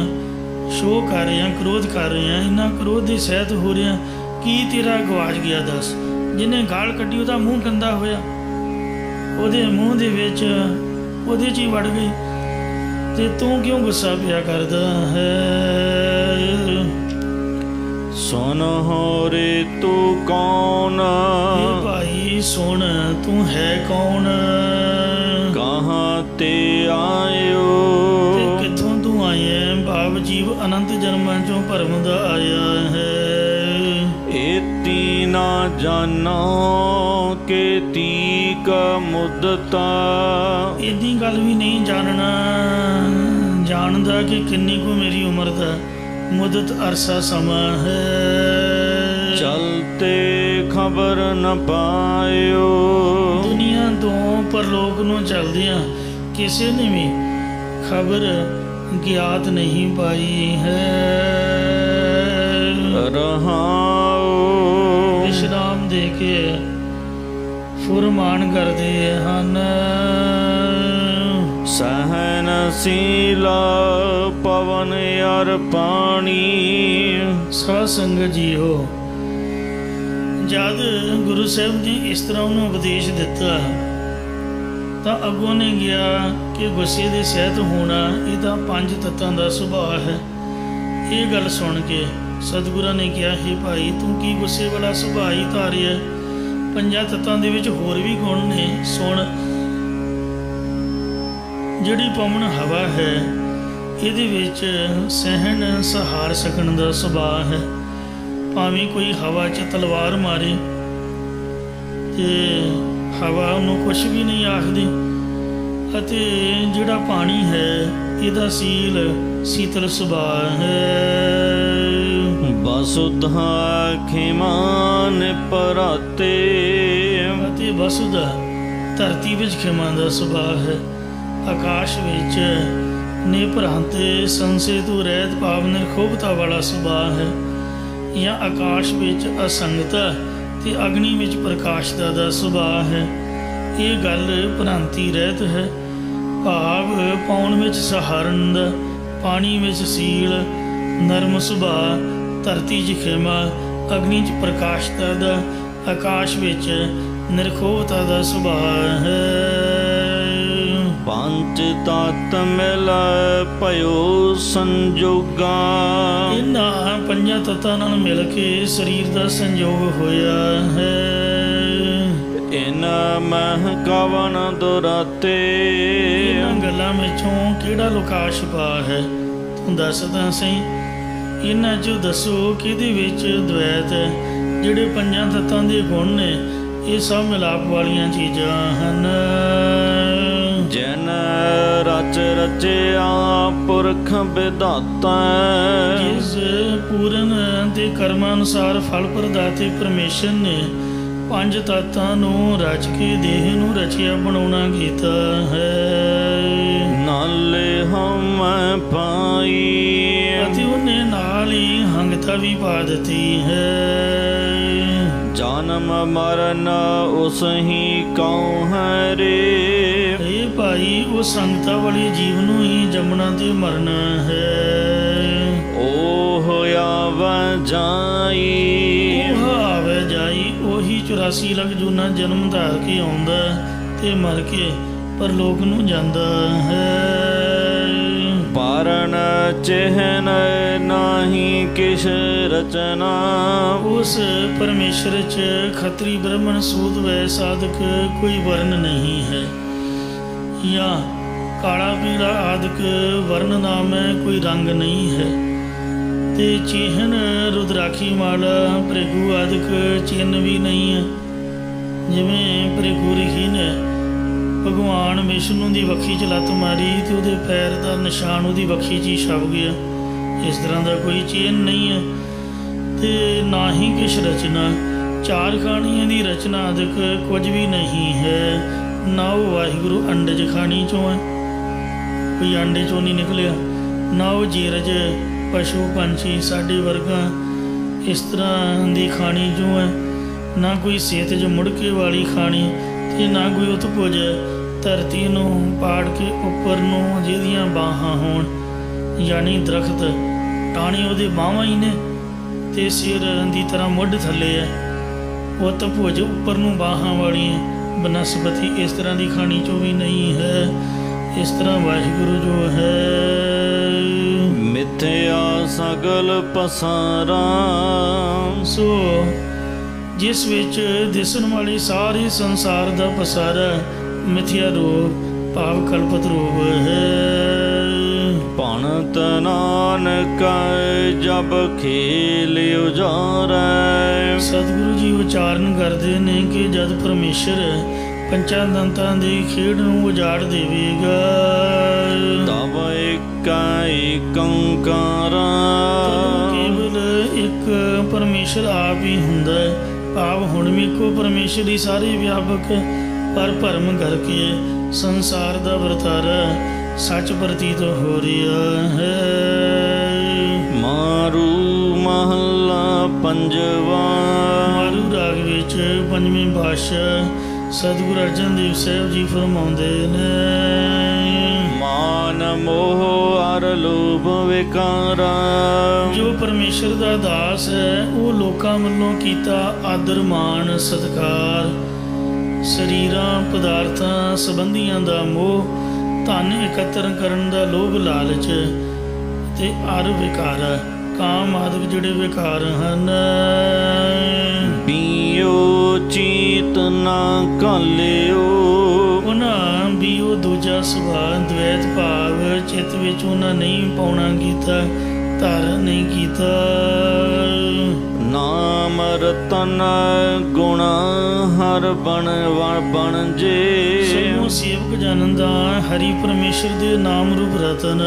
ਸ਼ੋਅ ਕਰ ਰਿਹਾ, ਕ੍ਰੋਧ ਕਰ ਰਿਹਾ, ਇੰਨਾ ਕ੍ਰੋਧ ਦੇ ਸਹਿਤ ਹੋ ਰਿਹਾ। ਕੀ ਤੇਰਾ ਗਵਾਚ ਗਿਆ? ਦੱਸ। ਜਿਹਨੇ ਗਾਲ ਕੱਢੀ ਉਹਦਾ ਮੂੰਹ ਗੰਦਾ ਹੋਇਆ, ਉਹਦੇ ਮੂੰਹ ਦੇ ਵਿੱਚ ਉਹਦੇ 'ਚ ਹੀ ਵੜ ਗਈ, ਅਤੇ ਤੂੰ ਕਿਉਂ ਗੁੱਸਾ ਪਿਆ ਕਰਦਾ ਹੈ? ਸੁਣ ਹੋ ਰੇ ਤੂੰ ਕੌਣ? ਭਾਈ ਸੁਣ, ਤੂੰ ਹੈ ਕੌਣ? ਕਹਾਂ ਤੇ ਆਇਓ? ਤੇ ਕਿੱਥੋਂ ਤੂੰ ਆਇਆ? ਭਾਵ ਜੀਵ ਅਨੰਤ ਜਨਮਾਂ ਚੋਂ ਭਰਮ ਦਾ ਆਇਆ ਹੈ। ਏਤੀ ਨਾ ਜਾਨੋ ਕਿ ਤੀਕ ਮੁੱਦਤਾ। ਇੰਨੀ ਗੱਲ ਵੀ ਨਹੀਂ ਜਾਣਦਾ ਕਿ ਕਿੰਨੀ ਕੁ ਮੇਰੀ ਉਮਰ ਦਾ ਮੁੱਦਤ ਅਰਸਾ ਸਮਾਂ ਹੈ। ਚਲਤੇ ਖਬਰ ਨ ਪਾਇਓ। ਦੁਨੀਆ ਤੋਂ ਪਰਲੋਕ ਨੂੰ ਚੱਲਦਿਆਂ ਕਿਸੇ ਨੇ ਵੀ ਖਬਰ ਗਿਆਤ ਨਹੀਂ ਪਾਈ ਹੈ। ਰਹਾਉ ਵਿਸ਼ਰਾਮ ਦੇ ਕੇ ਫੁਰਮਾਨ ਕਰਦੇ ਹਨ। ਸਹਨ ਸੀਲਾ ਪਵਨ ਅਰ ਪਾਣੀ। ਸਾਧ ਸੰਗਤ ਜੀਓ, ਜਦ ਗੁਰੂ ਸਾਹਿਬ ਜੀ ਇਸ ਤਰ੍ਹਾਂ ਉਹਨੂੰ ਉਪਦੇਸ਼ ਦਿੱਤਾ ਤਾਂ ਅੱਗੋਂ ਨੇ ਗਿਆ ਕਿ ਗੁੱਸੇ ਦੇ ਸਹਿਤ ਹੋਣਾ ਇਹ ਤਾਂ ਪੰਜ ਤੱਤਾਂ ਦਾ ਸੁਭਾਅ ਹੈ। ਇਹ ਗੱਲ ਸੁਣ ਕੇ ਸਤਿਗੁਰਾਂ ਨੇ ਕਿਹਾ, ਹੇ ਭਾਈ, ਤੂੰ ਕੀ ਗੁੱਸੇ ਵਾਲਾ ਸੁਭਾਅ ਹੀ ਧਾਰਿਆ? ਪੰਜਾਂ ਤੱਤਾਂ ਦੇ ਵਿੱਚ ਹੋਰ ਵੀ ਗੁਣ ਨੇ। ਸੁਣ, ਜਿਹੜੀ ਪਵਨ ਹਵਾ ਹੈ ਇਹਦੇ ਵਿੱਚ ਸਹਿਣ ਸਹਾਰ ਸਕਣ ਦਾ ਸੁਭਾਅ ਹੈ। ਭਾਵੇਂ ਕੋਈ ਹਵਾ 'ਚ ਤਲਵਾਰ ਮਾਰੇ ਤੇ ਹਵਾ ਉਹਨੂੰ ਕੁਛ ਵੀ ਨਹੀਂ ਆਖਦੀ। ਅਤੇ ਜਿਹੜਾ ਪਾਣੀ ਹੈ ਇਹਦਾ ਸੀਤਲ ਸੁਭਾਅ ਹੈ। ਵਸੁਧਾ ਖਿਮਾਨ ਪਰਾਤੇ, ਅਤੇ ਵਸੁਧਾ ਧਰਤੀ ਵਿੱਚ ਖਿਮਾ ਦਾ ਸੁਭਾਅ ਹੈ। ਆਕਾਸ਼ ਵਿੱਚ ਨਿਭਰਾਂਤੇ ਸੰਸੇ ਤੋਂ ਰਹਿਤ ਭਾਵ ਨਿਰਖੋਭਤਾ ਵਾਲਾ ਸੁਭਾਅ ਹੈ। ਜਾਂ ਆਕਾਸ਼ ਵਿੱਚ ਅਸੰਗਤਾ ਤੇ ਅਗਨੀ ਵਿੱਚ ਪ੍ਰਕਾਸ਼ਤਾ ਦਾ ਸੁਭਾਅ ਹੈ। ਇਹ ਗੱਲ ਭ੍ਰਾਂਤੀ ਰਹਿਤ ਹੈ। ਭਾਵ ਪਾਉਣ ਵਿੱਚ ਸਹਾਰਨ ਦਾ, ਪਾਣੀ ਵਿੱਚ ਸੀਲ ਨਰਮ ਸੁਭਾਅ, ਧਰਤੀ 'ਚ ਖੇਮਾ, ਅਗਨੀ 'ਚ ਪ੍ਰਕਾਸ਼ਤਾ ਦਾ, ਆਕਾਸ਼ ਵਿੱਚ ਨਿਰਖੋਭਤਾ ਦਾ ਸੁਭਾਅ ਹੈ। ਪੰਜ ਤਤ ਮਿਲ ਭਇਓ ਸੰਜੋਗਾ, ਇਹਨਾਂ ਪੰਜਾਂ ਤੱਤਾਂ ਨਾਲ ਮਿਲ ਕੇ ਸਰੀਰ ਦਾ ਸੰਯੋਗ ਹੋਇਆ ਹੈ। ਇਨ ਮਹਿ ਕਵਨ ਦੁਰਾਤੇ, ਇਹਨਾਂ ਗੱਲਾਂ ਵਿੱਚੋਂ ਕਿਹੜਾ ਲੁਕਾ ਛੁਪਾ ਹੈ? ਤੂੰ ਦੱਸ ਤਾਂ ਸਹੀ। ਇਹਨਾਂ 'ਚੋਂ ਦੱਸੋ ਕਿਹਦੇ ਵਿੱਚ ਦਵੈਤ ਹੈ? ਜਿਹੜੇ ਪੰਜਾਂ ਤੱਤਾਂ ਦੇ ਗੁਣ ਨੇ ਇਹ ਸਭ ਮਿਲਾਪ ਵਾਲੀਆਂ ਚੀਜ਼ਾਂ ਹਨ। ਜਿਨ ਰਚ ਰਚਿਆ ਪੁਰਖ ਵਿਧਾਤਾ, ਜਿਸ ਪੂਰਨ ਦੇ ਕਰਮਾਂ ਅਨੁਸਾਰ ਫਲ ਪ੍ਰਦਾਤੇ ਪਰਮੇਸ਼ਰ ਨੇ ਪੰਜ ਤੱਤਾਂ ਨੂੰ ਰਚ ਕੇ ਦੇਹ ਨੂੰ ਰਚਿਆ ਬਣਾਉਣਾ ਕੀਤਾ ਹੈ। ਨਾਲੇ ਹਉਮੈ ਪਾਈ, ਅਤੇ ਉਹਨੇ ਨਾਲ ਹੀ ਹੰਗਤਾ ਵੀ ਪਾ ਦਿੱਤੀ ਹੈ। ਜਨਮ ਮਰਨ ਉਸ ਹੀ ਕਉ ਹੈ ਰੇ, ਇਹ ਭਾਈ ਉਸ ਸੰਗਤਾ ਵਾਲੀ ਜੀਵ ਨੂੰ ਹੀ ਜੰਮਣਾ ਤੇ ਮਰਨਾ ਹੈ। ਉਹ ਆਵੈ ਜਾਈ, ਉਹ ਆਵੈ ਜਾਈ, ਉਹੀ 84 ਲੱਖ ਜੂਨਾ ਜਨਮ ਧਾਰ ਕੇ ਆਉਂਦਾ ਤੇ ਮਰ ਕੇ ਪਰਲੋਕ ਨੂੰ ਜਾਂਦਾ ਹੈ। ਪਾਰਨ ਚਿਹਨ ਨਾਹੀ ਕਿਛ ਰਚਨਾ, ਉਸ ਪਰਮੇਸ਼ਰ 'ਚ ਖੱਤਰੀ ਬ੍ਰਾਹਮਣ ਸੂਦ ਵੈ ਸਾਧਕ ਕੋਈ ਵਰਨ ਨਹੀਂ ਹੈ। ਜਾਂ ਕਾਲਾ ਪੀਲਾ ਆਦਿਕ ਵਰਨ ਨਾਮ ਹੈ, ਕੋਈ ਰੰਗ ਨਹੀਂ ਹੈ। ਤੇ ਚਿਹਨ ਰੁਦਰਾਖੀ ਮਾਲਾ ਭ੍ਰਿਗੂ ਆਦਿਕ ਚਿੰਨ ਵੀ ਨਹੀਂ ਹੈ। ਜਿਵੇਂ ਭ੍ਰਿਗੂ ਰਿਖੀ ਨੇ ਭਗਵਾਨ ਵਿਸ਼ਨੂੰ ਦੀ ਵੱਖੀ 'ਚ ਲੱਤ ਮਾਰੀ ਤੇ ਉਹਦੇ ਪੈਰ ਦਾ ਨਿਸ਼ਾਨ ਉਹਦੀ ਵੱਖੀ 'ਚ ਹੀ ਛਪ ਗਿਆ। ਇਸ ਤਰ੍ਹਾਂ ਦਾ ਕੋਈ ਚਿੰਨ ਨਹੀਂ ਹੈ। ਤੇ ਨਾ ਹੀ ਕਿਛ ਰਚਨਾ, ਚਾਰ ਖਾਣੀਆਂ ਦੀ ਰਚਨਾ ਆਦਿਕ ਕੁਝ ਵੀ ਨਹੀਂ ਹੈ। ਨਾ ਉਹ ਵਾਹਿਗੁਰੂ ਅੰਡਜ ਖਾਣੀ 'ਚੋਂ ਹੈ, ਕੋਈ ਆਂਡੇ 'ਚੋਂ ਨਹੀਂ ਨਿਕਲਿਆ। ਨਾ ਉਹ ਜੀਰਜ ਪਸ਼ੂ ਪੰਛੀ ਸਾਡੇ ਵਰਗਾ ਇਸ ਤਰ੍ਹਾਂ ਦੀ ਖਾਣੀ 'ਚੋਂ ਹੈ। ਨਾ ਕੋਈ ਸੇਤਜ ਮੁੜਕੇ ਵਾਲੀ ਖਾਣੀ, ਤੇ ਨਾ ਕੋਈ ਉਤਪੁਜ ਧਰਤੀ ਨੂੰ ਪਾੜ ਕੇ ਉੱਪਰ ਨੂੰ ਜਿਹਦੀਆਂ ਬਾਹਾਂ ਹੋਣ, ਯਾਨੀ ਦਰਖਤ ਟਾਹਣੀ ਉਹਦੇ ਬਾਹਾਂ ਹੀ ਨੇ ਤੇ ਸਿਰ ਦੀ ਤਰ੍ਹਾਂ ਮੁੱਢ ਥੱਲੇ ਹੈ। ਉਤਪੁਜ ਉੱਪਰ ਨੂੰ ਬਾਹਾਂ ਵਾਲੀਆਂ ਬਨਸਪਤੀ ਇਸ ਤਰ੍ਹਾਂ ਦੀ ਖਾਣੀ 'ਚੋਂ ਵੀ ਨਹੀਂ ਹੈ। ਇਸ ਤਰ੍ਹਾਂ ਵਾਹਿਗੁਰੂ ਜੋ ਹੈ ਮਿਥਿਆ ਸਗਲ ਪਸਾਰਾ, ਸੋ ਜਿਸ ਵਿੱਚ ਦਿਸਣ ਵਾਲੀ ਸਾਰੇ ਸੰਸਾਰ ਦਾ ਪਸਾਰਾ ਮਿਥਿਆ ਰੂਪ ਭਾਵ ਕਲਪਤ ਰੂਪ ਹੈ। ਭਣਤ ਨਾਨਕ ਜਬ ਖੇਲ ਉਜਾਰੈ, ਸਤਿਗੁਰੂ ਜੀ ਉਚਾਰਨ ਕਰਦੇ ਨੇ ਕਿ ਜਦ ਪਰਮੇਸ਼ਰ ਪੰਚਾਂ ਦੰਤਾਂ ਦੀ ਖੇਡ ਨੂੰ ਉਜਾੜ ਦੇਵੇਗਾ, ਤਬ ਏਕ ਓੰਕਾਰ, ਕੇਵਲ ਇੱਕ ਪਰਮੇਸ਼ਰ ਆਪ ਹੀ ਹੁੰਦਾ ਹੈ। ਭਾਵ ਹੁਣ ਵੀ ਇੱਕੋ ਪਰਮੇਸ਼ਰ ਹੀ ਸਾਰੇ ਵਿਆਪਕ, ਪਰ ਭਰਮ ਕਰਕੇ ਸੰਸਾਰ ਦਾ ਵਰਤਾਰਾ ਸੱਚ ਪ੍ਰਤੀਤ ਹੋ ਰਿਹਾ ਹੈ। ਮਾਰੂ ਮਹੱਲਾ ਪੰਜਵਾ, ਮਾਰੂ ਰਾਗ ਵਿੱਚ ਪੰਜਵੇਂ ਪਾਤਸ਼ਾਹ ਸਤਿਗੁਰੂ ਅਰਜਨ ਦੇਵ ਸਾਹਿਬ ਜੀ ਫਰਮਾਉਂਦੇ ਨੇ, ਮਾਨ ਮੋਹ ਅਰ ਲੋਭ ਵਿਕਾਰਾ, ਜੋ ਪਰਮੇਸ਼ਰ ਦਾ ਦਾਸ ਹੈ ਉਹ ਲੋਕਾਂ ਵੱਲੋਂ ਕੀਤਾ ਆਦਰ ਮਾਣ ਸਤਿਕਾਰ, ਸਰੀਰਾਂ ਪਦਾਰਥਾਂ ਸੰਬੰਧੀਆਂ ਦਾ ਮੋਹ, ਧਨ ਇਕੱਤਰ ਕਰਨ ਦਾ ਲੋਭ ਲਾਲਚ ਤੇ ਅਰ ਵਿਕਾਰ ਕਾਮ ਆਦਿਕ ਜਿਹੜੇ ਵਿਕਾਰ ਹਨ। ਪੀਓ ਚੀਤ ਨਾ ਘਾਲਿਓ, ਉਹਨਾਂ ਵੀ ਉਹ ਦੂਜਾ ਸੁਭਾਅ ਦਵੈਤ ਭਾਵ ਚਿੱਤ ਵਿੱਚ ਉਹਨਾਂ ਨਹੀਂ ਪਾਉਣਾ ਕੀਤਾ, ਧਾਰਨ ਨਹੀਂ ਕੀਤਾ। ਨਾਮ ਰਤਨ ਗੁਣ ਹਰ ਬਣ ਜੇ, ਸੋ ਸੇਵਕ ਜਨ ਦਾ ਹਰੀ ਪਰਮੇਸ਼ਰ ਦੇ ਨਾਮ ਰੂਪ ਰਤਨ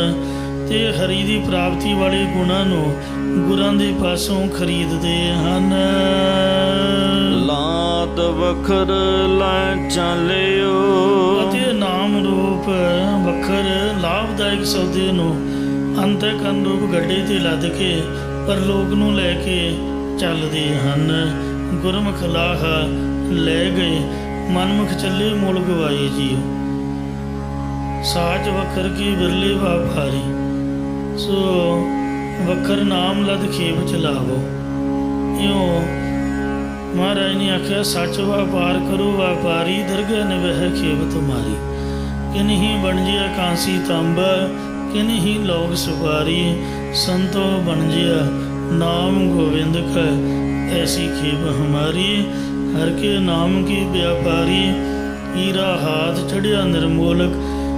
ਤੇ ਹਰੀ ਦੀ ਪ੍ਰਾਪਤੀ ਵਾਲੇ ਗੁਣਾਂ ਨੂੰ ਗੁਰਾਂ ਦੇ ਪਾਸੋਂ ਖਰੀਦਦੇ ਹਨ। ਲਾਤ ਵਖਰ ਲੈ ਚਾਲਿਓ, ਅਤੇ ਨਾਮ ਰੂਪ ਵਖਰ ਲਾਭਦਾਇਕ ਸੌਦੇ ਨੂੰ ਅੰਤਕਰਨ ਰੂਪ ਗੱਡੇ ਤੇ ਲੱਦ ਕੇ ਪਰਲੋਕ ਨੂੰ ਲੈ ਕੇ ਚੱਲਦੇ ਹਨ। ਗੁਰਮੁਖ ਲਾਹ ਲੈ ਗਏ, ਮਨਮੁਖ ਚੱਲੇ ਮੁਲ ਗਵਾਏ ਜੀਓ। ਸਾਚ ਵਖਰ ਕੀ ਬਿਰਲੇ ਵਾਪਾਰੀ, ਸੋ ਵਖਰ ਨਾਮ ਲਦ ਖੇਪ ਚਲਾਵੋ। ਇਉਂ ਮਹਾਰਾਜ ਨੇ ਆਖਿਆ, ਸੱਚ ਵਪਾਰ ਕਰੋ ਵਪਾਰੀ, ਦਰਗਾਹ ਨਿਵਹਿ ਖੇਪ ਤੁਮਾਰੀ। ਕਿਨਹੀ ਬਣ ਜਿਆ ਕਾਂਸੀ ਤਾਂਬ, ਕਿਨਹੀ ਲੋਕ ਸੁਪਾਰੀ। ਸੰਤੋ ਬਣ ਜਿਆ नाम गोविंद का, ऐसी खेप हमारी। हर के नाम की व्यापारी, हीरा हाथ चढ़िया निर्मोलक,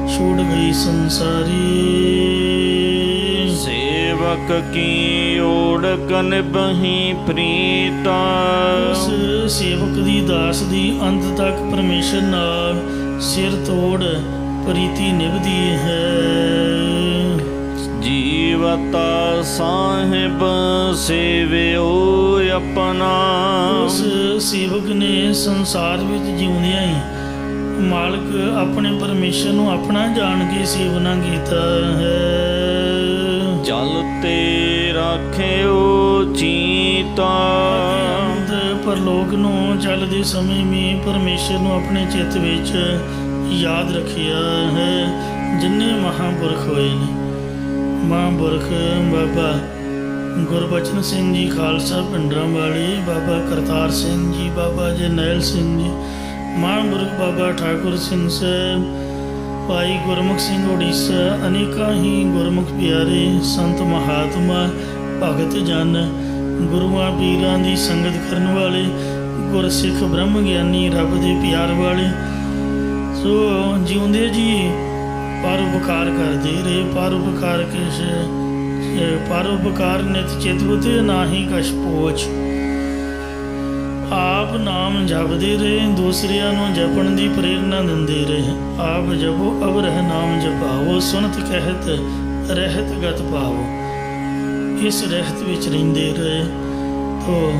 छूट गई संसारी। सेवक की ओढ़ निभहि प्रीता, उस सेवक दी दास दी अंत तक परमेश्वर नाल सिर तोड़ प्रीति निभदी है। जीवता साहिब सेवियो अपना, उस सेवक ने संसार विच जिउंदियां ही मालक अपने परमेश्वर ਨੂੰ ਆਪਣਾ ਜਾਣ ਕੇ ਸੇਵਨਾ ਕੀਤਾ ਹੈ। ਜਲ ਤੇ ਰਾਖਿਓ ਚੀਤਾ, ਪਰਲੋਕ ਨੂੰ ਚੱਲਦੇ ਸਮੇਂ ਵੀ ਪਰਮੇਸ਼ਰ ਨੂੰ ਆਪਣੇ ਚਿੱਤ ਵਿੱਚ ਯਾਦ ਰੱਖਿਆ ਹੈ। ਜਿੰਨੇ ਮਹਾਂਪੁਰਖ ਹੋਏ ਨੇ, ਮਹਾਂਪੁਰਖ ਬਾਬਾ ਗੁਰਬਚਨ ਸਿੰਘ ਜੀ ਖਾਲਸਾ ਪਿੰਡਰਾਂ ਵਾਲੇ, ਬਾਬਾ ਕਰਤਾਰ ਸਿੰਘ ਜੀ, ਬਾਬਾ ਜਰਨੈਲ ਸਿੰਘ ਜੀ, ਮਹਾਂਪੁਰਖ ਬਾਬਾ ਠਾਕੁਰ ਸਿੰਘ ਸਾਹਿਬ, ਭਾਈ ਗੁਰਮੁਖ ਸਿੰਘ ਉੜੀਸਾ, ਅਨੇਕਾਂ ਹੀ ਗੁਰਮੁਖ ਪਿਆਰੇ ਸੰਤ ਮਹਾਤਮਾ ਭਗਤ ਜਨ, ਗੁਰੂਆਂ ਪੀਰਾਂ ਦੀ ਸੰਗਤ ਕਰਨ ਵਾਲੇ, ਗੁਰਸਿੱਖ ਬ੍ਰਹਮ ਗਿਆਨੀ, ਰੱਬ ਦੇ ਪਿਆਰ ਵਾਲੇ, ਸੋ ਜਿਉਂਦੇ ਜੀ ਪਰਉਪਕਾਰ ਕਰਦੇ ਰਹੇ। ਪਰਉਪਕਾਰ ਨਿਤ ਚਿਤਵ ਤੇ ਨਾਹੀ ਕਛ ਪੋਛ। ਆਪ ਨਾਮ ਜਪਦੇ ਰਹੇ, ਦੂਸਰਿਆਂ ਨੂੰ ਜਪਣ ਦੀ ਪ੍ਰੇਰਨਾ ਦਿੰਦੇ ਰਹੇ। ਆਪ ਜਪੋ ਅਵ ਰਹਿ ਨਾਮ ਜਪਾਵੋ, ਸੁਨਤ ਕਹਿਤ ਰਹਿਤ ਗਤ ਪਾਵੋ। ਇਸ ਰਹਿਤ ਵਿੱਚ ਰਹਿੰਦੇ ਰਹੇ ਤੋ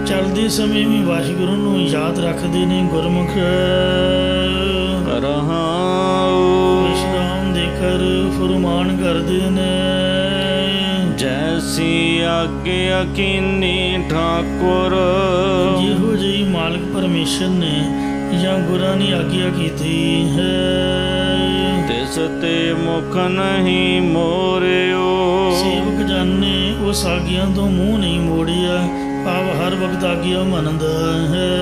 ਚੱਲਦੇ ਸਮੇਂ ਵੀ ਵਾਹਿਗੁਰੂ ਨੂੰ ਯਾਦ ਰੱਖਦੇ ਨੇ। ਗੁਰਮੁਖ ਰਹਾਉ ਵਿਸ਼ਰਾਮ ਦੇ ਕਰ ਫੁਰਮਾਨ ਕਰਦੇ ਨੇ। ਜੈਸੀ ਆਗਿਆ ਕੀਨੀ ਠਾਕੁਰ, ਜਿਹੋ ਜਿਹੀ ਮਾਲਕ ਪਰਮੇਸ਼ਰ ਨੇ ਜਾਂ ਗੁਰਾਂ ਨੇ ਆਗਿਆ ਕੀਤੀ ਹੈ, ਤਿਸ ਤੇ ਮੁਖ ਨਹੀਂ ਮੋਰਿਓ। ਸੇਵਕ ਜਨ ਨੇ ਉਸ ਆਗਿਆ ਤੋਂ ਮੂੰਹ ਨਹੀਂ ਮੋੜਿਆ, ਭਾਵ ਹਰ ਵਕਤ ਆਗਿਆ ਮੰਨਦਾ ਹੈ।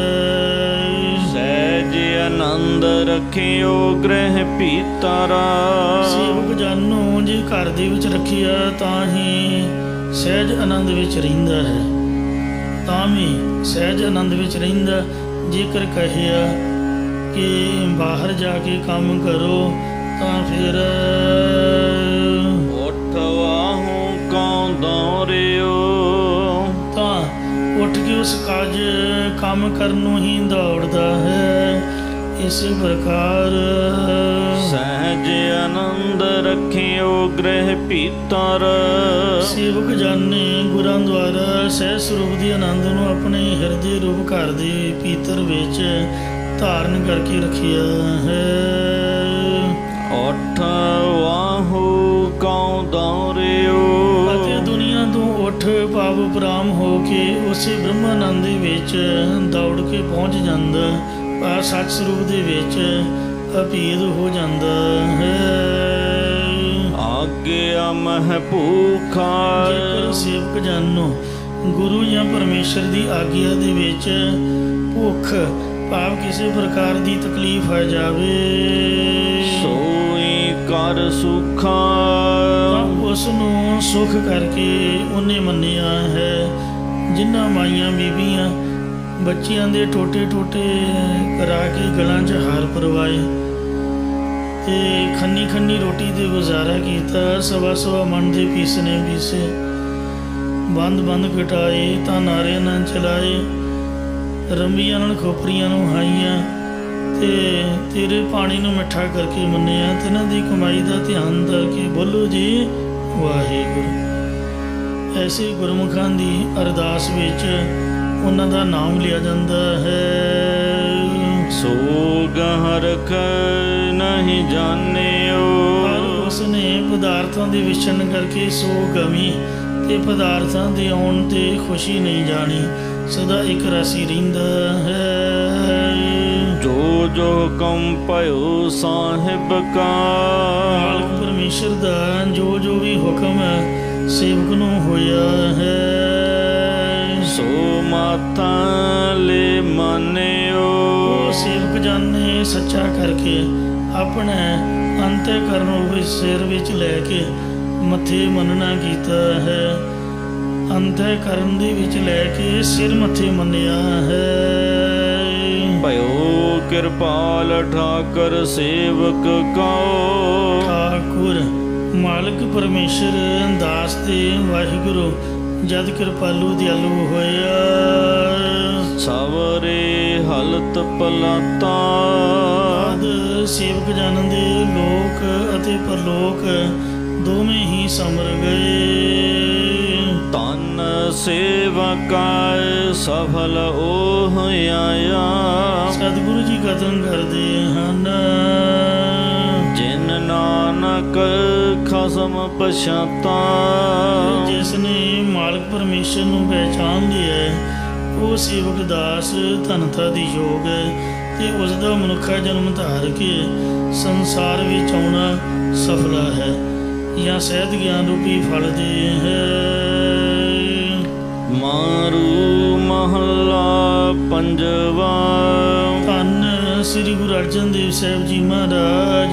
ਸਹਿਜ ਆਨੰਦ ਰਖਿਓ ਗ੍ਰਹਿ ਭੀਤਰਾ, ਸੇਵਕ ਜਨ ਨੂੰ ਜੇ ਘਰ ਦੇ ਵਿੱਚ ਰੱਖਿਆ ਤਾਂ ਹੀ ਸਹਿਜ ਆਨੰਦ ਵਿੱਚ ਰਹਿੰਦਾ ਹੈ, ਤਾਂ ਵੀ ਸਹਿਜ ਆਨੰਦ ਵਿੱਚ ਰਹਿੰਦਾ। ਜੇਕਰ ਕਹਿਆ ਕਿ ਬਾਹਰ ਜਾ ਕੇ ਕੰਮ ਕਰੋ ਤਾਂ ਫਿਰ ਉਠਵਾਹੂ ਕਉ ਦੌਰਿਓ, ਤਾਂ ਉੱਠ ਕੇ ਉਸ ਕਾਜ ਕੰਮ ਕਰਨ ਨੂੰ ਹੀ ਦੌੜਦਾ ਹੈ। ਇਸੇ ਪ੍ਰਕਾਰ ਸਹਿਜ ਆਨੰਦ ਰਖਿਓ ਗ੍ਰਹਿ ਭੀਤਰ, ਸੇਵਕ ਜਨ ਨੇ ਗੁਰਾਂ ਦੁਆਰਾ ਸਹਿਜ ਸਰੂਪ ਦੇ ਆਨੰਦ ਨੂੰ ਆਪਣੇ ਹਿਰਦੇ ਰੂਪ ਘਰ ਦੇ ਭੀਤਰ ਵਿੱਚ ਧਾਰਨ ਕਰਕੇ ਰੱਖਿਆ ਹੈ। ਉਠਵਾਹੂ ਕਉ ਦੌਰਿਓ, ਅਤੇ ਦੁਨੀਆ ਤੋਂ ਉੱਠ ਭਾਵ ਉਪਰਾਮ ਹੋ ਕੇ ਉਸੇ ਬ੍ਰਹਮਾਨੰਦ ਦੇ ਵਿੱਚ ਦੌੜ ਕੇ ਪਹੁੰਚ ਜਾਂਦਾ, ਪਰ ਸੱਚ ਸਰੂਪ ਦੇ ਵਿੱਚ ਅਭੇਦ ਹੋ ਜਾਂਦਾ ਹੈ। ਆਗਿਆ ਮਹਿ ਭੂਖਾ, ਜੇਕਰ ਸੇਵਕ ਜਨ ਨੂੰ ਗੁਰੂ ਜਾਂ ਪਰਮੇਸ਼ਰ ਦੀ ਆਗਿਆ ਦੇ ਵਿੱਚ ਭੁੱਖ ਭਾਵ ਕਿਸੇ ਪ੍ਰਕਾਰ ਦੀ ਤਕਲੀਫ ਆ ਜਾਵੇ, ਸੋਈ ਕਰ ਸੁਖਾ, ਤਾਂ ਉਸ ਨੂੰ ਸੁਖ ਕਰਕੇ ਉਹਨੇ ਮੰਨਿਆ ਹੈ। ਜਿਨ੍ਹਾਂ ਮਾਈਆਂ ਬੀਬੀਆਂ ਬੱਚਿਆਂ ਦੇ ਟੋਟੇ ਟੋਟੇ ਕਰਾ ਕੇ ਗਲਾਂ 'ਚ ਹਾਰ ਪਰਵਾਏ ਤੇ ਖੰਨੀ ਖੰਨੀ ਰੋਟੀ 'ਤੇ ਗੁਜ਼ਾਰਾ ਕੀਤਾ। ਸਵਾ ਸਵਾ ਮਣ ਦੇ ਪੀਸਨੇ ਪੀਸੇ, ਬੰਦ ਬੰਦ ਘਟਾਏ ਤਾਂ ਨਾਰਿਆਂ ਨਾਲ ਚਲਾਏ, ਰੰਬੀਆਂ ਨਾਲ ਖੋਪਰੀਆਂ ਨੂੰ ਹਾਈਆਂ ਤੇ ਤੇਰੇ ਪਾਣੀ ਨੂੰ ਮਿੱਠਾ ਕਰਕੇ ਮੰਨਿਆ। ਤੇ ਇਹਨਾਂ ਦੀ ਕਮਾਈ ਦਾ ਧਿਆਨ ਕਰਕੇ ਬੋਲੋ ਜੀ ਵਾਹਿਗੁਰੂ। ਐਸੇ ਗੁਰਮੁਖਾਂ ਦੀ ਅਰਦਾਸ ਵਿੱਚ ਉਹਨਾਂ ਦਾ ਨਾਮ ਲਿਆ ਜਾਂਦਾ ਹੈ। ਸੋਗ ਹਰਖ ਨਹੀਂ ਜਾਣਿਓ। ਪਰ ਉਸਨੇ ਪਦਾਰਥਾਂ ਦੇ ਵਿਛੜਨ ਕਰਕੇ ਸੋ ਗਮੀ ਤੇ ਪਦਾਰਥਾਂ ਦੇ ਆਉਣ ਤੇ ਖੁਸ਼ੀ ਨਹੀਂ ਜਾਣੀ, ਸਦਾ ਇੱਕ ਰਾਸੀ ਰਹਿੰਦਾ ਹੈ। ਜੋ ਜੋ ਹੁਕਮ ਭਇਓ ਸਾਹਿਬ ਕਾ। ਮਾਲਕ ਪਰਮੇਸ਼ਰ ਦਾ ਜੋ ਜੋ ਵੀ ਹੁਕਮ ਹੈ ਸੇਵਕ ਨੂੰ ਹੋਇਆ ਹੈ। ਸੋ ਮਾਤਾ ਲੈ ਮਾਨਿਓ। ਉਹ ਸੇਵਕ ਜਾਨੇ ਸੱਚਾ ਕਰਕੇ ਆਪਣੇ ਅੰਤःਕਰਨ ਵਿੱਚ ਸਿਰ ਵਿੱਚ ਲੈ ਕੇ ਮੱਥੇ ਮੰਨਣਾ ਕੀਤਾ ਹੈ। ਅੰਤःਕਰਨ ਦੇ ਵਿੱਚ ਲੈ ਕੇ ਸਿਰ ਮੱਥੇ ਮੰਨਿਆ ਹੈ। ਭਇਓ ਕਿਰਪਾਲ ਠਾਕਰ ਸੇਵਕ ਕਉ। ਠਾਕੁਰ ਮਾਲਕ ਪਰਮੇਸ਼ਰ ਦਾਸ ਤੇ ਵਾਹਿਗੁਰੂ ਜਦ ਕਿਰਪਾਲੂ ਦਿਆਲੂ ਹੋਇਆ। ਸਵਰੇ ਹਲਤ ਪਲਾਤਾ। ਆਦ ਸੇਵਕ ਜਨ ਦੇ ਲੋਕ ਅਤੇ ਪਰਲੋਕ ਦੋਵੇਂ ਹੀ ਸਮਰ ਗਏ। ਤਨ ਸੇਵਕਾ ਸਫਲ ਉਹ ਆਇਆ। ਸਤਿਗੁਰੂ ਜੀ ਕਥਨ ਕਰਦੇ ਹਨ, ਜਿਨ ਨਾਨਕ ਖਸਮ ਪਛਾਤਾ। ਜਿਸ ਨੇ ਮਾਲਕ ਪਰਮੇਸ਼ਰ ਨੂੰ ਪਹਿਚਾਨ ਲਿਆ ਉਹ ਸੇਵਕ ਦਾਸ ਧਨਤਾ ਦੀ ਯੋਗ ਹੈ ਤੇ ਉਸ ਦਾ ਮਨੁੱਖਾ ਜਨਮ ਧਾਰ ਕੇ ਸੰਸਾਰ ਵਿੱਚ ਆਉਣਾ ਸਫਲਾ ਹੈ ਜਾਂ ਸਹਿਤ ਗਿਆਨ ਰੂਪੀ ਫਲ ਦੇ ਹੈ। ਮਾਰੂ ਮਹੱਲਾ ਪੰਜਵਾ। ਧੰਨ ਸ੍ਰੀ ਗੁਰੂ ਅਰਜਨ ਦੇਵ ਸਾਹਿਬ ਜੀ ਮਹਾਰਾਜ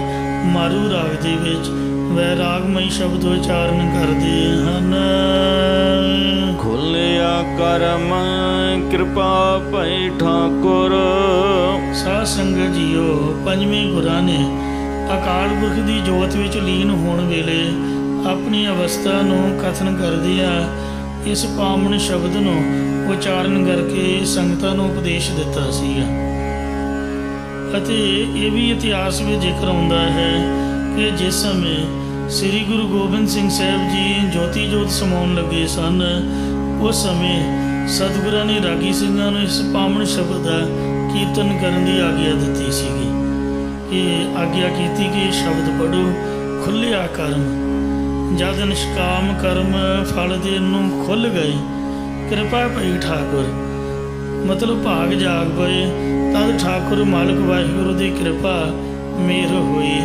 ਮਾਰੂ ਰਾਗ ਦੇ ਵਿੱਚ ਵੈਰਾਗਮਈ ਸ਼ਬਦ ਉਚਾਰਨ ਕਰਦੇ ਹਨ। ਖੁੱਲਿਆ ਕਰਮ ਕਿਰਪਾ ਭਈ ਠਾਕੁਰ। ਸਾਧ ਸੰਗਤ ਜੀਓ, ਪੰਜਵੇਂ ਗੁਰਾਂ ਨੇ ਅਕਾਲ ਪੁਰਖ ਦੀ ਜੋਤ ਵਿੱਚ ਲੀਨ ਹੋਣ ਵੇਲੇ ਆਪਣੀ ਅਵਸਥਾ ਨੂੰ ਕਥਨ ਕਰਦਿਆਂ ਇਸ ਪਾਵਨ ਸ਼ਬਦ ਨੂੰ ਉਚਾਰਨ ਕਰਕੇ ਸੰਗਤਾਂ ਨੂੰ ਉਪਦੇਸ਼ ਦਿੱਤਾ ਸੀਗਾ। ਅਤੇ ਇਹ ਵੀ ਇਤਿਹਾਸ ਵਿੱਚ ਜ਼ਿਕਰ ਆਉਂਦਾ ਹੈ ਕਿ ਜਿਸ ਸਮੇਂ ਸ੍ਰੀ ਗੁਰੂ ਗੋਬਿੰਦ ਸਿੰਘ ਸਾਹਿਬ ਜੀ ਜੋਤੀ ਜੋਤ ਸਮਾਉਣ ਲੱਗੇ ਸਨ, ਉਸ ਸਮੇਂ ਸਤਿਗੁਰਾਂ ਨੇ ਰਾਗੀ ਸਿੰਘਾਂ ਨੂੰ ਇਸ ਪਾਵਨ ਸ਼ਬਦ ਦਾ ਕੀਰਤਨ ਕਰਨ ਦੀ ਆਗਿਆ ਦਿੱਤੀ ਸੀਗੀ ਕਿ ਆਗਿਆ ਕੀਤੀ ਕਿ ਸ਼ਬਦ ਪੜ੍ਹੋ। ਖੁੱਲ੍ਹਿਆ ਕਰਮ ਜਦ ਨਿਸ਼ਕਾਮ ਕਰਮ ਫਲ ਦੇਣ ਨੂੰ ਖੁੱਲ੍ਹ ਗਏ, ਕਿਰਪਾ ਭਈ ਠਾਕੁਰ ਮਤਲਬ ਭਾਗ ਜਾਗ ਪਏ। ਤਦ ਠਾਕੁਰ ਮਾਲਕ ਵਾਹਿਗੁਰੂ ਦੀ ਕਿਰਪਾ ਮਿਹਰ ਹੋਈ।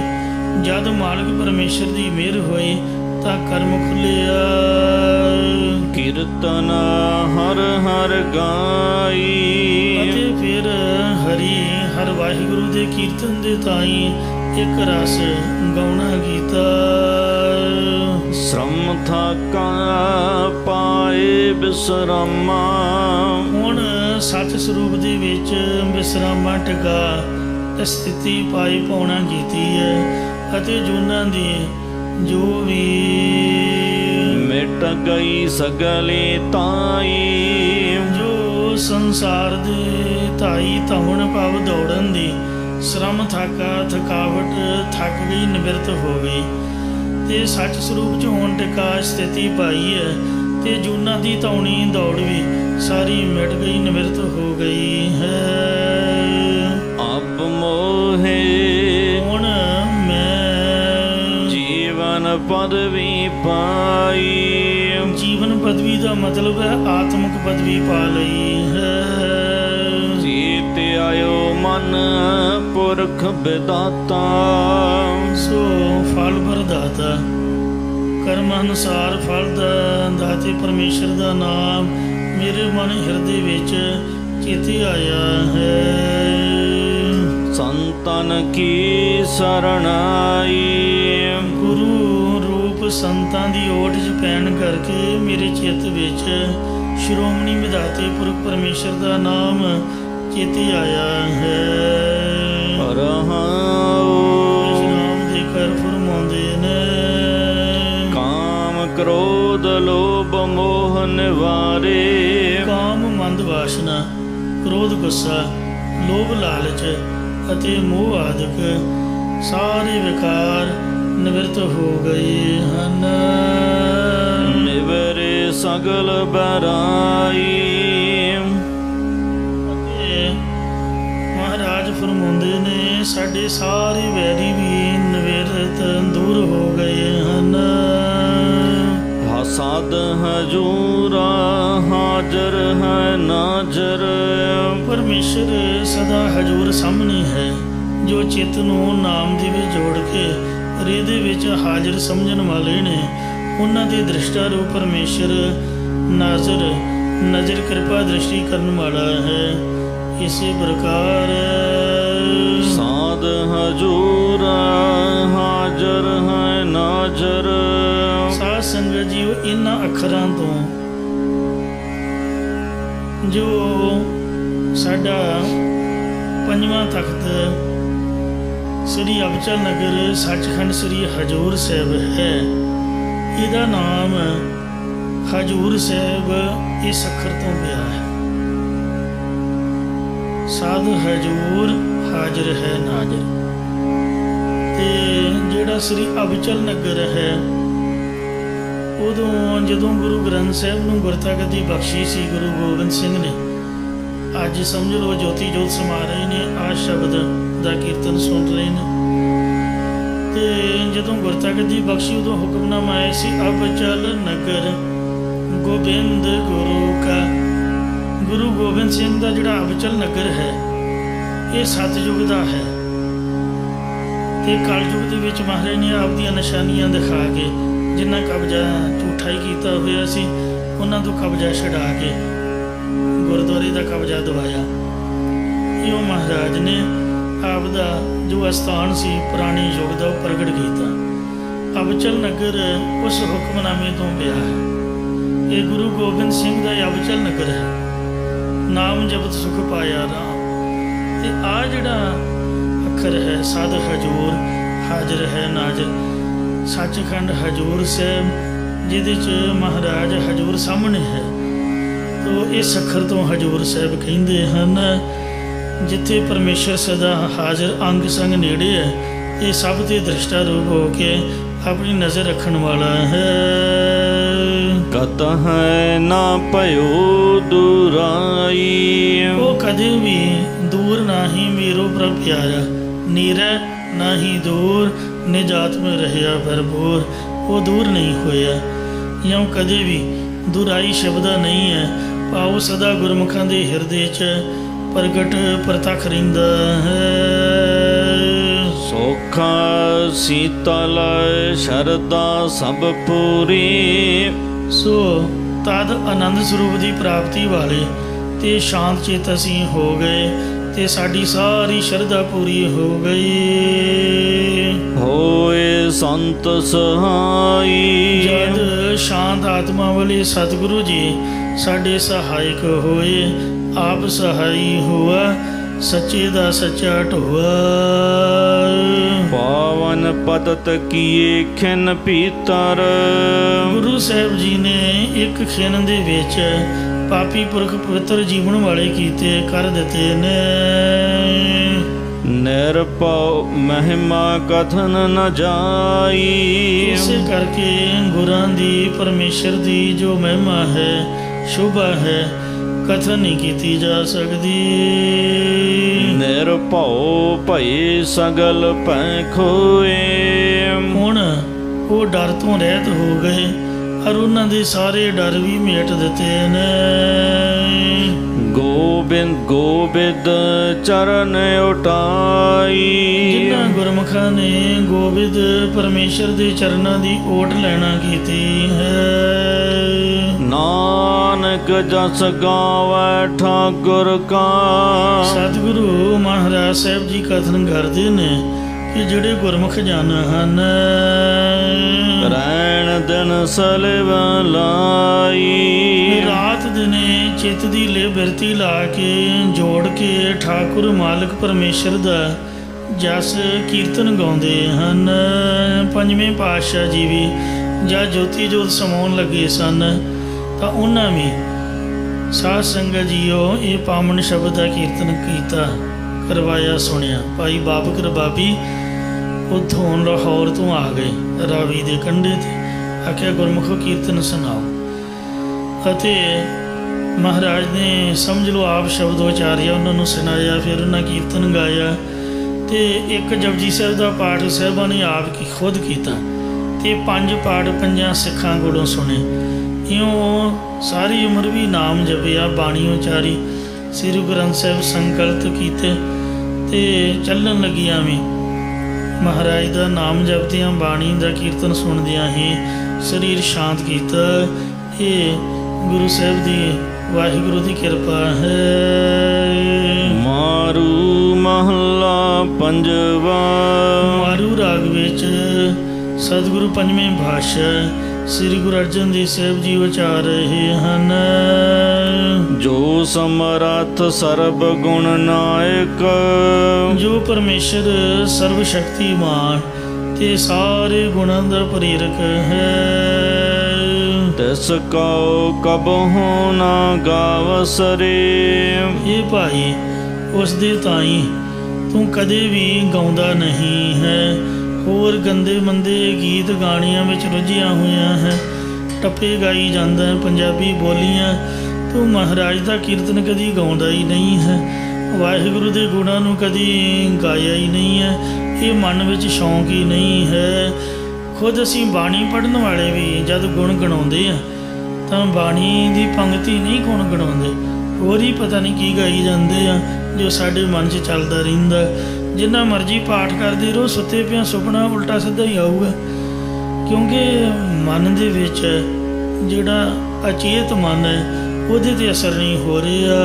ਜਦ ਮਾਲਕ ਪਰਮੇਸ਼ਰ ਦੀ ਮਿਹਰ ਹੋਈ ਤਾਂ ਕਰਮ ਖੁੱਲ੍ਹਿਆ। ਕੀਰਤਨ ਹਰ ਹਰ ਗਾਈ। ਅਤੇ ਫਿਰ ਹਰ ਵਾਹਿਗੁਰੂ ਦੇ ਕੀਰਤਨ ਦੇ ਤਾਈਂ ਇੱਕ ਰਸ ਗਾਉਣਾ ਕੀਤਾ। ਸ਼ਰਮ ਥਾਕਾ ਪਾਏ ਬਿਸਰਾਮਾ। ਹੁਣ ਸੱਚ ਸਰੂਪ ਦੇ ਵਿੱਚ ਵਿਸਰਾਮਾ ਟਿਕਾ ਸਥਿਤੀ ਪਾਈ ਪਾਉਣਾ ਕੀਤੀ ਹੈ ਅਤੇ ਜੂਨਾਂ ਦੀ ਜੋ ਵੀ ਮਿਟ ਗਈ ਸਗਲੇ ਤਾਈ। ਜੋ ਸੰਸਾਰ ਦੇ ਧਾਈ ਧਵਣ ਭਵ ਦੌੜਨ ਦੀ ਸ਼ਰਮ ਥਕਾਵਟ ਥੱਕ ਗਈ, ਨਿਵਰਤ ਹੋ ਗਈ ਤੇ ਸੱਚ ਸਰੂਪ 'ਚ ਹੋਣ ਟਿਕਾ ਸਥਿਤੀ ਪਾਈ ਹੈ ਤੇ ਜੂਨਾਂ ਦੀ ਧੌਣੀ ਦੌੜ ਵੀ ਸਾਰੀ ਮਿਟ ਗਈ, ਨਿਵਰਤ ਹੋ ਗਈ ਹੈ। ਅਬ ਮੋਹੇ ਹੁਣ ਮੈਂ ਜੀਵਨ ਪਦਵੀ ਪਾਈ। ਜੀਵਨ ਪਦਵੀ ਦਾ ਮਤਲਬ ਹੈ ਆਤਮਿਕ ਪਦਵੀ ਪਾ ਲਈ ਹੈ। ਜੀਤ ਆਇਓ ਮਨ ਪੁਰਖ ਵਿਦਾਤਾ। ਸੋ ਫਲ ਪ੍ਰਦਾਤਾ ਕਰਮ ਅਨੁਸਾਰ ਫਲ ਦਾ ਦਾਤੇ ਪਰਮੇਸ਼ਰ ਦਾ ਨਾਮ ਮੇਰੇ ਮਨ ਹਿਰਦੇ ਵਿੱਚ ਚੇਤੇ ਆਇਆ ਹੈ। ਸੰਤਨ ਕੀ ਸਰਣਾਈ। ਗੁਰੂ ਰੂਪ ਸੰਤਾਂ ਦੀ ਓਟ 'ਚ ਪੈਣ ਕਰਕੇ ਮੇਰੇ ਚਿੱਤ ਵਿੱਚ ਸ਼੍ਰੋਮਣੀ ਵਿਧਾਤੇ ਪੁਰਖ ਪਰਮੇਸ਼ਰ ਦਾ ਨਾਮ ਚੇਤੇ ਆਇਆ ਹੈ। ਇਸ ਨਾਮ ਦੇ ਕਰ ਫਰਮਾਉਂਦੇ ਨੇ, ਕਾਮ ਕ੍ਰੋਧ ਲੋਭ ਮੋਹ ਨਿਵਾਰੇ। ਕਾਮ ਮੰਦ ਵਾਸ਼ਨਾ, ਕ੍ਰੋਧ ਗੁੱਸਾ, ਲੋਭ ਲਾਲਚ ਅਤੇ ਮੋਹ ਆਦਿਕ ਸਾਰੇ ਵਿਕਾਰ ਨਿਵਰਤ ਹੋ ਗਏ ਹਨ। ਨਿਵਰੇ ਸਗਲ ਬਰਾਈ। ਅਤੇ ਮਹਾਰਾਜ ਫਰਮਾਉਂਦੇ ਨੇ, ਸਾਡੇ ਸਾਰੇ ਵੈਰੀ ਵੀ ਨਿਵਰਤ ਦੂਰ ਹੋ ਗਏ ਹਨ। ਹਸਦ ਹਜੂਰਾ ਹਾਜ਼ਰ ਹੈ ਨਾਜ਼ਰ। ਪਰਮੇਸ਼ਰ ਸਦਾ ਹਜ਼ੂਰ ਸਾਹਮਣੇ ਹੈ। ਜੋ ਚਿੱਤ ਨੂੰ ਨਾਮ ਦੇ ਵਿੱਚ ਜੋੜ ਕੇ ਰਿਦੇ ਵਿੱਚ ਹਾਜ਼ਰ ਸਮਝਣ ਵਾਲੇ ਨੇ, ਉਹਨਾਂ ਦੇ ਦ੍ਰਿਸ਼ਟਾ ਰੂਪ ਪਰਮੇਸ਼ਰ ਨਾਜ਼ਰ ਨਜ਼ਰ ਕਿਰਪਾ ਦ੍ਰਿਸ਼ਟੀ ਕਰਨ ਵਾਲਾ ਹੈ। ਇਸੇ ਪ੍ਰਕਾਰ ਸਾਧ ਹਜੂਰਾ ਹਾਜ਼ਰ ਹੈ ਨਾਜ਼ਰ। ਸਾਧ ਸੰਗਤ ਜੀਓ, ਇਹਨਾਂ ਅੱਖਰਾਂ ਤੋਂ ਜੋ ਸਾਡਾ ਪੰਜਵਾਂ ਤਖਤ ਸ੍ਰੀ ਅਬਚਲ ਨਗਰ ਸੱਚਖੰਡ ਸ੍ਰੀ ਹਜੂਰ ਸਾਹਿਬ ਹੈ, ਇਹਦਾ ਨਾਮ ਹਜੂਰ ਸਾਹਿਬ ਇਸ ਅੱਖਰ ਤੋਂ ਪਿਆ ਹੈ। ਸਾਧ ਹਜੂਰ ਹਾਜ਼ਰ ਹੈ ਨਾਜ਼ਰ। ਤੇ ਜਿਹੜਾ ਸ੍ਰੀ ਅਬਚਲ ਨਗਰ ਹੈ, ਉਦੋਂ ਜਦੋਂ ਗੁਰੂ ਗ੍ਰੰਥ ਸਾਹਿਬ ਨੂੰ ਗੁਰਤਾ ਗੱਦੀ ਬਖਸ਼ੀ ਸੀ ਗੁਰੂ ਗੋਬਿੰਦ ਸਿੰਘ ਨੇ, ਅੱਜ ਸਮਝ ਲਓ ਜੋਤੀ ਜੋਤ ਸਮਾ ਰਹੇ ਨੇ, ਆਹ ਸ਼ਬਦ ਦਾ ਕੀਰਤਨ ਸੁਣ ਰਹੇ ਨੇ। ਤੇ ਜਦੋਂ ਗੁਰਤਾ ਗੱਦੀ ਬਖਸ਼ੀ, ਉਦੋਂ ਹੁਕਮਨਾਮਾ ਆਇਆ ਸੀ, ਅਬਚਲ ਨਗਰ ਗੋਬਿੰਦ ਗੁਰੂ ਕਾ। ਗੁਰੂ ਗੋਬਿੰਦ ਸਿੰਘ ਦਾ ਜਿਹੜਾ ਅਬਚਲ ਨਗਰ ਹੈ, ਇਹ ਸਤਿਯੁਗ ਦਾ ਹੈ। ਤੇ ਕਲਯੁਗ ਦੇ ਵਿੱਚ ਮਹਾਰਾਜ ਨੇ ਆਪਦੀਆਂ ਨਿਸ਼ਾਨੀਆਂ ਦਿਖਾ ਕੇ, ਜਿੰਨਾ ਕਬਜ਼ਾ ਝੂਠਾ ਹੀ ਕੀਤਾ ਹੋਇਆ ਸੀ, ਉਹਨਾਂ ਤੋਂ ਕਬਜ਼ਾ ਛਡਾ ਕੇ ਗੁਰਦੁਆਰੇ ਦਾ ਕਬਜ਼ਾ ਦਵਾਇਆ। ਇਉਂ ਮਹਾਰਾਜ ਨੇ ਆਪ ਦਾ ਜੋ ਅਸਥਾਨ ਸੀ ਪੁਰਾਣੇ ਯੁੱਗ ਦਾ, ਉਹ ਪ੍ਰਗਟ ਕੀਤਾ। ਅਬਚਲ ਨਗਰ ਉਸ ਹੁਕਮਨਾਮੇ ਤੋਂ ਪਿਆ ਹੈ। ਇਹ ਗੁਰੂ ਗੋਬਿੰਦ ਸਿੰਘ ਦਾ ਅਬਚਲ ਨਗਰ ਹੈ। ਨਾਮ ਜਪਤ ਸੁਖ ਪਾਇਆ ਰਾਮ। ਤੇ ਆ ਜਿਹੜਾ ਅੱਖਰ ਹੈ, ਸਾਧ ਹਜੂਰ ਹਾਜ਼ਰ ਹੈ ਨਾਜ਼ਰ, ਸੱਚਖੰਡ ਹਜੂਰ ਸਾਹਿਬ, ਜਿਹਦੇ 'ਚ ਮਹਾਰਾਜ ਹਜੂਰ ਸਾਹਮਣੇ ਹੈ। ਤੋ ਇਸ ਅੱਖਰ ਤੋਂ ਹਜੂਰ ਸਾਹਿਬ ਕਹਿੰਦੇ ਹਨ। ਜਿੱਥੇ ਪਰਮੇਸ਼ਰ ਸਦਾ ਹਾਜ਼ਰ ਅੰਗ ਸੰਗ ਨੇੜੇ ਹੈ, ਇਹ ਸਭ ਤੇ ਦ੍ਰਿਸ਼ਟਾ ਰੂਪ ਹੋ ਕੇ ਆਪਣੀ ਨਜ਼ਰ ਰੱਖਣ ਵਾਲਾ ਹੈ। ਕਤਹਿ ਨਾ ਭਇਓ ਦੁਰਾਈ। ਉਹ ਕਦੇ ਵੀ ਦੂਰ ਨਾਹੀ ਮੇਰੋ ਪ੍ਰਭ ਪਿਆਰਾ। ਨੀਰੈ ਨਾਹੀ ਦੂਰ, ਨਿਜਾਤ ਮੇਂ ਰਹਿਆ ਭਰਪੂਰ। ਉਹ ਦੂਰ ਨਹੀਂ ਹੋਇਆ, ਜਾਂ ਕਦੇ ਵੀ ਦੁਰਾਈ ਸ਼ਬਦਾ ਨਹੀਂ ਹੈ। ਭਾਵ ਸਦਾ ਗੁਰਮੁਖਾਂ ਦੇ ਹਿਰਦੇ 'ਚ ਪ੍ਰਗਟ ਪ੍ਰਤੱਖ ਰਹਿੰਦਾ ਹੈ। ਸੋਖਾ ਸੀਤਲ ਸ਼ਰਦਾ ਸਭ ਪੂਰੀ। ਸੋ ਤਦ ਆਨੰਦ ਸਰੂਪ ਦੀ ਪ੍ਰਾਪਤੀ ਵਾਲੇ ਤੇ ਸ਼ਾਂਤ ਚਿੱਤ ਅਸੀਂ ਹੋ ਗਏ, ਤੇ ਸਾਡੀ ਸਾਰੀ ਸ਼ਰਧਾ ਪੂਰੀ ਹੋ ਗਈ। ਹੋਏ ਸੰਤ ਸਹਾਈ। ਜਦ ਸ਼ਾਂਤ ਆਤਮਾ ਵਾਲੇ ਸਤਿਗੁਰੂ ਜੀ ਸਾਡੇ ਸਹਾਇਕ ਹੋਏ, ਆਪ ਸਹਾਈ ਹੋਆ, ਸੱਚੇ ਦਾ ਸੱਚਾ ਢੋਆ। ਪਾਵਨ ਪਤਤ ਕੀਏ ਖਿਨ ਪੀਤਰ। ਗੁਰੂ ਸਾਹਿਬ ਜੀ ਨੇ ਇੱਕ ਖਿਨ ਦੇ ਵਿੱਚ ਪਾਪੀ ਪੁਰਖ ਪਵਿੱਤਰ ਜੀਵਨ ਵਾਲੇ ਕੀਤੇ ਕਰ ਦਿੱਤੇ ਨੇ। ਨਿਰਭਉ ਮਹਿਮਾ ਕਥਨ ਨ ਜਾਈ। ਇਸੇ ਕਰਕੇ ਗੁਰਾਂ ਦੀ ਪਰਮੇਸ਼ਰ ਦੀ ਜੋ ਮਹਿਮਾ ਹੈ, ਸ਼ੋਭਾ ਹੈ, ਕਥਨ ਨਹੀਂ ਕੀਤੀ ਜਾ ਸਕਦੀ। ਨਿਰਭਉ ਭਈ ਸਗਲ ਭੈ ਖੋਏ। ਹੁਣ ਉਹ ਡਰ ਤੋਂ ਰਹਿਤ ਹੋ ਗਏ, ਔਰ ਉਹਨਾਂ ਦੇ ਸਾਰੇ ਡਰ ਵੀ ਮੇਟ ਦਿੱਤੇ ਨੇ। ਗੋਬਿੰਦ ਗੋਬਿੰਦ ਚਰਨ ਉਟਾਈ। ਜਿਨ੍ਹਾਂ ਗੁਰਮੁਖਾਂ ਨੇ ਗੋਬਿੰਦ ਪਰਮੇਸ਼ਰ ਦੇ ਚਰਨਾਂ ਦੀ ਓਟ ਲੈਣਾ ਕੀਤੀ ਹੈ। ਨਾਨਕ ਜਸ ਗਾਵੈ ਠਾਕੁਰ ਕਾ। ਸਤਿਗੁਰੂ ਮਹਾਰਾਜ ਸਾਹਿਬ ਜੀ ਕਥਨ ਕਰਦੇ ਨੇ, ਕਿ ਜਿਹੜੇ ਗੁਰਮੁਖ ਜਨ ਹਨ ਰਹਿਣ ਦਿਨ ਸਲਵ ਲਾਈ। ਰਾਤ ਦਿਨੇ ਚਿੱਤ ਦੀ ਲੇ ਬਿਰਤੀ ਲਾ ਕੇ ਜੋੜ ਕੇ ਠਾਕੁਰ ਮਾਲਕ ਪਰਮੇਸ਼ਰ ਦਾ ਜਸ ਕੀਰਤਨ ਗਾਉਂਦੇ ਹਨ। ਪੰਜਵੇਂ ਪਾਤਸ਼ਾਹ ਜੀ ਵੀ ਜਦ ਜੋਤੀ ਜੋਤ ਸਮਾਉਣ ਲੱਗੇ ਸਨ ਤਾਂ ਉਹਨਾਂ ਵੀ ਸਾਧ ਸੰਗਤ ਜੀਓ ਇਹ ਪਾਵਨ ਸ਼ਬਦ ਦਾ ਕੀਰਤਨ ਕੀਤਾ, ਕਰਵਾਇਆ, ਸੁਣਿਆ। ਭਾਈ ਬਾਬਕ ਰਬਾਬੀ ਉੱਥੋਂ ਲਾਹੌਰ ਤੋਂ ਆ ਗਏ ਰਾਵੀ ਦੇ ਕੰਢੇ 'ਤੇ, ਆਖਿਆ ਗੁਰਮੁਖੋ ਕੀਰਤਨ ਸੁਣਾਓ। ਅਤੇ ਮਹਾਰਾਜ ਨੇ ਸਮਝ ਲਓ ਆਪ ਸ਼ਬਦ ਉਚਾਰਿਆ, ਉਹਨਾਂ ਨੂੰ ਸੁਣਾਇਆ, ਫਿਰ ਉਹਨਾਂ ਕੀਰਤਨ ਗਾਇਆ। ਅਤੇ ਇੱਕ ਜਪਜੀ ਸਾਹਿਬ ਦਾ ਪਾਠ ਸਾਹਿਬਾਂ ਨੇ ਆਪ ਖੁਦ ਕੀਤਾ ਅਤੇ 5 ਪਾਠ 5 ਸਿੱਖਾਂ ਕੋਲੋਂ ਸੁਣੇ। ਇਉਂ ਸਾਰੀ ਉਮਰ ਵੀ ਨਾਮ ਜਪਿਆ, ਬਾਣੀ ਉਚਾਰੀ, ਸ੍ਰੀ ਗੁਰੂ ਗ੍ਰੰਥ ਸਾਹਿਬ ਸੰਕਲਪ ਕੀਤੇ ਅਤੇ ਚੱਲਣ ਲੱਗੀਆਂ ਵੀ ਮਹਾਰਾਜ ਦਾ ਨਾਮ ਜਪਦਿਆਂ, ਬਾਣੀ ਦਾ ਕੀਰਤਨ ਸੁਣਦਿਆਂ ਹੀ ਸਰੀਰ ਸ਼ਾਂਤ ਕੀਤਾ। ਇਹ ਗੁਰੂ ਸਾਹਿਬ ਦੀ ਵਾਹਿਗੁਰੂ ਦੀ ਕਿਰਪਾ ਹੈ। ਮਾਰੂ ਮਹੱਲਾ ਪੰਜਵਾ। ਮਾਰੂ ਰਾਗ ਵਿੱਚ ਸਤਿਗੁਰੂ ਪੰਜਵੇਂ ਭਾਸ਼ਾ ਸ੍ਰੀ ਗੁਰੂ ਅਰਜਨ ਦੇਵ ਸਾਹਿਬ ਜੀ ਉਚਾਰ ਰਹੇ ਹਨ। ਜੋ ਸਮਰੱਥ ਸਰਬ ਗੁਣ ਨਾਇਕ। ਜੋ ਪਰਮੇਸ਼ਰ ਸਰਵ ਸ਼ਕਤੀਮਾਨ ਤੇ ਸਾਰੇ ਗੁਣਾਂ ਦਾ ਪ੍ਰੇਰਕ ਹੈ। ਤਿਸ ਕਉ ਕਬਹੁ ਨਾ ਗਾਵਸਰੇ। ਇਹ ਭਾਈ ਉਸ ਦੇ ਤਾਈਂ ਤੂੰ ਕਦੇ ਵੀ ਗਾਉਂਦਾ ਨਹੀਂ ਹੈ। ਹੋਰ ਗੰਦੇ ਮੰਦੇ ਗੀਤ ਗਾਣਿਆਂ ਵਿੱਚ ਰੁੱਝਿਆ ਹੋਇਆ ਹੈ, ਟੱਪੇ ਗਾਈ ਜਾਂਦਾ ਹੈ, ਪੰਜਾਬੀ ਬੋਲੀਆਂ। ਤੂੰ ਮਹਾਰਾਜ ਦਾ ਕੀਰਤਨ ਕਦੀ ਗਾਉਂਦਾ ਹੀ ਨਹੀਂ ਹੈ, ਵਾਹਿਗੁਰੂ ਦੇ ਗੁਣਾਂ ਨੂੰ ਕਦੀ ਗਾਇਆ ਹੀ ਨਹੀਂ ਹੈ। ਇਹ ਮਨ ਵਿੱਚ ਸ਼ੌਂਕ ਹੀ ਨਹੀਂ ਹੈ। ਖੁਦ ਅਸੀਂ ਬਾਣੀ ਪੜ੍ਹਨ ਵਾਲੇ ਵੀ ਜਦ ਗੁਣ ਗਣਾਉਂਦੇ ਆ ਤਾਂ ਬਾਣੀ ਦੀ ਪੰਗਤੀ ਨਹੀਂ ਗੁਣ ਗਣਾਉਂਦੇ, ਹੋਰ ਹੀ ਪਤਾ ਨਹੀਂ ਕੀ ਗਾਈ ਜਾਂਦੇ ਆ ਜੋ ਸਾਡੇ ਮਨ 'ਚ ਚੱਲਦਾ ਰਹਿੰਦਾ। ਜਿੰਨਾ ਮਰਜ਼ੀ ਪਾਠ ਕਰਦੇ ਰਹੋ, ਸੁੱਤੇ ਪਿਆ ਸੁਪਨਾ ਉਲਟਾ ਸਿੱਧਾ ਹੀ ਆਊਗਾ, ਕਿਉਂਕਿ ਮਨ ਦੇ ਵਿੱਚ ਜਿਹੜਾ ਅਚੇਤ ਮਨ ਹੈ ਉਹਦੇ 'ਤੇ ਅਸਰ ਨਹੀਂ ਹੋ ਰਿਹਾ।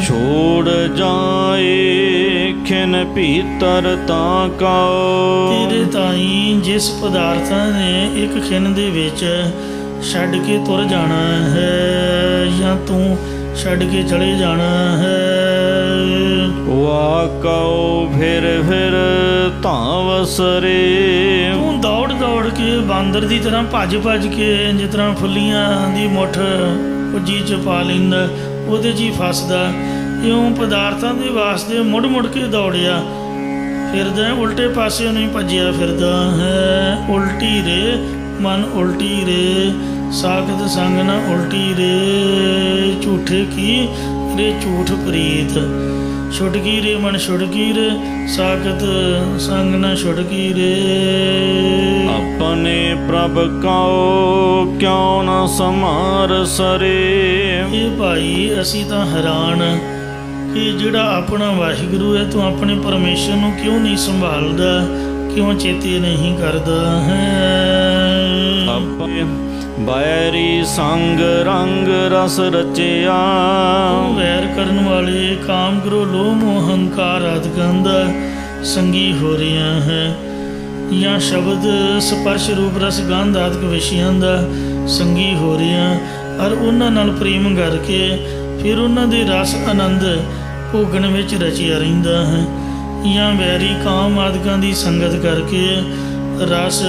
ਛੋੜ ਜਾਏ ਖਿਨ ਭੀਤਰ ਤਾਂ ਕਉ। ਤੇਰੇ ਤਾਈਂ ਜਿਸ ਪਦਾਰਥਾਂ ਨੇ ਇੱਕ ਖਿਨ ਦੇ ਵਿੱਚ ਛੱਡ ਕੇ ਤੁਰ ਜਾਣਾ ਹੈ ਜਾਂ ਤੂੰ ਛੱਡ ਕੇ ਚਲੇ ਜਾਣਾ ਹੈ। ਵਾਕਉ ਫਿਰ ਧਾਵਸਰੇ। ਤੂੰ ਦੌੜ ਦੌੜ ਕੇ ਬਾਂਦਰ ਦੀ ਤਰ੍ਹਾਂ ਭੱਜ ਭੱਜ ਕੇ ਜਿਸ ਤਰ੍ਹਾਂ ਫੁੱਲੀਆਂ ਦੀ ਮੁੱਠ ਪੁੱਜੀ 'ਚ ਪਾ ਲੈਂਦਾ, ਉਹਦੇ 'ਚ ਹੀ ਫਸਦਾ। ਇਉਂ ਪਦਾਰਥਾਂ ਦੇ ਵਾਸਤੇ ਮੁੜ ਮੁੜ ਕੇ ਦੌੜਿਆ ਫਿਰਦਾ, ਉਲਟੇ ਪਾਸੇ ਨੂੰ ਹੀ ਭੱਜਿਆ ਫਿਰਦਾ ਹੈ। ਉਲਟੀ ਰੇ ਮਨ ਉਲਟੀ ਰੇ, ਸਾਖਤ ਸੰਗ ਨਾ ਉਲਟੀ ਰੇ। ਝੂਠੇ ਕੀ ਰੇ ਝੂਠ ਪ੍ਰੀਤ, ਛੁਟਕੀ ਰੇ ਮਨ ਛੁਟਕੀ ਰੇ, ਸਾਖਤ ਸੰਗ ਨਾ ਛੁਟਕੀ ਰੇ। ਆਪਣੇ ਪ੍ਰਭ ਕਉ ਕਿਉਂ ਨਾ ਸਮਾਰ ਸਰੇ। ਇਹ ਭਾਈ ਅਸੀਂ ਤਾਂ ਹੈਰਾਨ ਕਿ ਜਿਹੜਾ ਆਪਣਾ ਵਾਹਿਗੁਰੂ ਹੈ ਤੂੰ ਆਪਣੇ ਪਰਮੇਸ਼ਰ ਨੂੰ ਕਿਉਂ ਨਹੀਂ ਸੰਭਾਲਦਾ, ਕਿਉਂ ਚੇਤੇ ਨਹੀਂ ਕਰਦਾ ਹੈ। ਬੈਰੀ ਸੰਗ ਰੰਗ ਰਸ ਰਚਿਆ। ਵੈਰ ਕਰਨ ਵਾਲੇ ਕਾਮ ਕ੍ਰੋਧ ਲੋਭ ਮੋਹ ਹੰਕਾਰ ਆਦਿਕਾਂ ਦਾ ਸੰਗੀ ਹੋ ਰਿਹਾ ਹੈ, ਜਾਂ ਸ਼ਬਦ ਸਪਰਸ਼ ਰੂਪ ਰਸ ਗੰਧ ਆਦਿਕ ਵਿਸ਼ਿਆਂ ਦਾ ਸੰਗੀ ਹੋ ਰਿਹਾ, ਔਰ ਉਹਨਾਂ ਨਾਲ ਪ੍ਰੇਮ ਕਰਕੇ ਫਿਰ ਉਹਨਾਂ ਦੇ ਰਸ ਆਨੰਦ ਭੋਗਣ ਵਿੱਚ ਰਚਿਆ ਰਹਿੰਦਾ ਹੈ। ਜਾਂ ਵੈਰੀ ਕਾਮ ਆਦਿਕਾਂ ਦੀ ਸੰਗਤ ਕਰਕੇ ਰਸ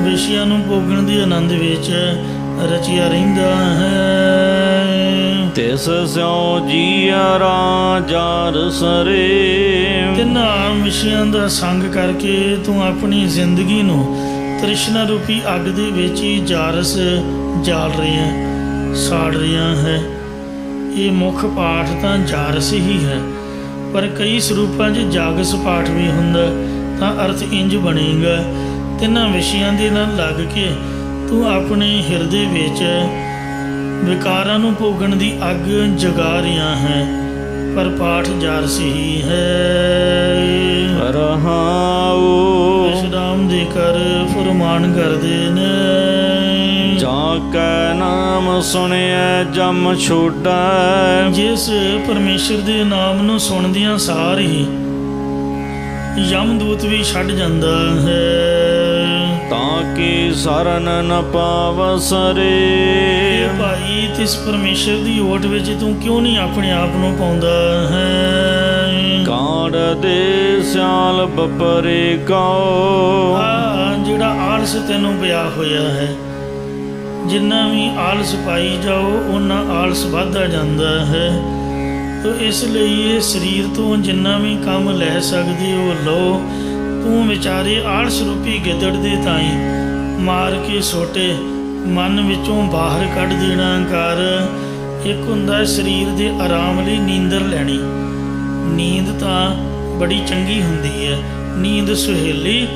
ਵਿਸ਼ਿਆਂ ਨੂੰ ਭੋਗਣ ਦੇ ਆਨੰਦ ਵਿੱਚ ਰਚਿਆ ਰਹਿੰਦਾ ਹੈ। ਤਿਸ ਸਿਉ ਜੀਆ ਰਾਜਾਰ ਸਰੇ। ਤਿੰਨਾਂ ਵਿਸ਼ਿਆਂ ਦਾ ਸੰਗ ਕਰਕੇ ਤੂੰ ਆਪਣੀ ਜ਼ਿੰਦਗੀ ਨੂੰ ਤ੍ਰਿਸ਼ਨਾ ਰੂਪੀ ਅੱਗ ਦੇ ਵਿੱਚ ਹੀ ਜਾਰਸ ਜਾਲ ਰਿਹਾ, ਸਾੜ ਰਿਹਾ ਹੈ। ਇਹ ਮੁੱਖ ਪਾਠ ਤਾਂ ਜਾਰਸ ਹੀ ਹੈ, ਪਰ ਕਈ ਸਰੂਪਾਂ 'ਚ ਜਾਗਸ ਪਾਠ ਵੀ ਹੁੰਦਾ ਤਾਂ ਅਰਥ ਇੰਜ ਬਣੇਗਾ। ਤਿੰਨਾਂ ਵਿਸ਼ਿਆਂ ਦੇ ਨਾਲ ਲੱਗ ਕੇ ਤੂੰ ਆਪਣੇ ਹਿਰਦੇ ਵਿੱਚ ਵਿਕਾਰਾਂ ਨੂੰ ਭੋਗਣ ਦੀ ਅੱਗ ਜਗਾ ਰਿਹਾ ਹੈ, ਪਰ ਪਾਠ ਜਾਰਸ ਹੀ ਹੈ। ਰਹਾਉ ਵਿਸ਼ਰਾਮ ਦੇ ਕਰ ਫਰਮਾਨ ਕਰਦੇ ਨੇ। ਜਾ ਕੈ ਨਾਮ ਸੁਣਿਆ ਜਮ ਛੋਟਾ। ਜਿਸ ਪਰਮੇਸ਼ਰ ਦੇ ਨਾਮ ਨੂੰ ਸੁਣਦਿਆਂ ਸਾਰ ਹੀ ਯਮਦੂਤ ਵੀ ਛੱਡ ਜਾਂਦਾ ਹੈ। ਤਾਂ ਕਿ ਸਰਨ ਨ ਪਾਵਸਰੇ। ਇਹ ਭਾਈ ਤਿਸ ਪਰਮੇਸ਼ਰ ਦੀ ਓਟ ਵਿੱਚ ਤੂੰ ਕਿਉਂ ਨਹੀਂ ਆਪਣੇ ਆਪ ਨੂੰ ਪਾਉਂਦਾ ਹੈ। ਕਾਂਡ ਦੇ ਸਿਆਲ ਬਪਰੇ ਕਉ। ਜਿਹੜਾ ਆਲਸ ਤੈਨੂੰ ਪਿਆ ਹੋਇਆ ਹੈ, ਜਿੰਨਾ ਵੀ ਆਲਸ ਪਾਈ ਜਾਓ ਓਨਾ ਆਲਸ ਵੱਧਦਾ ਜਾਂਦਾ ਹੈ। ਤੋ ਇਸ ਲਈ ਇਹ ਸਰੀਰ ਤੋਂ ਜਿੰਨਾ ਵੀ ਕੰਮ ਲੈ ਸਕਦੇ ਹੋ ਲਓ। ਤੂੰ ਵਿਚਾਰੇ ਆਲਸ ਰੂਪੀ ਗਿੱਦੜ ਦੇ ਤਾਈਂ ਮਾਰ ਕੇ ਸੋਟੇ ਮਨ ਵਿੱਚੋਂ ਬਾਹਰ ਕੱਢ ਦੇਣਾ ਕਰ। ਇੱਕ ਹੁੰਦਾ ਸਰੀਰ ਦੇ ਆਰਾਮ ਲਈ ਨੀਂਦਰ ਲੈਣੀ। ਨੀਂਦ ਤਾਂ ਬੜੀ ਚੰਗੀ ਹੁੰਦੀ ਹੈ, ਨੀਂਦ ਸੁਹੇਲੀ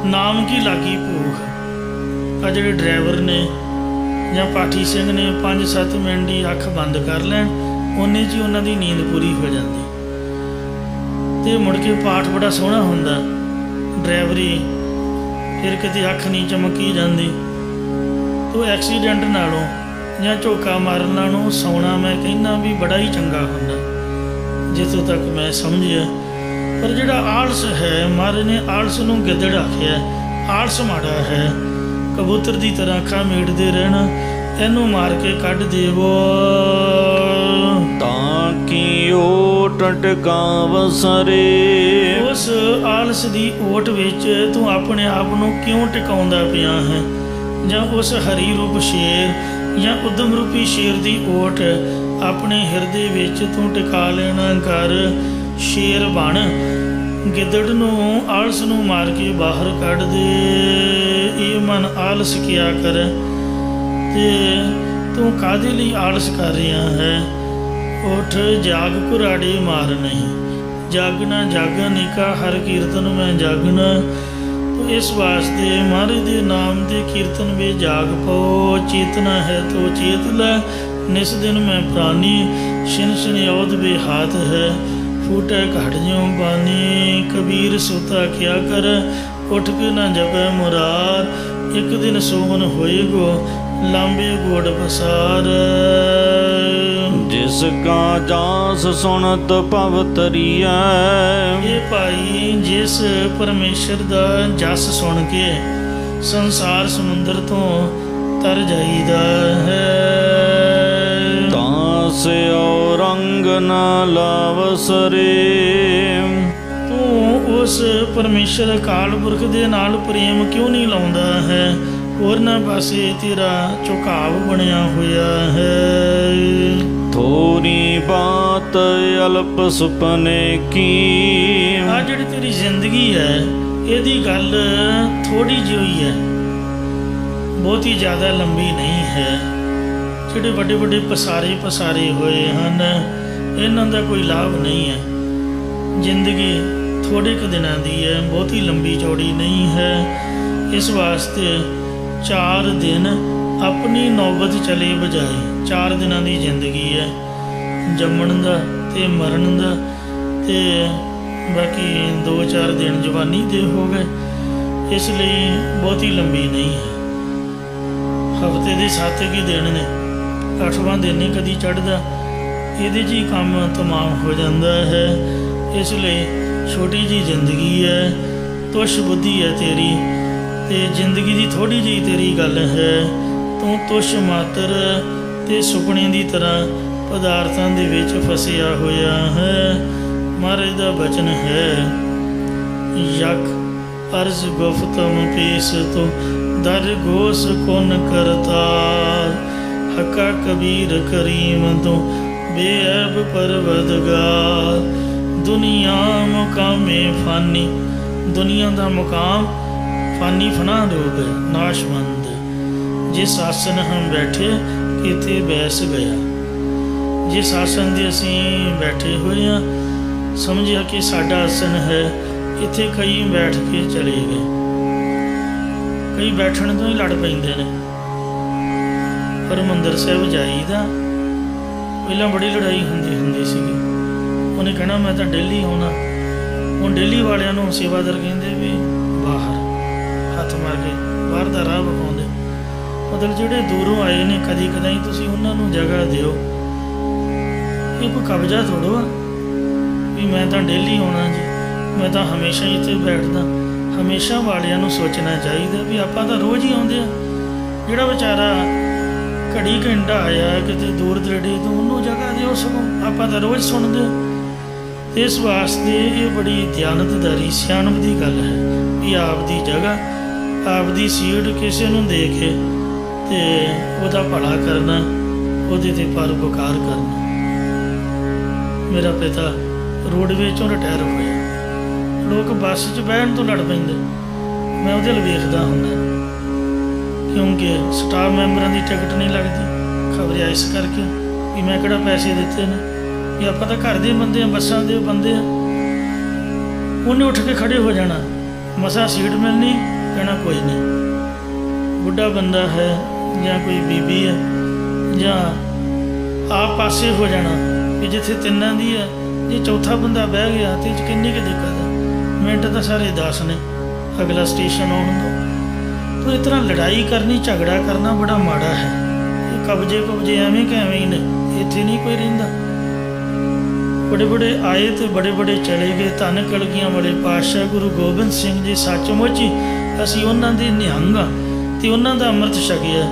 ਨਾਮ ਕੀ ਲਾਗੀ ਭੂਖ। ਆ ਜਿਹੜੇ ਡਰਾਈਵਰ ਨੇ ਜਾਂ ਪਾਠੀ ਸਿੰਘ ਨੇ 5-7 ਮਿੰਟ ਦੀ ਅੱਖ ਬੰਦ ਕਰ ਲੈਣ, ਉਹਨੇ 'ਚ ਹੀ ਉਹਨਾਂ ਦੀ ਨੀਂਦ ਪੂਰੀ ਹੋ ਜਾਂਦੀ। ਅਤੇ ਮੁੜ ਕੇ ਪਾਠ ਬੜਾ ਸੋਹਣਾ ਹੁੰਦਾ, ਡਰਾਈਵਰੀ ਫਿਰ ਕਿਤੇ ਅੱਖ ਨਹੀਂ ਚਮਕੀ ਜਾਂਦੀ। ਤੋ ਐਕਸੀਡੈਂਟ ਨਾਲੋਂ ਜਾਂ ਝੋਕਾ ਮਾਰਨ ਨਾਲੋਂ ਸੌਣਾ ਮੈਂ ਕਹਿੰਦਾ ਵੀ ਬੜਾ ਹੀ ਚੰਗਾ ਹੁੰਦਾ, ਜਿੱਥੋਂ ਤੱਕ ਮੈਂ ਸਮਝਿਆ। ਪਰ ਜਿਹੜਾ ਆਲਸ ਹੈ, ਮਹਾਰਾਜ ਨੇ ਆਲਸ ਨੂੰ ਗਿੱਦੜ ਆਖਿਆ। ਆਲਸ ਮਾੜਾ ਹੈ, ਕਬੂਤਰ ਦੀ ਤਰ੍ਹਾਂ ਅੱਖਾਂ ਮੀਟਦੇ ਰਹਿਣਾ, ਇਹਨੂੰ ਮਾਰ ਕੇ ਕੱਢ ਦੇਵੋ। ਤਾਂ ਕਿ ਓਟ ਟਿਕਾਵਸਰੇ। ਉਸ ਆਲਸ ਦੀ ਓਟ ਵਿੱਚ ਤੂੰ ਆਪਣੇ ਆਪ ਨੂੰ ਕਿਉਂ ਟਿਕਾਉਂਦਾ ਪਿਆ ਹੈ। ਜਾਂ ਉਸ ਹਰੀ ਰੂਪ ਸ਼ੇਰ ਜਾਂ ਉਦਮ ਰੂਪੀ ਸ਼ੇਰ ਦੀ ਓਟ ਆਪਣੇ ਹਿਰਦੇ ਵਿੱਚ ਤੂੰ ਟਿਕਾ ਲੈਣਾ ਕਰ। ਸ਼ੇਰ ਬਣ, ਗਿੱਦੜ ਨੂੰ ਆਲਸ ਨੂੰ ਮਾਰ ਕੇ ਬਾਹਰ ਕੱਢ ਦੇ। ਇਹ ਮਨ ਆਲਸ ਕਿਆ ਕਰ। ਤੇ ਤੂੰ ਕਾਹਦੇ ਲਈ ਆਲਸ ਕਰ ਰਿਹਾ ਹੈ। ਉੱਠ ਜਾਗ ਕੁਰਾੜੇ ਮਾਰ ਨਹੀਂ, ਜਾਗਣਾ ਜਾਗਨਿਕਾ ਹਰ ਕੀਰਤਨ ਮੈਂ ਜਾਗਣਾ। ਤੋ ਇਸ ਵਾਸਤੇ ਮਹਾਰਾਜ ਦੇ ਨਾਮ ਦੇ ਕੀਰਤਨ ਵਿੱਚ ਜਾਗ ਪਓ। ਚੇਤਨਾ ਹੈ ਤੋ ਚੇਤ ਲੈ, ਨਿਸ ਦਿਨ ਮੈਂ ਪ੍ਰਾਨੀ। ਛਿਨ ਛਿਨ ਔਧ ਬੇ ਹਾਥ ਹੈ, ਫੂਟੇ ਘਟ ਜਿਉ ਬਾਨੀ। ਕਬੀਰ ਸੁਤਾ ਕਿਆ ਕਰ, ਉੱਠ ਕੇ ਨਾ ਜਪੈ ਮੁਰਾਰ। ਇੱਕ ਦਿਨ ਸੋਹਨ ਹੋਏਗੋ, ਲਾਂਬੇ ਗੋੜ ਪਸਾਰ। ਜਿਸ ਕਾ ਜਾਸ ਸੁਣਤ ਭਵ ਤਰੀਐ। ਇਹ ਭਾਈ ਜਿਸ ਪਰਮੇਸ਼ਰ ਦਾ ਜਸ ਸੁਣ ਕੇ ਸੰਸਾਰ ਸਮੁੰਦਰ ਤੋਂ ਤਰ ਜਾਈਦਾ ਹੈ। ਤਾਂ ਸਿਉ ਰੰਗ ਨ ਲਾਵਸਰੇ। ਤੂੰ ਉਸ ਪਰਮੇਸ਼ਰ ਅਕਾਲ ਪੁਰਖ ਦੇ ਨਾਲ ਪ੍ਰੇਮ ਕਿਉਂ ਨਹੀਂ ਲਾਉਂਦਾ ਹੈ। ਹੋਰਨਾਂ ਪਾਸੇ ਤੇਰਾ ਝੁਕਾਵ ਬਣਿਆ ਹੋਇਆ ਹੈ। ਥੋੜੀ ਬਾਤ ਅਲਪ ਸੁਪਨੇ ਕੀ। ਆ ਜਿਹੜੀ ਤੇਰੀ ਜ਼ਿੰਦਗੀ ਹੈ, ਇਹਦੀ ਗੱਲ ਥੋੜ੍ਹੀ ਜਿਹੀ ਹੈ, ਬਹੁਤੀ ਜ਼ਿਆਦਾ ਲੰਬੀ ਨਹੀਂ ਹੈ। ਜਿਹੜੇ ਵੱਡੇ ਵੱਡੇ ਪਸਾਰੇ ਹੋਏ ਹਨ, ਇਹਨਾਂ ਦਾ ਕੋਈ ਲਾਭ ਨਹੀਂ ਹੈ। ਜ਼ਿੰਦਗੀ ਥੋੜ੍ਹੇ ਕੁ ਦਿਨਾਂ ਦੀ ਹੈ, ਬਹੁਤੀ ਲੰਬੀ ਚੌੜੀ ਨਹੀਂ ਹੈ। ਇਸ ਵਾਸਤੇ 4 ਦਿਨ ਆਪਣੀ ਨੌਬਤ ਚਲੇ ਬਜਾਏ। 4 ਦਿਨਾਂ ਦੀ ਜ਼ਿੰਦਗੀ ਹੈ, ਜੰਮਣ ਦਾ ਅਤੇ ਮਰਨ ਦਾ, ਅਤੇ ਬਾਕੀ 2-4 ਦਿਨ ਜਵਾਨੀ ਦੇ ਹੋ ਗਏ। ਇਸ ਲਈ ਬਹੁਤੀ ਲੰਬੀ ਨਹੀਂ ਹੈ। ਹਫ਼ਤੇ ਦੇ 7 ਕੀ ਦਿਨ ਨੇ, 8ਵਾਂ ਦਿਨ ਨਹੀਂ ਕਦੀ ਚੜ੍ਹਦਾ। ਇਹਦੇ 'ਚ ਹੀ ਕੰਮ ਤਮਾਮ ਹੋ ਜਾਂਦਾ ਹੈ। ਇਸ ਲਈ ਛੋਟੀ ਜਿਹੀ ਜ਼ਿੰਦਗੀ ਹੈ, ਤੁਛ ਬੁੱਧੀ ਹੈ ਤੇਰੀ, ਅਤੇ ਜ਼ਿੰਦਗੀ ਦੀ ਥੋੜ੍ਹੀ ਜਿਹੀ ਤੇਰੀ ਗੱਲ ਹੈ। ਤੂੰ ਤੁਛ ਮਾਤਰ ਅਤੇ ਸੁਪਨੇ ਦੀ ਤਰ੍ਹਾਂ ਪਦਾਰਥਾਂ ਦੇ ਵਿੱਚ ਫਸਿਆ ਹੋਇਆ ਹੈ। ਮਹਾਰਾਜ ਦਾ ਬਚਨ ਹੈ, ਯਕ ਅਰਜ਼ ਗੁਫਤਮ ਪੀਸ ਤੋ ਦਰ ਗੋਸ ਕੁਨ ਕਰਤਾਰ। ਹੱਕਾ ਕਬੀਰ ਕਰੀਮ ਤੋਂ ਬੇਅਬ ਪਰਵਦਗਾਰ। ਦੁਨੀਆ ਮੁਕਾਮੇ ਫਾਨੀ, ਦੁਨੀਆ ਦਾ ਮੁਕਾਮ ਫਾਨੀ ਫਨਾ ਰੂਪ ਹੈ, ਨਾਸ਼ਵੰਦ। ਜਿਸ ਆਸਨ ਹਮ ਬੈਠੇ ਕਿਤੇ ਬੈਸ ਗਿਆ। ਜਿਸ ਆਸਨ 'ਤੇ ਅਸੀਂ ਬੈਠੇ ਹੋਏ ਹਾਂ, ਸਮਝਿਆ ਕਿ ਸਾਡਾ ਆਸਨ ਹੈ। ਇੱਥੇ ਕਈ ਬੈਠ ਕੇ ਚਲੇ ਗਏ, ਕਈ ਬੈਠਣ ਤੋਂ ਹੀ ਲੜ ਪੈਂਦੇ ਨੇ। ਹਰਿਮੰਦਰ ਸਾਹਿਬ ਜਾਈਦਾ, ਪਹਿਲਾਂ ਬੜੀ ਲੜਾਈ ਹੁੰਦੀ ਸੀਗੀ। ਉਹਨੇ ਕਹਿਣਾ ਮੈਂ ਤਾਂ ਡੇਲੀ ਆਉਣਾ। ਹੁਣ ਡੇਲੀ ਵਾਲਿਆਂ ਨੂੰ ਸੇਵਾਦਾਰ ਕਹਿੰਦੇ ਵੀ ਬਾਹਰ ਹੱਥ ਮਾਰ ਕੇ ਬਾਹਰ ਦਾ ਰਾਹ ਵਿਖਾਉਂਦੇ। ਮਤਲਬ ਜਿਹੜੇ ਦੂਰੋਂ ਆਏ ਨੇ, ਕਦੀ ਕਦਾਈ ਤੁਸੀਂ ਉਹਨਾਂ ਨੂੰ ਜਗ੍ਹਾ ਦਿਓ। ਇਹ ਕੋਈ ਕਬਜ਼ਾ ਥੋੜ੍ਹਾ ਵੀ ਮੈਂ ਤਾਂ ਡੇਲੀ ਆਉਣਾ ਜੀ। मैं तो हमेशा ही इत्थे बैठदा। हमेशा वालियां नूं सोचना चाहिए भी आपां तां रोज़ ही आउंदे आ, जिहड़ा बेचारा घड़ी घंटा आया किते दूर दरेडे तो उन्होंने जगह दिओ, सगों आपां तां रोज़ सुणदे। इस वास्ते ये बड़ी दियानतदारी सियाणप की गल है भी आपदी जगह आपदी सीट किसी नूं दे के ते उहदा भला करना, उहदे ते परोपकार करना। मेरा पिता रोडवेज चों रिटायर होया, लोग बस च बहन तो लड़ पैंदे, मैं उहदे अल वेखदा हुंदा क्योंकि स्टाफ मैंबरां दी टिकट नहीं लगती। खबरें इस करके भी मैं किहड़ा पैसे दिते ने, भी आपां तां घर दे बंदे आ, बसां दे बंदे आ। उन्हें उठ के खड़े हो जाना, मसा सीट मिलनी, कहना कोई नहीं। बुढ़ा बंदा है या कोई बीबी है ਜਾਂ आप पासे हो जाना कि जिथे तिन्ना दी है, जे चौथा बंदा बह गया तो किन्नी की दिक्कत है, मिनट तो सारे 10 ने अगला स्टेशन आने दो। तो इस तरह लड़ाई करनी, झगड़ा करना बड़ा माड़ा है। ये कब्जे कुब्जे एवें कि एवें ही ने, इत्थे नहीं कोई रहिंदा। बड़े बड़े आए तो बड़े बड़े चले गए। धन कलगियां वाले पातशाह गुरु गोबिंद सिंह जी सचमुच ही असीं उन्हां दे निहंग आ ते उन्हां दा अमृत छकिया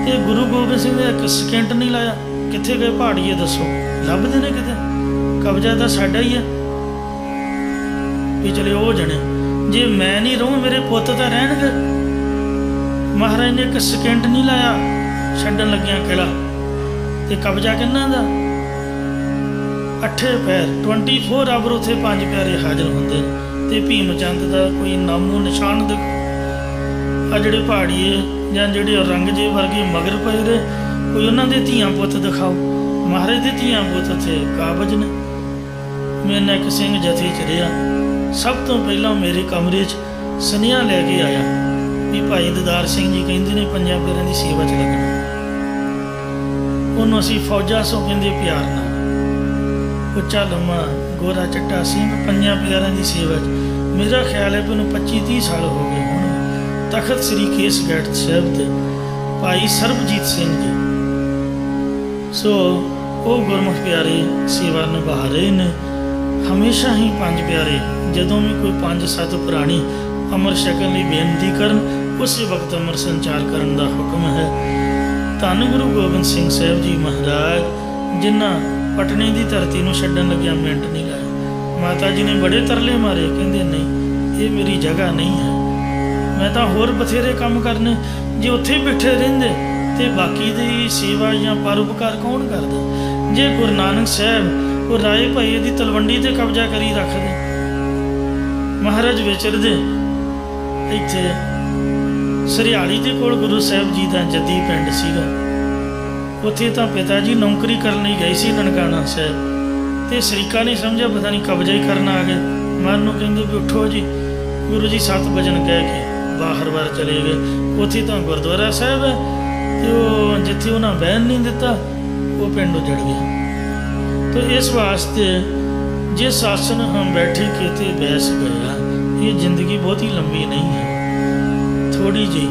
ते गुरु गोबिंद सिंह ने एक सकेंट नहीं लाया। कित्थे गए पहाड़िए दसो, लभदे ने किते? कब्जा तां साडा ही है भी चले ओ जने, जे मैं नहीं रहूँ मेरे पुत्त तां रहणगे। महाराज ने एक सकेंट नहीं लाया छड्डण लग्गियां किला, ते कब्जा किन्ना दा? 8 पैर 24 आवर उत्थे 5 प्यारे हाजिर होंदे ते भीम चंद का कोई नामो निशान देखो। आ जिहड़े पहाड़ीए जां जिहड़े औरंगजेब वर्गे मगर पए दे, कोई उन्हां दे धीआं पुत्त दिखाओ। महाराज दे धीआं पुत्त उत्थे काबज ने। मेरे नाल एक सिंह जथे च रिहा, सब तो पहला मेरे कमरे च सुनेहा लैके आया भी भाई ददार सिंह जी कहिंदे ने 5 प्यारिਆਂ ਦੀ सेवा च लगना। ਉਹਨੂੰ ਅਸੀਂ फौजा सो ਕਹਿੰਦੇ प्यार नाल। ਉੱਚਾ ਲੰਮਾ गोरा चिट्टा सिंह 5 प्यारिਆਂ ਦੀ सेवा च। मेरा ख्याल है कि उन्हें 25-30 साल हो गए होने। तखत श्री केसगढ़ साहब के भाई सरबजीत सिंह जी, सो वो गुरमुख प्यारे सेवा निभा रहे ने। हमेशा ही 5 प्यारे जदों भी कोई 5-7 पुरानी अमर छकण लई बेनती करन, उस वक्त अमर संचार करन दा हुक्म है। धन गुरु गोबिंद सिंह साहब जी महाराज जिन्हां पटने की धरती नूं छड्डण लग्गिया मिनट नहीं लाया। माता जी ने बड़े तरले मारे, कहंदे नहीं ये मेरी जगह नहीं है, मैं तो होर बथेरे काम करने। जे उत्थे बैठे रहिंदे ते बाकी दी सेवा या परोपकार कौन करदा? जे गुरु नानक साहब वो राय भाई दी तलवंडी ते कब्जा करी रखदे। महाराज विचरदे इत्थे सरियाली दे कोल गुरु साहब जी दा जद्दी पिंड सीगा। उत्थे तां पिता जी नौकरी करन लई गए सी ननकाना साहब, ते शरीका ने समझा पता नहीं कब्जा ही करना आ गए। मन नूं कहंदे भी उठो जी। गुरु जी 7 बजन कह के बाहर बार चले गए। उत्थे तां गुरुद्वारा साहब है ते वो जिथे उन्हां बहन नहीं दिता वो पिंड उजड़ गया। तो इस वास्ते जिस आसन हम बैठे किते बैस गया, ये जिंदगी बहुत ही लंबी नहीं है, थोड़ी जी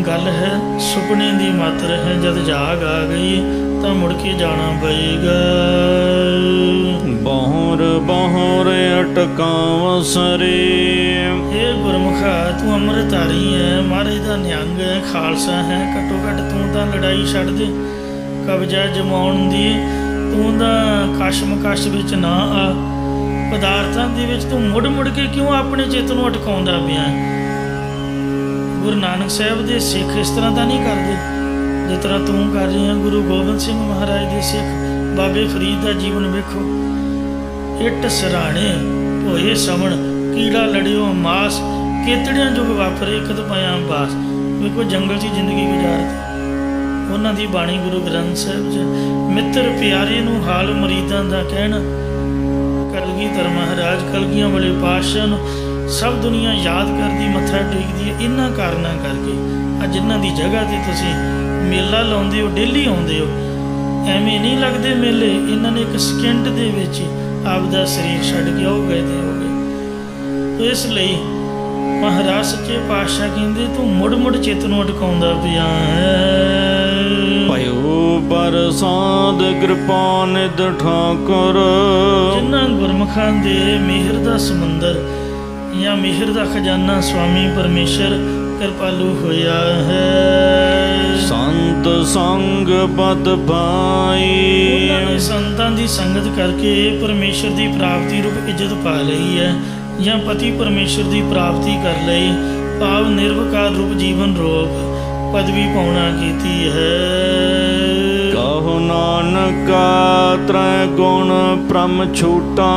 गल है। सुपने की मात्र है, जब जाग आ गई तो मुड़ के जाना पएगा। बहुर बहुर अटकाव सरे। हे गुरमुखा तू अमृतधारी है, महाराज दा निहंग है, खालसा है, घट्टो घट्ट तू तां लड़ाई छड्ड दे। कब्जा जमाउण दी तू तां कशमकश विच ना आ। पदार्थां दे विच तू मुड़ मुड़ के क्यों अपने चित्त नूं अटकाउंदा पिया? गुरु नानक साहब के सिख इस तरह का नहीं करते जिस तरह तू कर रही है। गुरु गोबिंद सिंह महाराज के सिख बाबे फरीद का जीवन वेखो। इट सराणे होए समण कीड़ा लड़ियो मास, केतड़ियां जुग वापरे कद पाया बास। वेखो जंगल च जिंदगी गुजारती। उन्हां दी बाणी गुरु ग्रंथ साहब च मित्र प्यारे नूं हाल मरीदां दा कहना। कलगीधर महाराज कलगियां वाले पातशाह नूं सब दुनिया याद करती, मत्था टेकती है। इन्हां कारणों करके अज जिन्हां दी जगह ते तुसीं मेला लाउंदे हो, डेली आउंदे हो, एवें नहीं लगते मेले। इन्हां ने एक सकेंट दे विच आपदा शरीर छड्ड के हो गए ते हो गए। तो इसलिए महाराज सच्चे पातशाह कहंदे तू मुड़ मुड़ चित्त नूं अटकाउंदा पिया है। भयो ਬਰਸਾਤ ਕਿਰਪਾ ਨਿਧ ਠਾਕੁਰ। ਜਿਨ੍ਹਾਂ ਗੁਰਮੁਖਾਂ ਦੇ ਮਿਹਰ ਦਾ ਸਮੁੰਦਰ ਜਾਂ ਮਿਹਰ ਦਾ ਖਜ਼ਾਨਾ ਸੁਆਮੀ ਪਰਮੇਸ਼ਰ ਕਿਰਪਾਲੂ ਹੋਇਆ ਹੈ। ਸੰਤ ਸੰਗ ਬਦ ਪਾਈ। ਉਹਨਾਂ ਨੇ ਸੰਤਾਂ ਦੀ ਸੰਗਤ ਕਰਕੇ ਪਰਮੇਸ਼ਰ ਦੀ ਪ੍ਰਾਪਤੀ ਰੂਪ ਇੱਜ਼ਤ ਪਾ ਲਈ ਹੈ ਜਾਂ ਪਤੀ ਪਰਮੇਸ਼ਰ ਦੀ ਪ੍ਰਾਪਤੀ ਕਰ ਲਈ, ਭਾਵ ਨਿਰਵਿਕਾਰ ਰੂਪ ਜੀਵਨ ਰੋਗ ਪਦਵੀ ਪਾਉਣਾ ਕੀਤੀ ਹੈ। ਕਹੋ ਨਾਨਕ ਤ੍ਰੈ ਗੁਣ ਪ੍ਰਮ ਛੂਟਾ।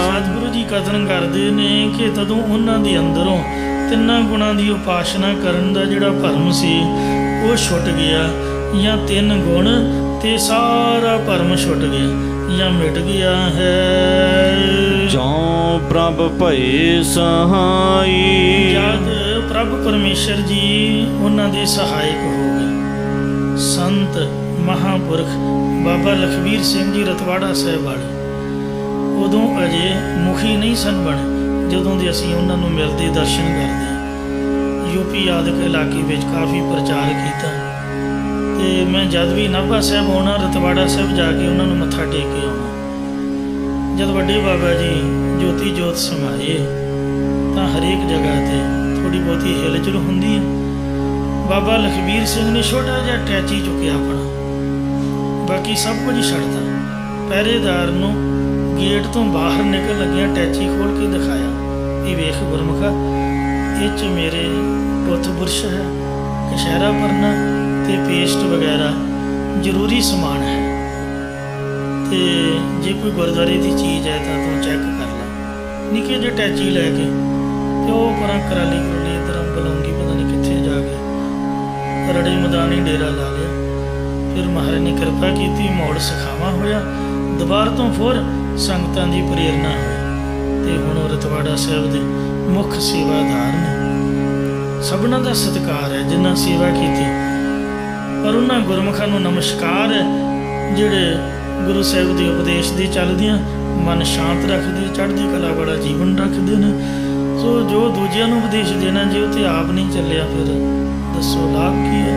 ਸਤਿਗੁਰੂ ਜੀ ਕਥਨ ਕਰਦੇ ਨੇ ਕਿ ਤਦੋਂ ਉਹਨਾਂ ਦੇ ਅੰਦਰੋਂ ਤਿੰਨਾਂ ਗੁਣਾਂ ਦੀ ਉਪਾਸਨਾ ਕਰਨ ਦਾ ਜਿਹੜਾ ਭਰਮ ਸੀ ਉਹ ਛੁੱਟ ਗਿਆ, ਜਾਂ ਤਿੰਨ ਗੁਣ ਤੇ ਸਾਰਾ ਭਰਮ ਛੁੱਟ ਗਿਆ ਜਾਂ ਮਿਟ ਗਿਆ ਹੈ। ਜਉ ਪ੍ਰਭ ਭਏ ਸਹਾਈ। ਜਦ ਪ੍ਰਭ ਪਰਮੇਸ਼ਰ ਜੀ ਉਹਨਾਂ ਦੇ ਸਹਾਇਕ ਹੋ ਗਏ। ਸੰਤ ਮਹਾਂਪੁਰਖ ਬਾਬਾ ਲਖਬੀਰ ਸਿੰਘ ਜੀ ਰਤਵਾੜਾ ਸਾਹਿਬ ਵਾਲੇ ਉਦੋਂ ਅਜੇ ਮੁਖੀ ਨਹੀਂ ਸਨ ਬਣੇ ਜਦੋਂ ਦੇ ਅਸੀਂ ਉਹਨਾਂ ਨੂੰ ਮਿਲਦੇ ਦਰਸ਼ਨ ਕਰਦੇ। ਯੂਪੀ ਆਦਿਕ ਇਲਾਕੇ ਵਿੱਚ ਕਾਫੀ ਪ੍ਰਚਾਰ ਕੀਤਾ ਤੇ ਮੈਂ ਜਦ ਵੀ ਨਾਭਾ ਸਾਹਿਬ ਆਉਣਾ, ਰਤਵਾੜਾ ਸਾਹਿਬ ਜਾ ਕੇ ਉਹਨਾਂ ਨੂੰ ਮੱਥਾ ਟੇਕ ਕੇ ਆਉਣਾ। ਜਦ ਵੱਡੇ ਬਾਬਾ ਜੀ ਜੋਤੀ ਜੋਤ ਸਮਾਏ ਤਾਂ ਹਰੇਕ ਜਗ੍ਹਾ ਤੇ ਥੋੜ੍ਹੀ ਬਹੁਤੀ ਹਿਲਜੁਲ ਹੁੰਦੀ ਹੈ। ਬਾਬਾ ਲਖਬੀਰ ਸਿੰਘ ਨੇ ਛੋਟਾ ਜਿਹਾ ਟੈਚੀ ਚੁੱਕਿਆ ਆਪਣਾ, ਬਾਕੀ ਸਭ ਕੁਝ ਛੱਡਤਾ। ਪਹਿਰੇਦਾਰ ਨੂੰ ਗੇਟ ਤੋਂ ਬਾਹਰ ਨਿਕਲ ਲੱਗਿਆ ਟੈਚੀ ਖੋਲ੍ਹ ਕੇ ਦਿਖਾਇਆ, ਇਹ ਵੇਖ ਗੁਰਮੁਖਾ, ਇਹ 'ਚ ਮੇਰੇ ਪੁੱਤ ਬੁਰਸ਼ ਹੈ, ਕਸ਼ਹਿਰਾ ਪਰਨਾ ਤੇ ਪੇਸਟ ਵਗੈਰਾ ਜ਼ਰੂਰੀ ਸਮਾਨ ਹੈ, ਤੇ ਜੇ ਕੋਈ ਗੁਰਦੁਆਰੇ ਦੀ ਚੀਜ਼ ਹੈ ਤਾਂ ਤੂੰ ਚੈੱਕ ਕਰ ਲੈ। ਨਿੱਕੇ ਜਿਹੇ ਟੈਚੀ ਲੈ ਕੇ ਤੇ ਉਹ ਪਰਾਂ ਕਰਾਲੀ ਕਰੋਲੀ ਇੱਧਰ ਬਲੌਂਗੀ ਪਤਾ ਨਹੀਂ ਕਿੱਥੇ ਜਾ ਕੇ ਰੜੇ ਮੈਦਾਨੀ ਡੇਰਾ ਲਾ ਲਿਆ। ਫਿਰ ਮਹਾਰਾਜ ਨੇ ਕਿਰਪਾ ਕੀਤੀ, ਮੋੜ ਸਿਖਾਵਾ ਹੋਇਆ, ਦੁਬਾਰਾ ਤੋਂ ਫਿਰ ਸੰਗਤਾਂ ਦੀ ਪ੍ਰੇਰਨਾ ਹੋਈ ਤੇ ਹੁਣ ਉਹ ਰਤਵਾੜਾ ਸਾਹਿਬ ਦੇ ਮੁੱਖ ਸੇਵਾਦਾਰ ਨੇ। ਸਭਨਾਂ ਦਾ ਸਤਿਕਾਰ ਹੈ ਜਿਨ੍ਹਾਂ ਸੇਵਾ ਕੀਤੀ, ਪਰ ਉਹਨਾਂ ਗੁਰਮੁਖਾਂ ਨੂੰ ਨਮਸਕਾਰ ਹੈ ਜਿਹੜੇ ਗੁਰੂ ਸਾਹਿਬ ਦੇ ਉਪਦੇਸ਼ ਦੀ ਚੱਲਦਿਆਂ ਮਨ ਸ਼ਾਂਤ ਰੱਖਦੇ, ਚੜ੍ਹਦੀ ਕਲਾ ਵਾਲਾ ਜੀਵਨ ਰੱਖਦੇ ਨੇ। ਸੋ ਜੋ ਦੂਜਿਆਂ ਨੂੰ ਉਪਦੇਸ਼ ਦੇਣਾ, ਜੇ ਉਹ ਤੇ ਆਪ ਨਹੀਂ ਚੱਲਿਆ ਫਿਰ ਦੱਸੋ ਲਾਭ ਕੀ ਹੈ।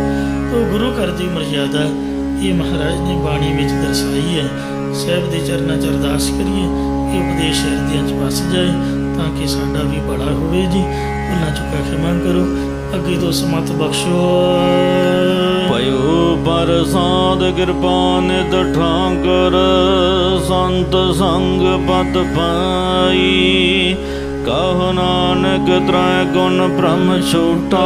ਤੋ ਗੁਰੂ ਘਰ ਦੀ ਮਰਜ਼ਾਦਾ ਇਹ ਮਹਾਰਾਜ ਨੇ ਬਾਣੀ ਵਿੱਚ ਦਰਸਾਈ ਹੈ। ਸਾਹਿਬ ਦੇ ਚਰਨਾਂ 'ਚ ਅਰਦਾਸ ਕਰੀਏ ਇਹ ਉਪਦੇਸ਼ ਹਿਰਦਿਆਂ 'ਚ ਵਸ ਜਾਏ ਤਾਂ ਕਿ ਸਾਡਾ ਵੀ ਬੜਾ ਹੋਵੇ ਜੀ। ਭੁੱਲਾਂ ਚੁੱਕਾ ਖਿਮਾ ਕਰੋ, ਅੱਗੇ ਤੋਂ ਸਮਤ ਬਖਸ਼ੋ। ਪਇਓ ਬਰਸਾਤ ਕਿਰਪਾ ਨਿਧ ਠਾਕੁਰ। ਸੰਤ ਸੰਗ ਪਤ ਪਾਈ। ਕਹੋ ਨਾਨਕ ਤ੍ਰੈ ਗੁਣ ਬ੍ਰਹਮ ਛੂਟਾ।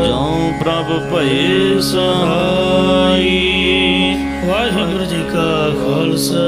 ਜਉ ਪ੍ਰਭ ਭਏ ਸਹਾਈ। ਵਾਹਿਗੁਰੂ ਜੀ ਕਾ ਖਾਲਸਾ